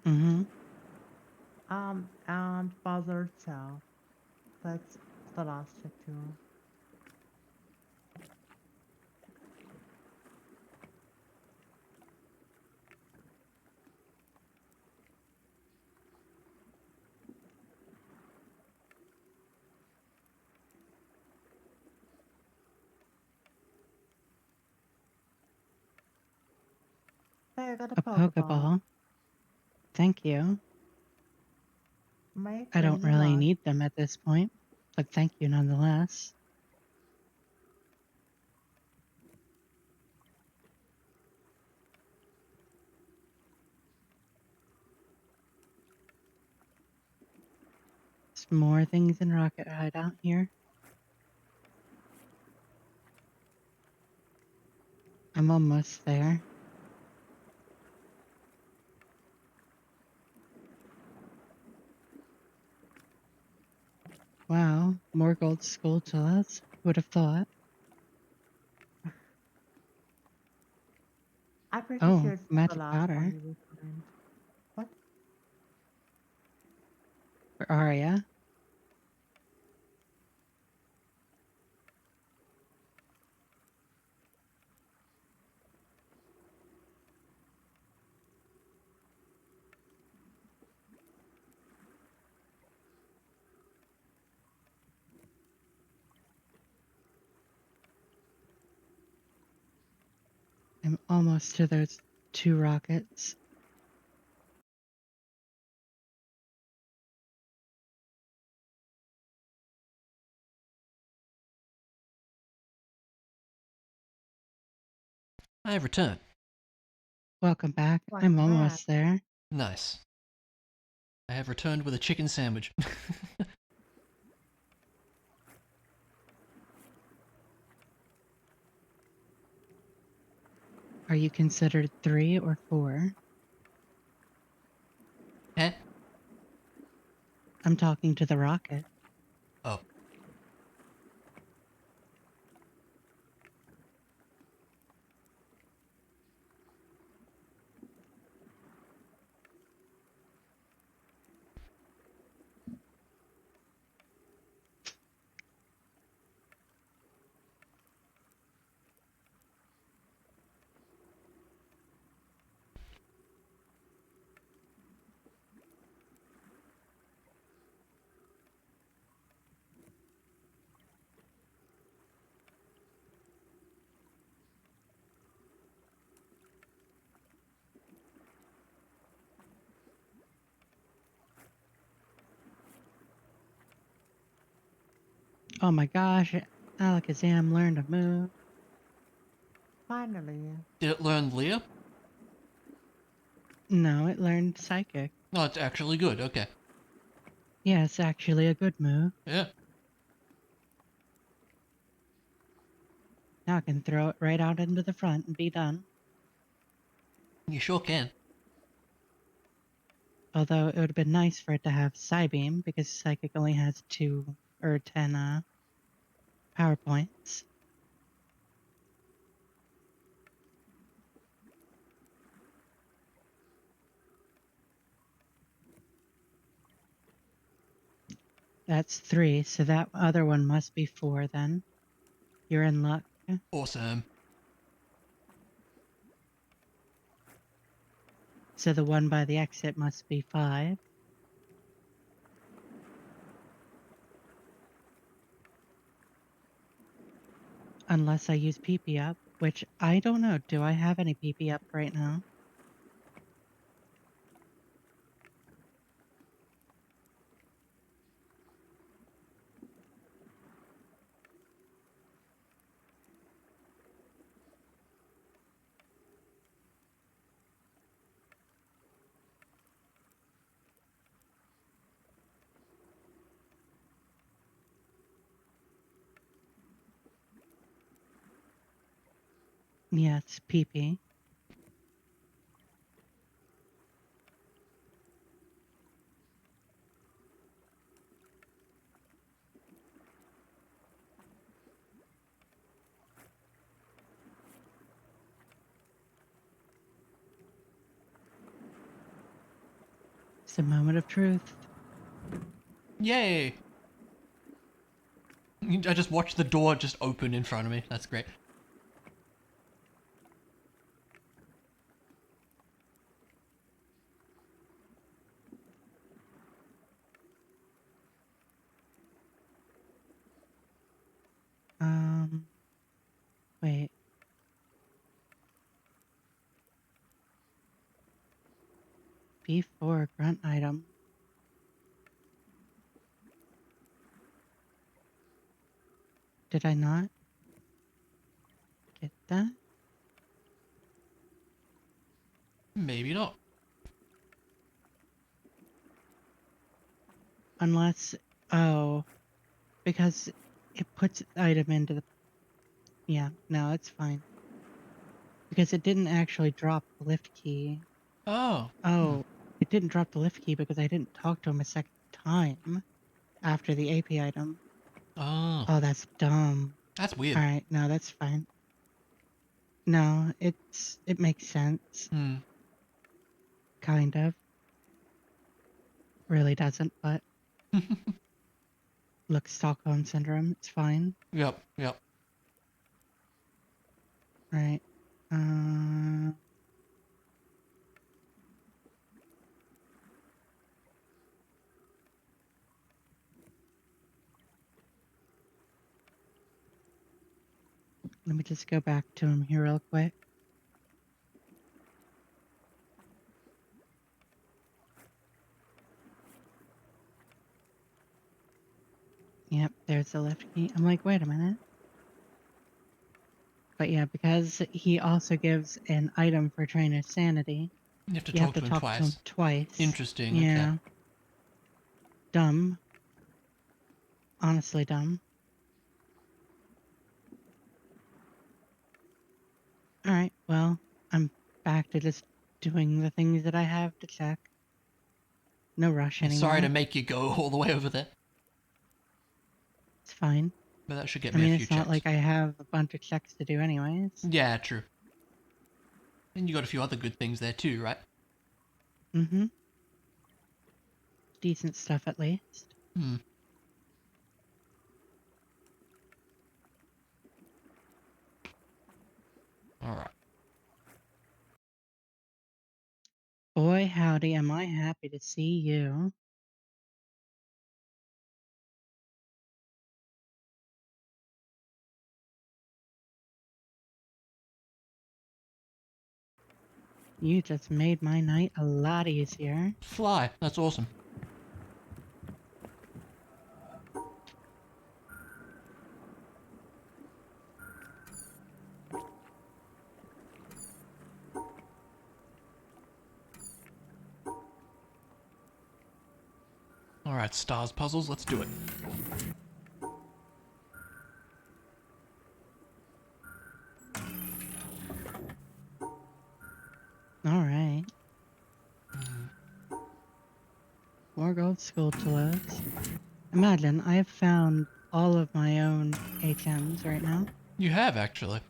Mm-hmm. And puzzle itself. That's the last check too. Hey, I got a A Pokeball. Pokeball. Thank you. My I don't crazy really luck. need them at this point, but thank you nonetheless. There's more things in Rocket Hideout here. I'm almost there. Wow, more gold skulltulas. Would have thought. I'm pretty Oh, sure it's not the magic last one powder you will find. What? for Arya. I'm almost to those 2 rockets. I have returned. Welcome back. I'm Welcome back. almost there. Nice. I have returned with a chicken sandwich. Are you considered 3 or 4? Huh? I'm talking to the rocket. Oh. Oh my gosh, Alakazam learned a move. Finally. Did it learn Leah? No, it learned Psychic. No, it's actually good. Okay. Yeah, it's actually a good move. Yeah. Now I can throw it right out into the front and be done. You sure can. Although it would have been nice for it to have Psybeam, because Psychic only has 2 or 10 power points. That's 3, so that other one must be 4 then. You're in luck. Awesome. So the one by the exit must be 5. Unless I use PP up, which I don't know. Do I have any PP up right now? Yeah, it's PP. It's a moment of truth. Yay! I just watched the door just open in front of me. That's great. Wait. B4 grunt item. Did I not get that? Maybe not. Unless, oh, because it puts item into the, yeah, no, it's fine. Because it didn't actually drop the lift key. Oh. Oh, it didn't drop the lift key because I didn't talk to him a second time after the AP item. Oh. Oh, that's dumb. That's weird. Alright, no, that's fine. No, it makes sense. Hmm. Kind of. Really doesn't, but look, Stockholm Syndrome, it's fine. Yep, yep. Right. Let me just go back to him here real quick. Yep, there's the lift key. I'm like, wait a minute. But yeah, because he also gives an item for trainer's sanity, You have to you have talk to to him talk to him twice. twice. Interesting, okay. Yeah. Dumb. Honestly dumb. Alright, well, I'm back to just doing the things that I have to check. No rush Yeah, anymore. sorry to make you go all the way over there. It's fine. But that should get I me mean, a few it's not checks. like I have a bunch of checks to do anyways. Yeah, true. And you got a few other good things there too, right? Mm-hmm. Decent stuff at least. Hmm. Alright. Boy, howdy, am I happy to see you. You just made my night a lot easier. Fly. That's awesome. Alright, stars puzzles, let's do it. Alright. More gold school to load. Imagine, I have found all of my own HMs right now. You have, actually.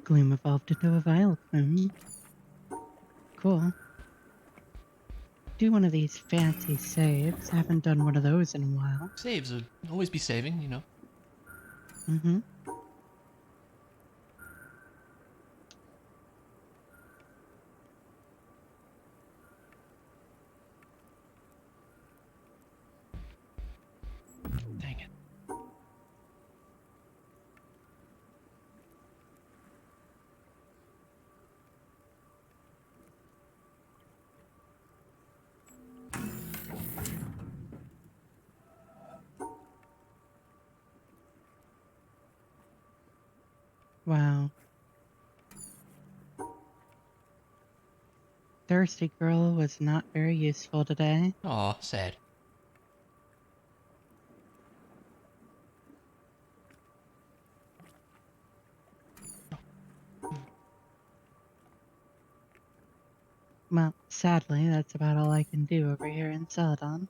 Gloom evolved into a vile gloom. Cool. Do one of these fancy saves. I haven't done one of those in a while. Saves would always be saving, you know. Mm-hmm. Dang it. Wow. Thirsty girl was not very useful today. Aw, sad. Well, sadly, that's about all I can do over here in Celadon.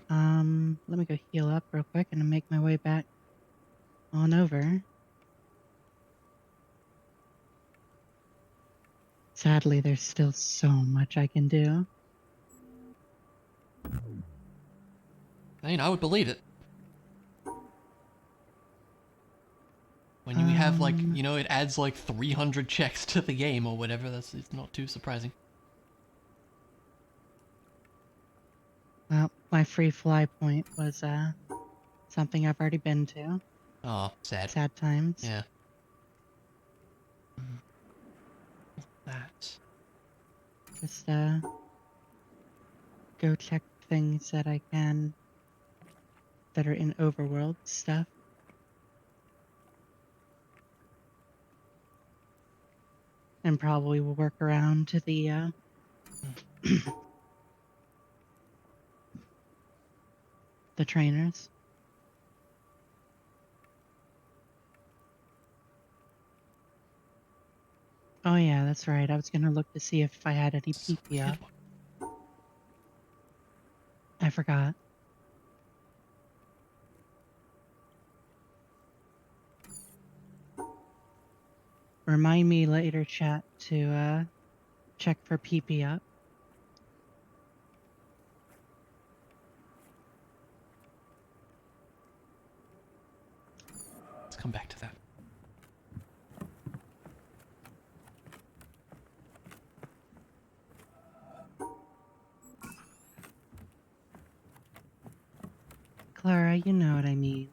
Let me go heal up real quick and make my way back on over. Sadly, there's still so much I can do. I mean, I would believe it. When you have, like, you know, it adds like 300 checks to the game or whatever, it's not too surprising. Well, my free fly point was, something I've already been to. Oh, sad. Sad times. Yeah. That. Just, go check things that I can that are in overworld stuff. And probably will work around to the, the trainers. Oh yeah, that's right. I was gonna look to see if I had any PP up. I forgot. Remind me later, chat, to check for PP up. Let's come back to that. Clara, you know what I mean.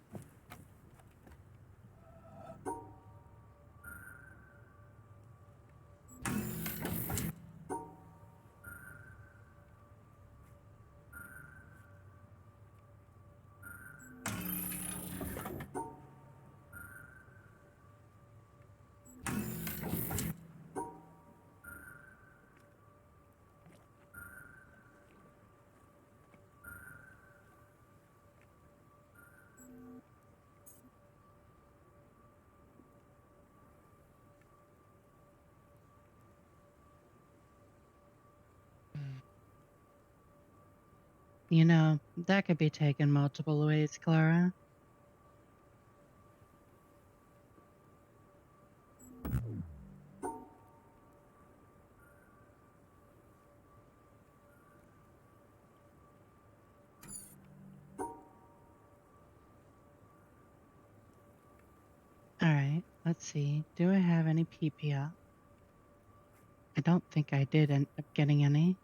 You know, that could be taken multiple ways, Clara. Alright, let's see. Do I have any PP up? I don't think I did end up getting any.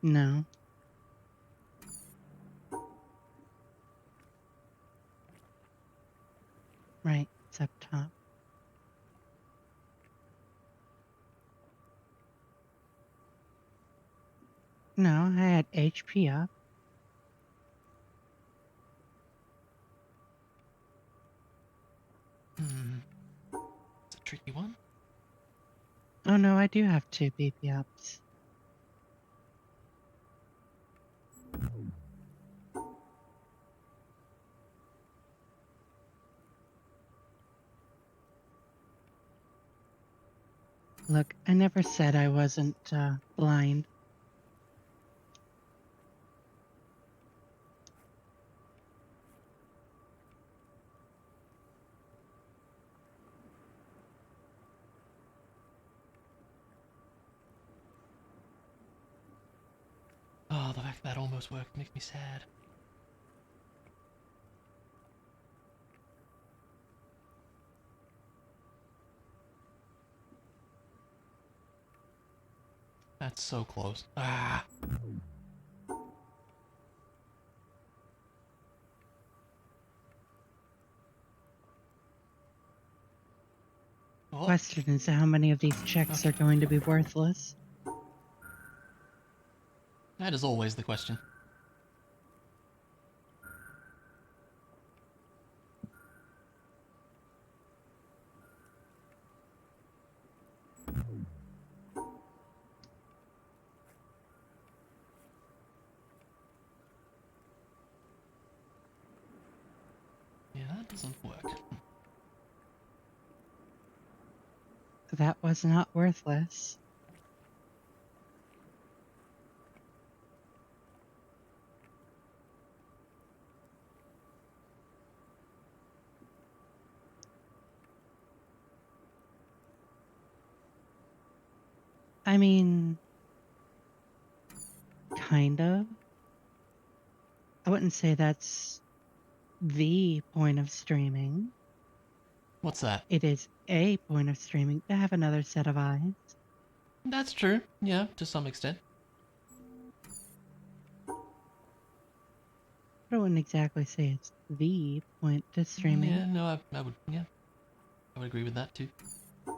No. Right, it's up top. No, I had HP up. It's a tricky one. Oh no, I do have 2 BP ups. Look, I never said I wasn't blind. Oh, the fact that almost worked makes me sad. That's so close. Ah. Oh, Question is how many of these checks are going to be worthless? that is always the question. Yeah, that doesn't work. That was not worthless. I mean, kind of. I wouldn't say that's the point of streaming. What's that? It is a point of streaming to have another set of eyes. That's true. Yeah, to some extent. I wouldn't exactly say it's the point to streaming. Yeah, no, I would. Yeah, I would agree with that too. No.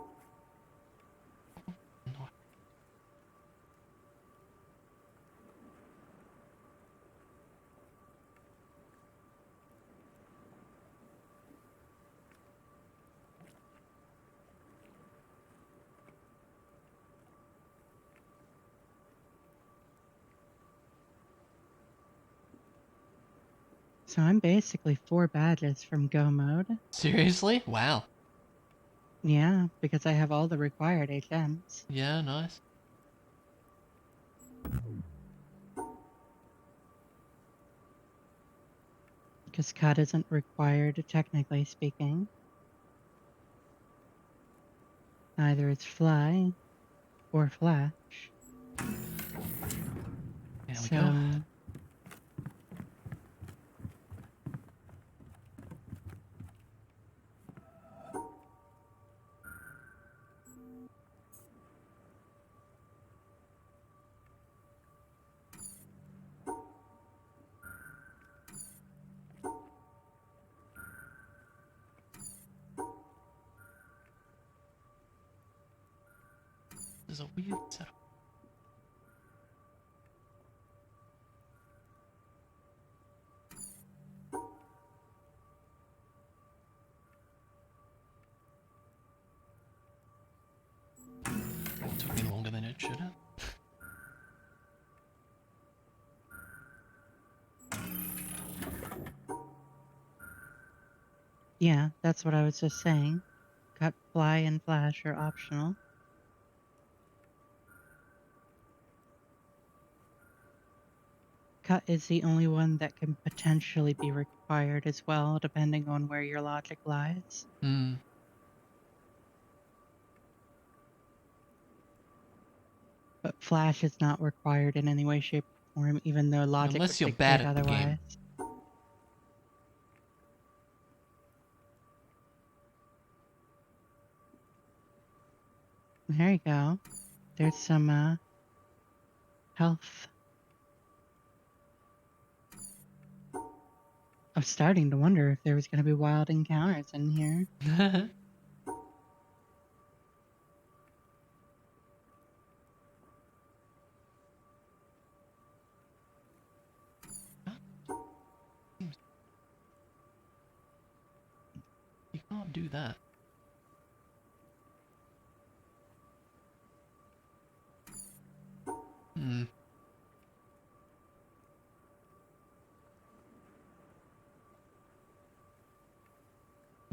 So I'm basically 4 badges from Go mode. Seriously? Wow. Yeah, because I have all the required HMs. Yeah, nice. Because cut isn't required, technically speaking. Either it's fly or flash. There we So, go. There's a weird setup. It took me longer than it should have. yeah, that's what I was just saying. Cut, fly, and flash are optional. Cut is the only one that can potentially be required as well, depending on where your logic lies. Hmm. But flash is not required in any way, shape, or form, even though logic Unless would you're bad dictate at the game. otherwise. There you go. There's some health. was starting to wonder if there was going to be wild encounters in here. You can't do that. Hmm.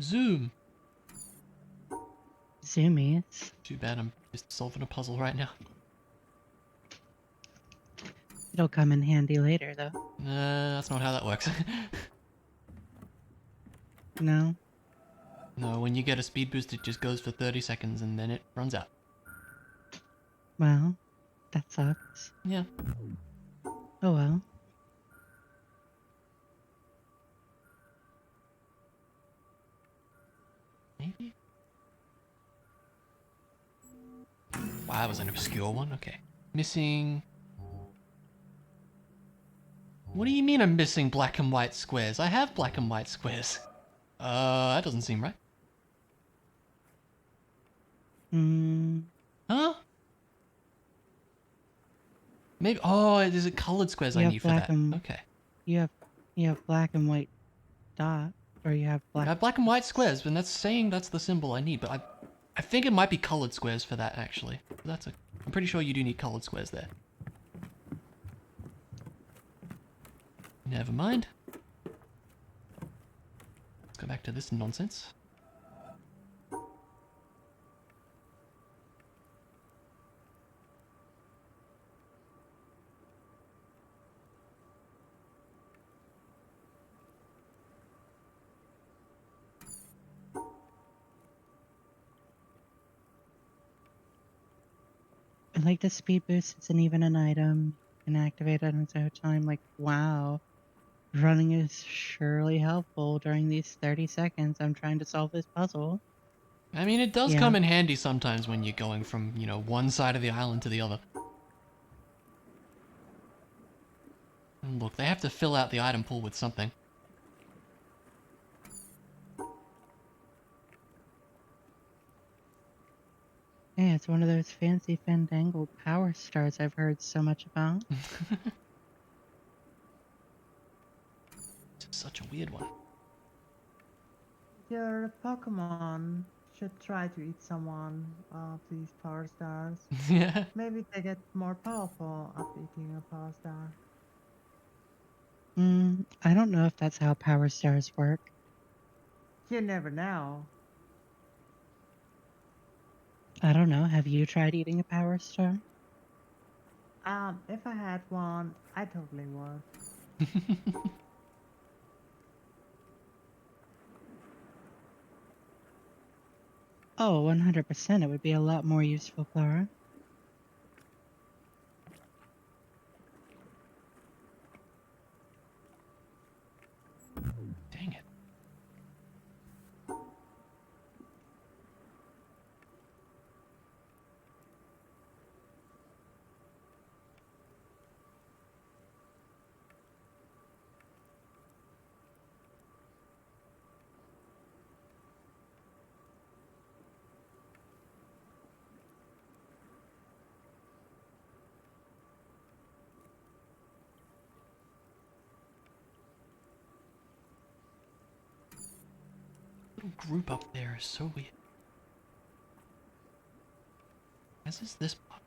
Zoom. Zoomies. Too bad I'm just solving a puzzle right now. It'll come in handy later, though. That's not how that works. No? No, when you get a speed boost, it just goes for 30 seconds and then it runs out. Well, that sucks. Yeah. Oh well. Maybe? Wow, that was an obscure one. Okay. Missing... What do you mean I'm missing black and white squares? I have black and white squares. That doesn't seem right. Huh? Maybe... Oh, is it colored squares I need for that? Okay. You have black and white dot, or you have black... I have black and white squares, and that's saying that's the symbol I need, but I think it might be colored squares for that, actually. I'm pretty sure you do need colored squares there. Never mind. Let's go back to this nonsense. I like the speed boost. It's an even an item. You can activate it on its own time. Like, wow. Running is surely helpful during these 30 seconds I'm trying to solve this puzzle. I mean, it does come in handy sometimes when you're going from, you know, one side of the island to the other. And look, they have to fill out the item pool with something. Yeah, it's one of those fancy fandangled power stars I've heard so much about. It's such a weird one. Your Pokemon should try to eat someone of these power stars. Yeah. Maybe they get more powerful after eating a power star. I don't know if that's how power stars work. You never know. I don't know. Have you tried eating a power star? If I had one, I totally would. Oh, 100%. It would be a lot more useful, Clara. Dang it. Little group up there is so weird. As is this part.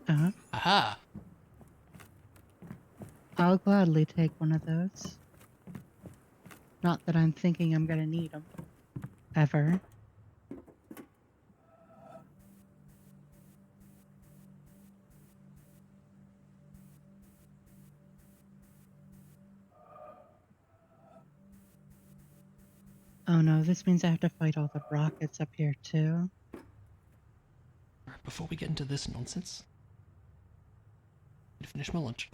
Uh-huh. Aha! I'll gladly take one of those. Not that I'm thinking I'm gonna need them. Ever. Oh no, this means I have to fight all the rockets up here too. Alright, before we get into this nonsense, I need to finish my lunch.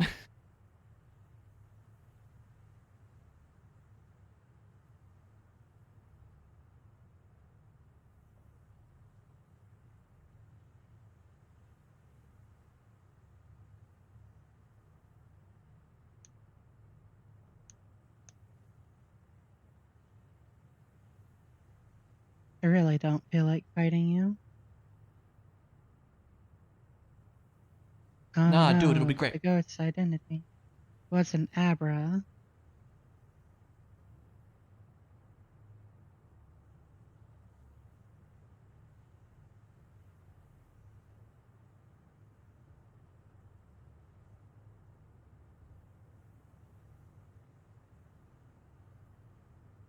I really don't feel like fighting you. Oh Nah, do it. It'll be no, great. the ghost's identity was an Abra.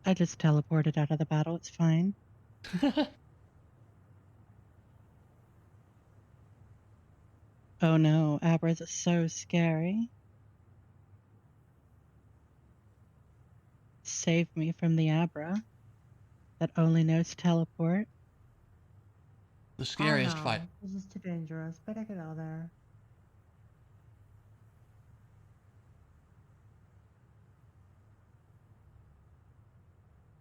I just teleported out of the battle, it's fine. Oh no, Abras are so scary. Save me from the Abra that only knows teleport. The Oh scariest no, fight. this is too dangerous. Better get out of there.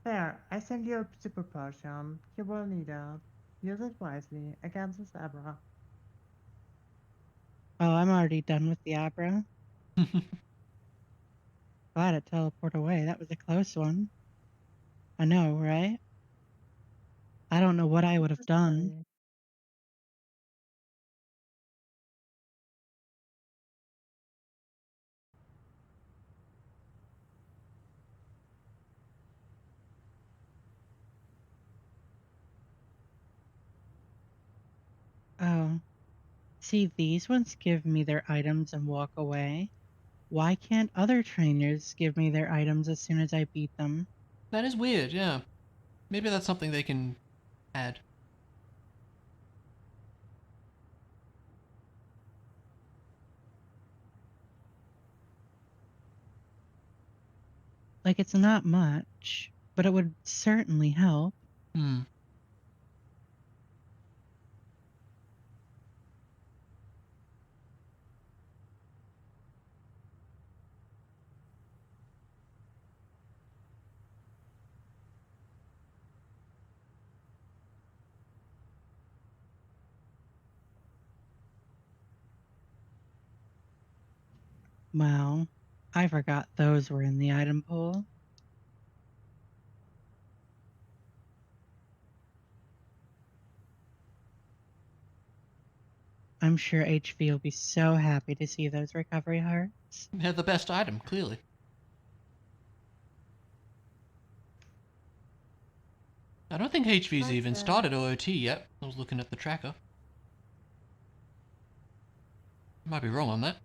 There, I send you a super potion. You will need it. Use it wisely against this Abra. Oh, I'm already done with the Abra. Glad it teleported away. That was a close one. I know, right? I don't know what I would have done. Necessary. Oh, see, these ones give me their items and walk away. Why can't other trainers give me their items as soon as I beat them? That is weird, yeah. Maybe that's something they can add. Like, it's not much, but it would certainly help. Hmm. Wow, I forgot those were in the item pool. I'm sure HV will be so happy to see those recovery hearts. They're the best item, clearly. I don't think HV's even started OOT yet. I was looking at the tracker. Might be wrong on that.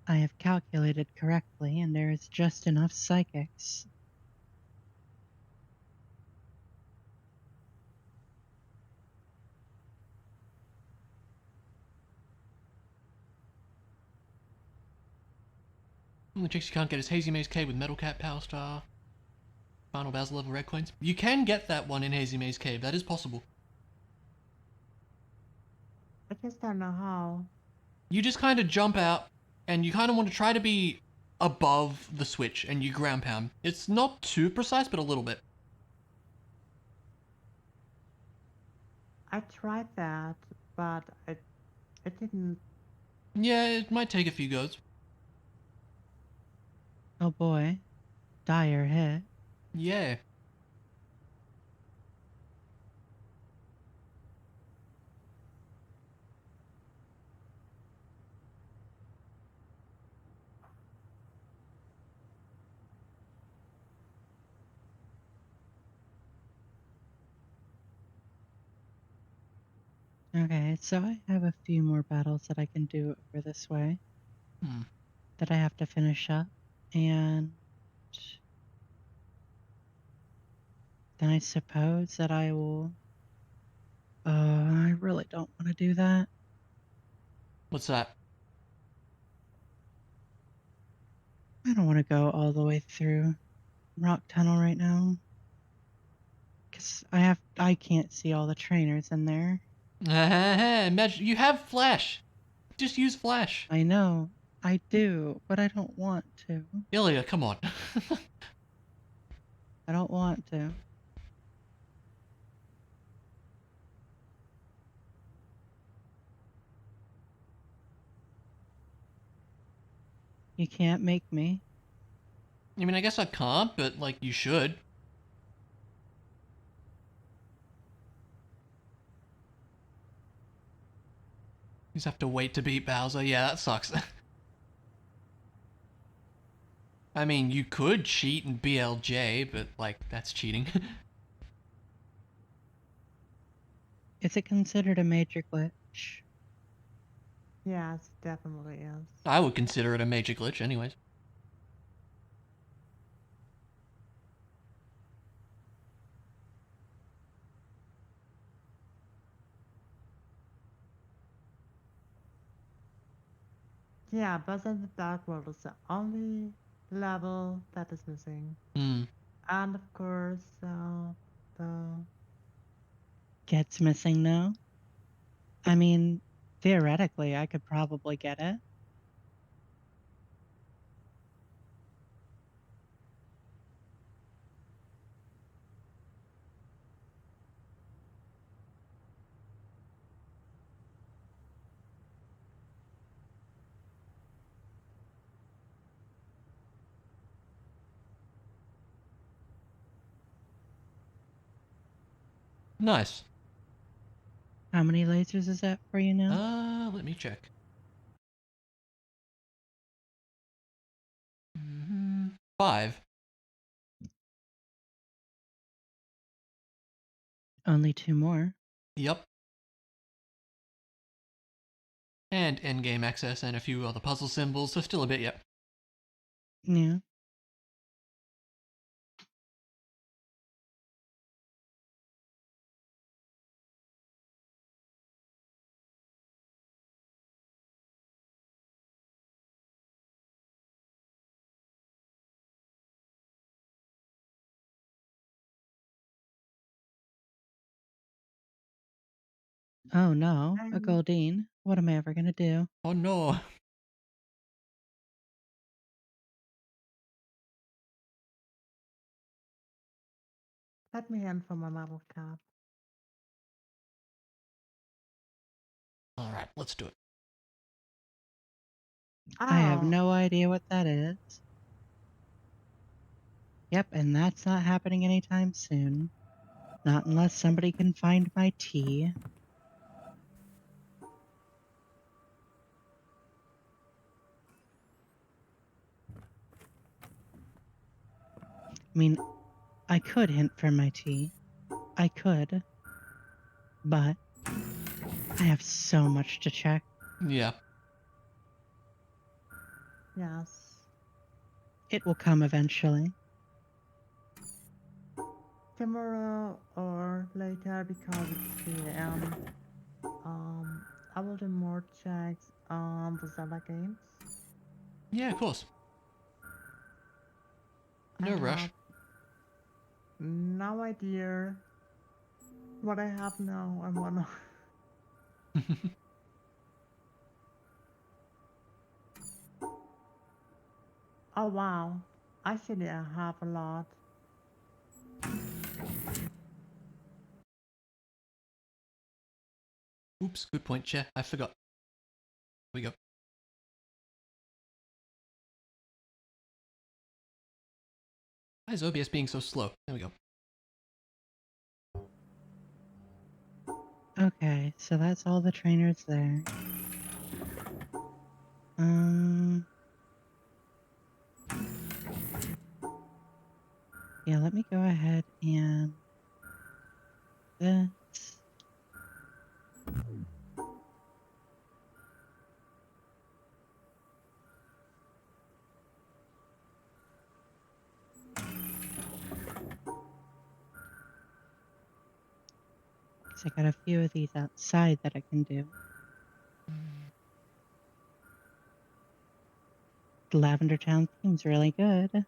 I have calculated correctly, and there is just enough psychics. Only tricks you can't get is Hazy Maze Cave with Metal Cat, Power Star, Final Basil level red coins. You can get that one in Hazy Maze Cave. That is possible. I just don't know how. You just kind of jump out, and you kind of want to try to be above the switch, and you ground pound. It's not too precise, but a little bit. I tried that, but it didn't. Yeah, it might take a few goes. Oh boy, dire hit. Yeah. Okay, so I have a few more battles that I can do over this way that I have to finish up, and then I suppose that I will. I really don't want to do that. What's that? I don't want to go all the way through Rock Tunnel right now. Because I can't see all the trainers in there. Imagine you have flash. Just use flash. I know. I do, but I don't want to. Ilya, come on. I don't want to. You can't make me. I mean, I guess I can't, but, like, you should. You just have to wait to beat Bowser. Yeah, that sucks. I mean, you could cheat and BLJ, but, like, that's cheating. Is it considered a major glitch? Yes, definitely is. I would consider it a major glitch anyways. Yeah, but in the Dark World is the only level that is missing. Hmm. And of course, the... Gets missing now? I mean, theoretically, I could probably get it. Nice. How many lasers is that for you now? Let me check. 5. Only 2 more. Yep. And endgame access and a few other puzzle symbols, so still a bit yet. Yeah. Oh no, a Um, Goldine. What am I ever gonna do? Oh no. let me in for my level cap. Alright, let's do it. I have Oh, no idea what that is. Yep, and that's not happening anytime soon. Not unless somebody can find my tea. I mean, I could hint for my tea. I could. But I have so much to check. Yeah. yes. It will come eventually. Tomorrow or later because it's 3 a.m. I will do more checks on the Zelda games. Yeah, of course. I No rush. have no idea what I have now. I wanna. Oh wow! Actually, I have a lot. Oops, good point, Chair. I forgot. Here we go. Why is OBS being so slow? There we go. Okay, so that's all the trainers there. Yeah, let me go ahead and this. So I got a few of these outside that I can do. The Lavender Town seems really good.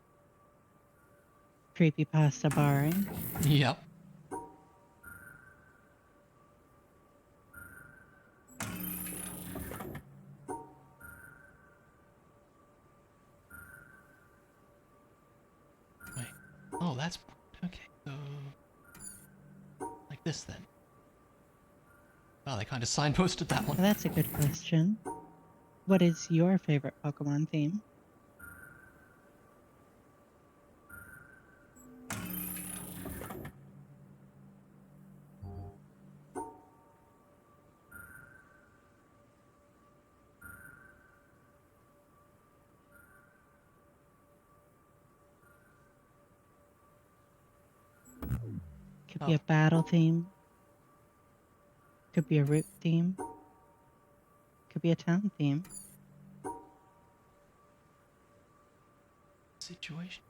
Creepypasta barring. Yep. Oh, that's... Okay, so... Like this, then. Oh, they kind of signposted that one. Well, that's a good question. What is your favorite Pokemon theme? Could be a battle theme. Could be a route theme. Could be a town theme. Situation.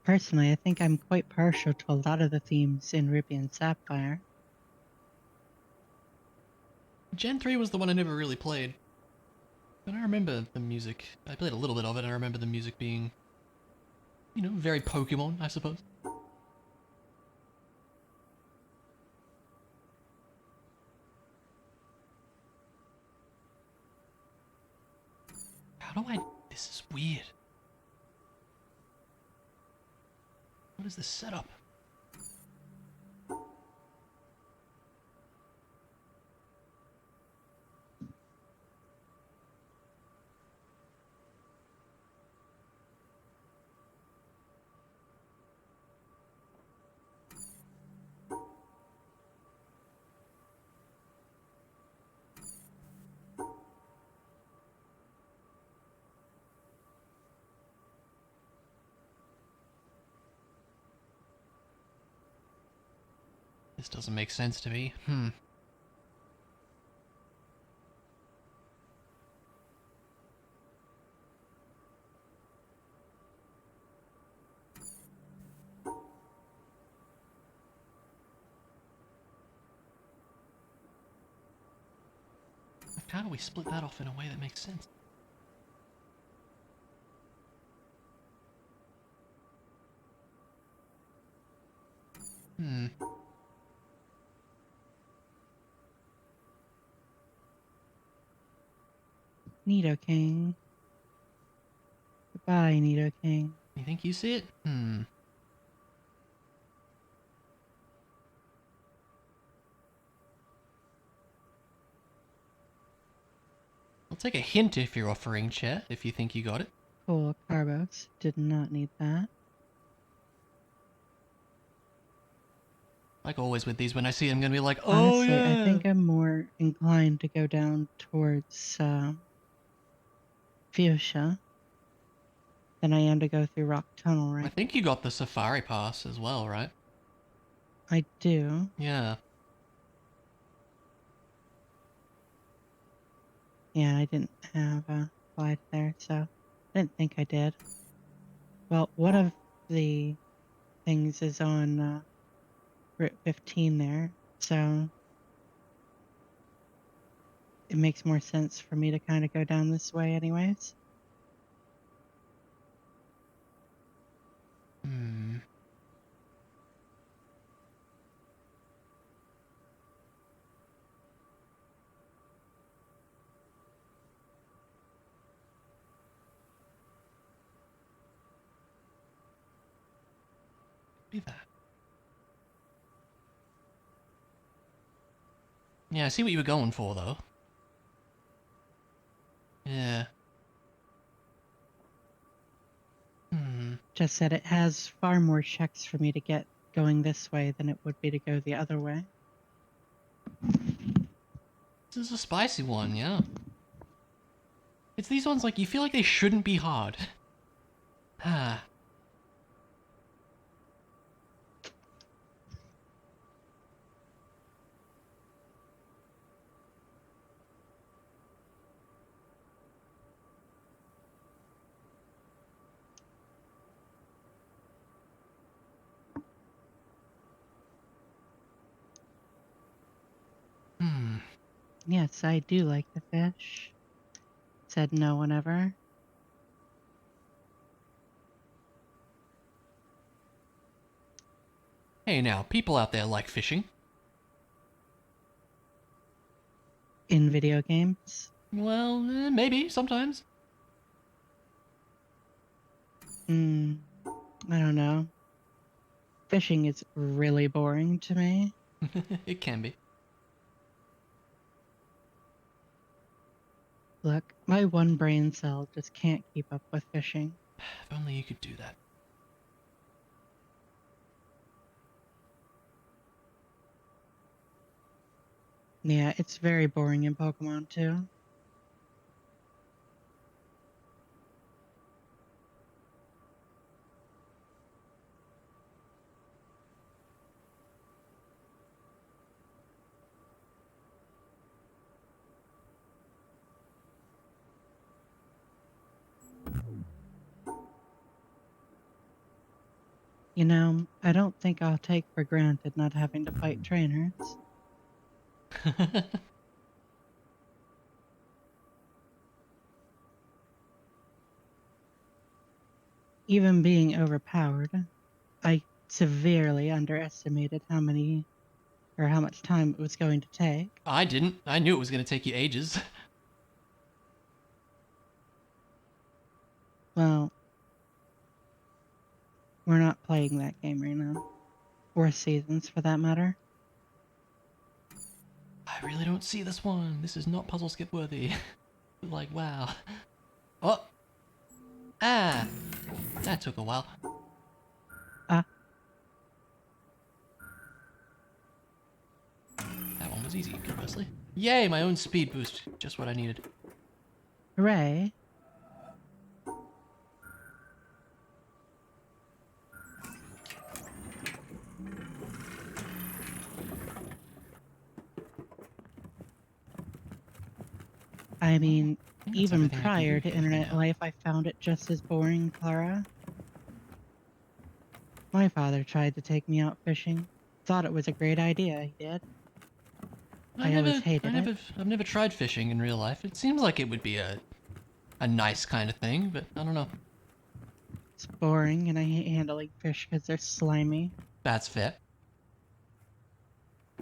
Personally, I think I'm quite partial to a lot of the themes in Ruby and Sapphire. Gen 3 was the one I never really played. But I remember the music. I played a little bit of it. I remember the music being, you know, very Pokemon, I suppose. How do I... This is weird. What is this setup? This doesn't make sense to me. How do we split that off in a way that makes sense? Nidoking. Goodbye, Nidoking. You think you see it? I'll take a hint if you're offering, chat, if you think you got it. Cool, Carbos. Did not need that. Like always with these, when I see them, I'm gonna be like, oh Honestly, yeah! I think I'm more inclined to go down towards Fuchsia than I am to go through Rock Tunnel I right think you got the Safari Pass as well, right? I do. Yeah. Yeah, I didn't have a slide there, so I didn't think I did. Well, one of the things is on Route 15 there, so it makes more sense for me to kind of go down this way anyways. Be that. Yeah, I see what you were going for, though. Yeah. Just that it has far more checks for me to get going this way than it would be to go the other way. This is a spicy one, yeah. It's these ones, like, you feel like they shouldn't be hard. Ah. Yes, I do like the fish. Said no one ever. Hey now, people out there like fishing. In video games? Well, maybe, sometimes. I don't know. Fishing is really boring to me. It can be. Look, my one brain cell just can't keep up with fishing. If only you could do that. Yeah, it's very boring in Pokemon too. You know, I don't think I'll take for granted not having to fight trainers. Even being overpowered, I severely underestimated how much time it was going to take. I didn't. I knew it was going to take you ages. Well, we're not playing that game right now. Or Seasons, for that matter. I really don't see this one. This is not puzzle skip worthy. Like, wow. Oh! Ah! That took a while. Ah, That one was easy, conversely. Yay, my own speed boost. Just what I needed. hooray. I mean, That's even everything I can prior do to here for internet now. life, I found it just as boring, Clara. My father tried to take me out fishing. Thought it was a great idea, he did. I always hated it. I've never tried fishing in real life. It seems like it would be a nice kind of thing, but I don't know. It's boring, and I hate handling fish because they're slimy. That's fair.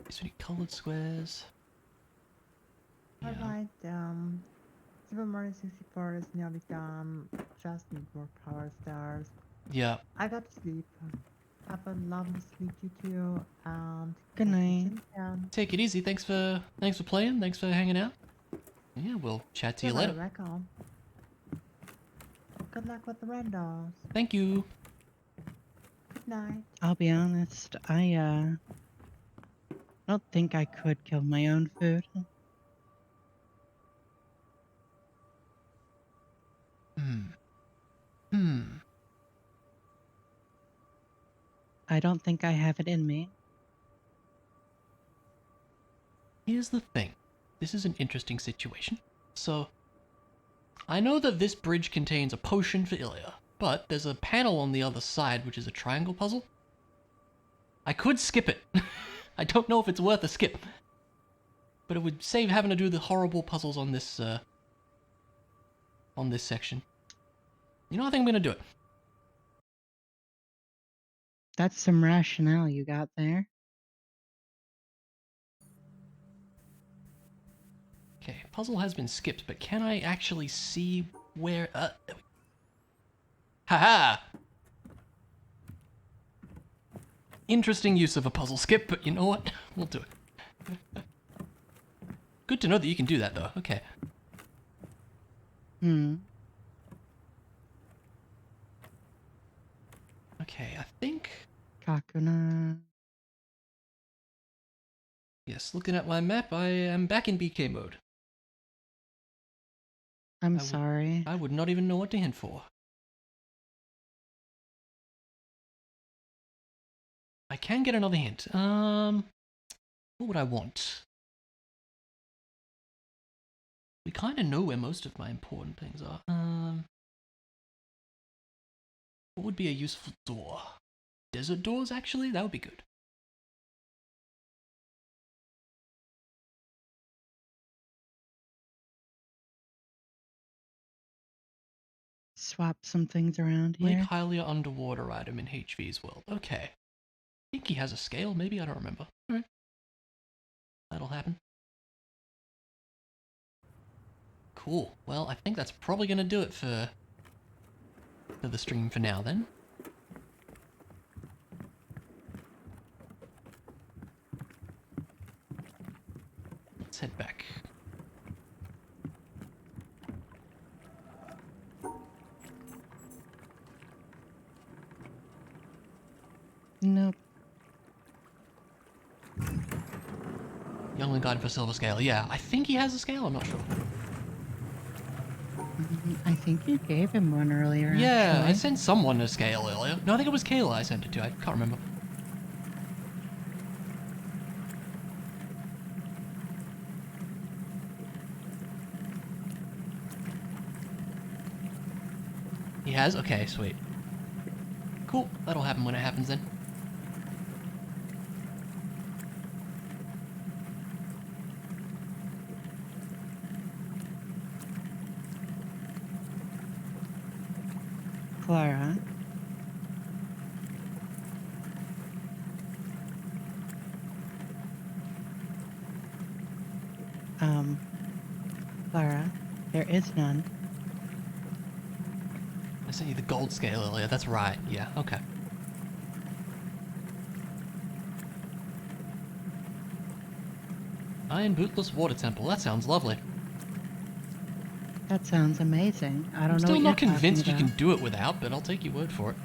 So many colored squares. Yeah. Alright, Super Mario 64 is nearly done. Just need more power stars. Yeah. I got to sleep. Have a lovely sleep, you two, and Good catch you night. soon again. Take it easy. Thanks for playing. Thanks for hanging out. Yeah, we'll chat to you You're later. very welcome. Good luck with the randos. Thank you. Good night. I'll be honest, I don't think I could kill my own food. I don't think I have it in me. Here's the thing. This is an interesting situation. So, I know that this bridge contains a potion for Ilya, but there's a panel on the other side which is a triangle puzzle. I could skip it. I don't know if it's worth a skip. But it would save having to do the horrible puzzles on this section. You know, I think I'm gonna do it. That's some rationale you got there. Okay, puzzle has been skipped, but can I actually see where... Haha! Interesting use of a puzzle skip, but you know what? We'll do it. Good to know that you can do that, though. Okay. Okay, I think... Kakuna. Yes, looking at my map, I am back in BK mode. I'm sorry. I would not even know what to hint for. I can get another hint. What would I want? We kind of know where most of my important things are. What would be a useful door? Desert doors, actually? That would be good. swap some things around Lake here. Hylia underwater item in HV's world. Okay. I think he has a scale, maybe? I don't remember. Alright. That'll happen. Cool. Well, I think that's probably going to do it for the stream for now, then. Let's head back. Nope. Youngling Guide for Silver Scale. Yeah, I think he has a scale, I'm not sure. I think you gave him one earlier, Yeah, actually. I sent someone a scale earlier. No, I think it was Kayla I sent it to. I can't remember. He has? Okay, sweet. Cool. That'll happen when it happens then. Clara. Clara, there is none. I sent you the gold scale earlier. That's right. Yeah, okay. Iron Bootless Water Temple. That sounds lovely. That sounds amazing. I don't I'm know still what not you're convinced you talking can do it without, but I'll take your word for it.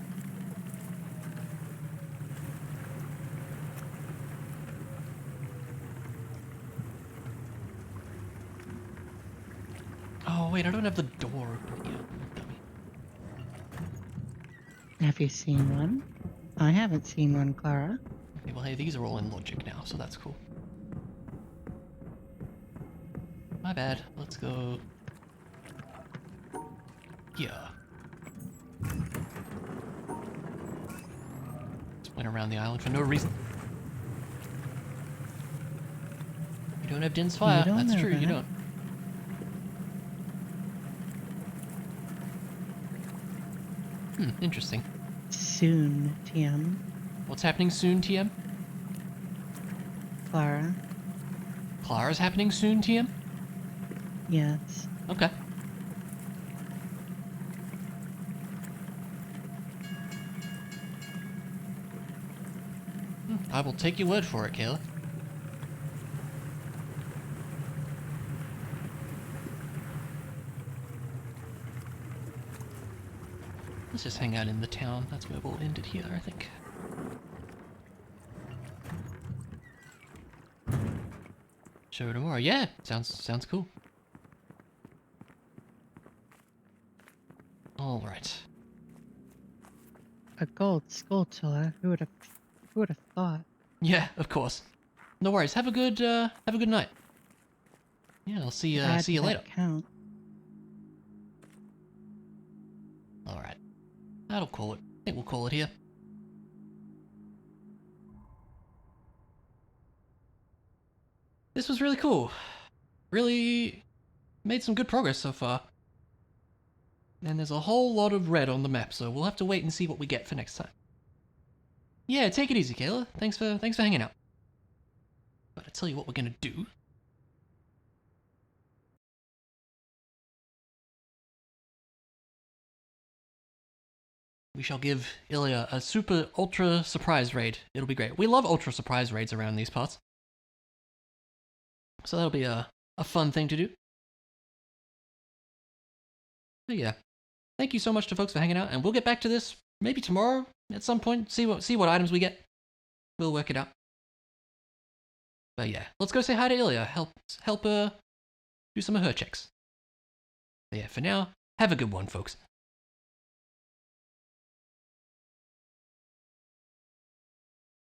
Oh, wait, I don't have the door open yet. Dummy. Have you seen one? I haven't seen one, Clara. Okay, well, hey, these are all in logic now, so that's cool. My bad. Let's go here. Just went around the island for no reason. You don't have dense fire. don't That's know true, you that. don't. Interesting. Soon, TM. What's happening soon, TM? Clara. Clara's happening soon, TM? Yes. Okay. I will take your word for it, Kayla. Let's just hang out in the town. That's where we'll end it here, I think. Show tomorrow. Yeah, sounds cool. All right. A gold skulltula. Who would have thought? Yeah, of course. No worries. Have a good night. Yeah, I'll see Add you to later. that count. All right. That'll call it. I think we'll call it here. This was really cool. Really made some good progress so far. And there's a whole lot of red on the map, so we'll have to wait and see what we get for next time. Yeah, take it easy, Kayla. Thanks for hanging out. But I tell you what we're gonna do. We shall give Ilya a super ultra surprise raid. It'll be great. We love ultra surprise raids around these parts. So that'll be a fun thing to do. But yeah. Thank you so much to folks for hanging out, and we'll get back to this maybe tomorrow at some point. See what items we get. We'll work it out. But yeah, let's go say hi to Ilya. Help her do some of her checks. But yeah, for now, have a good one, folks.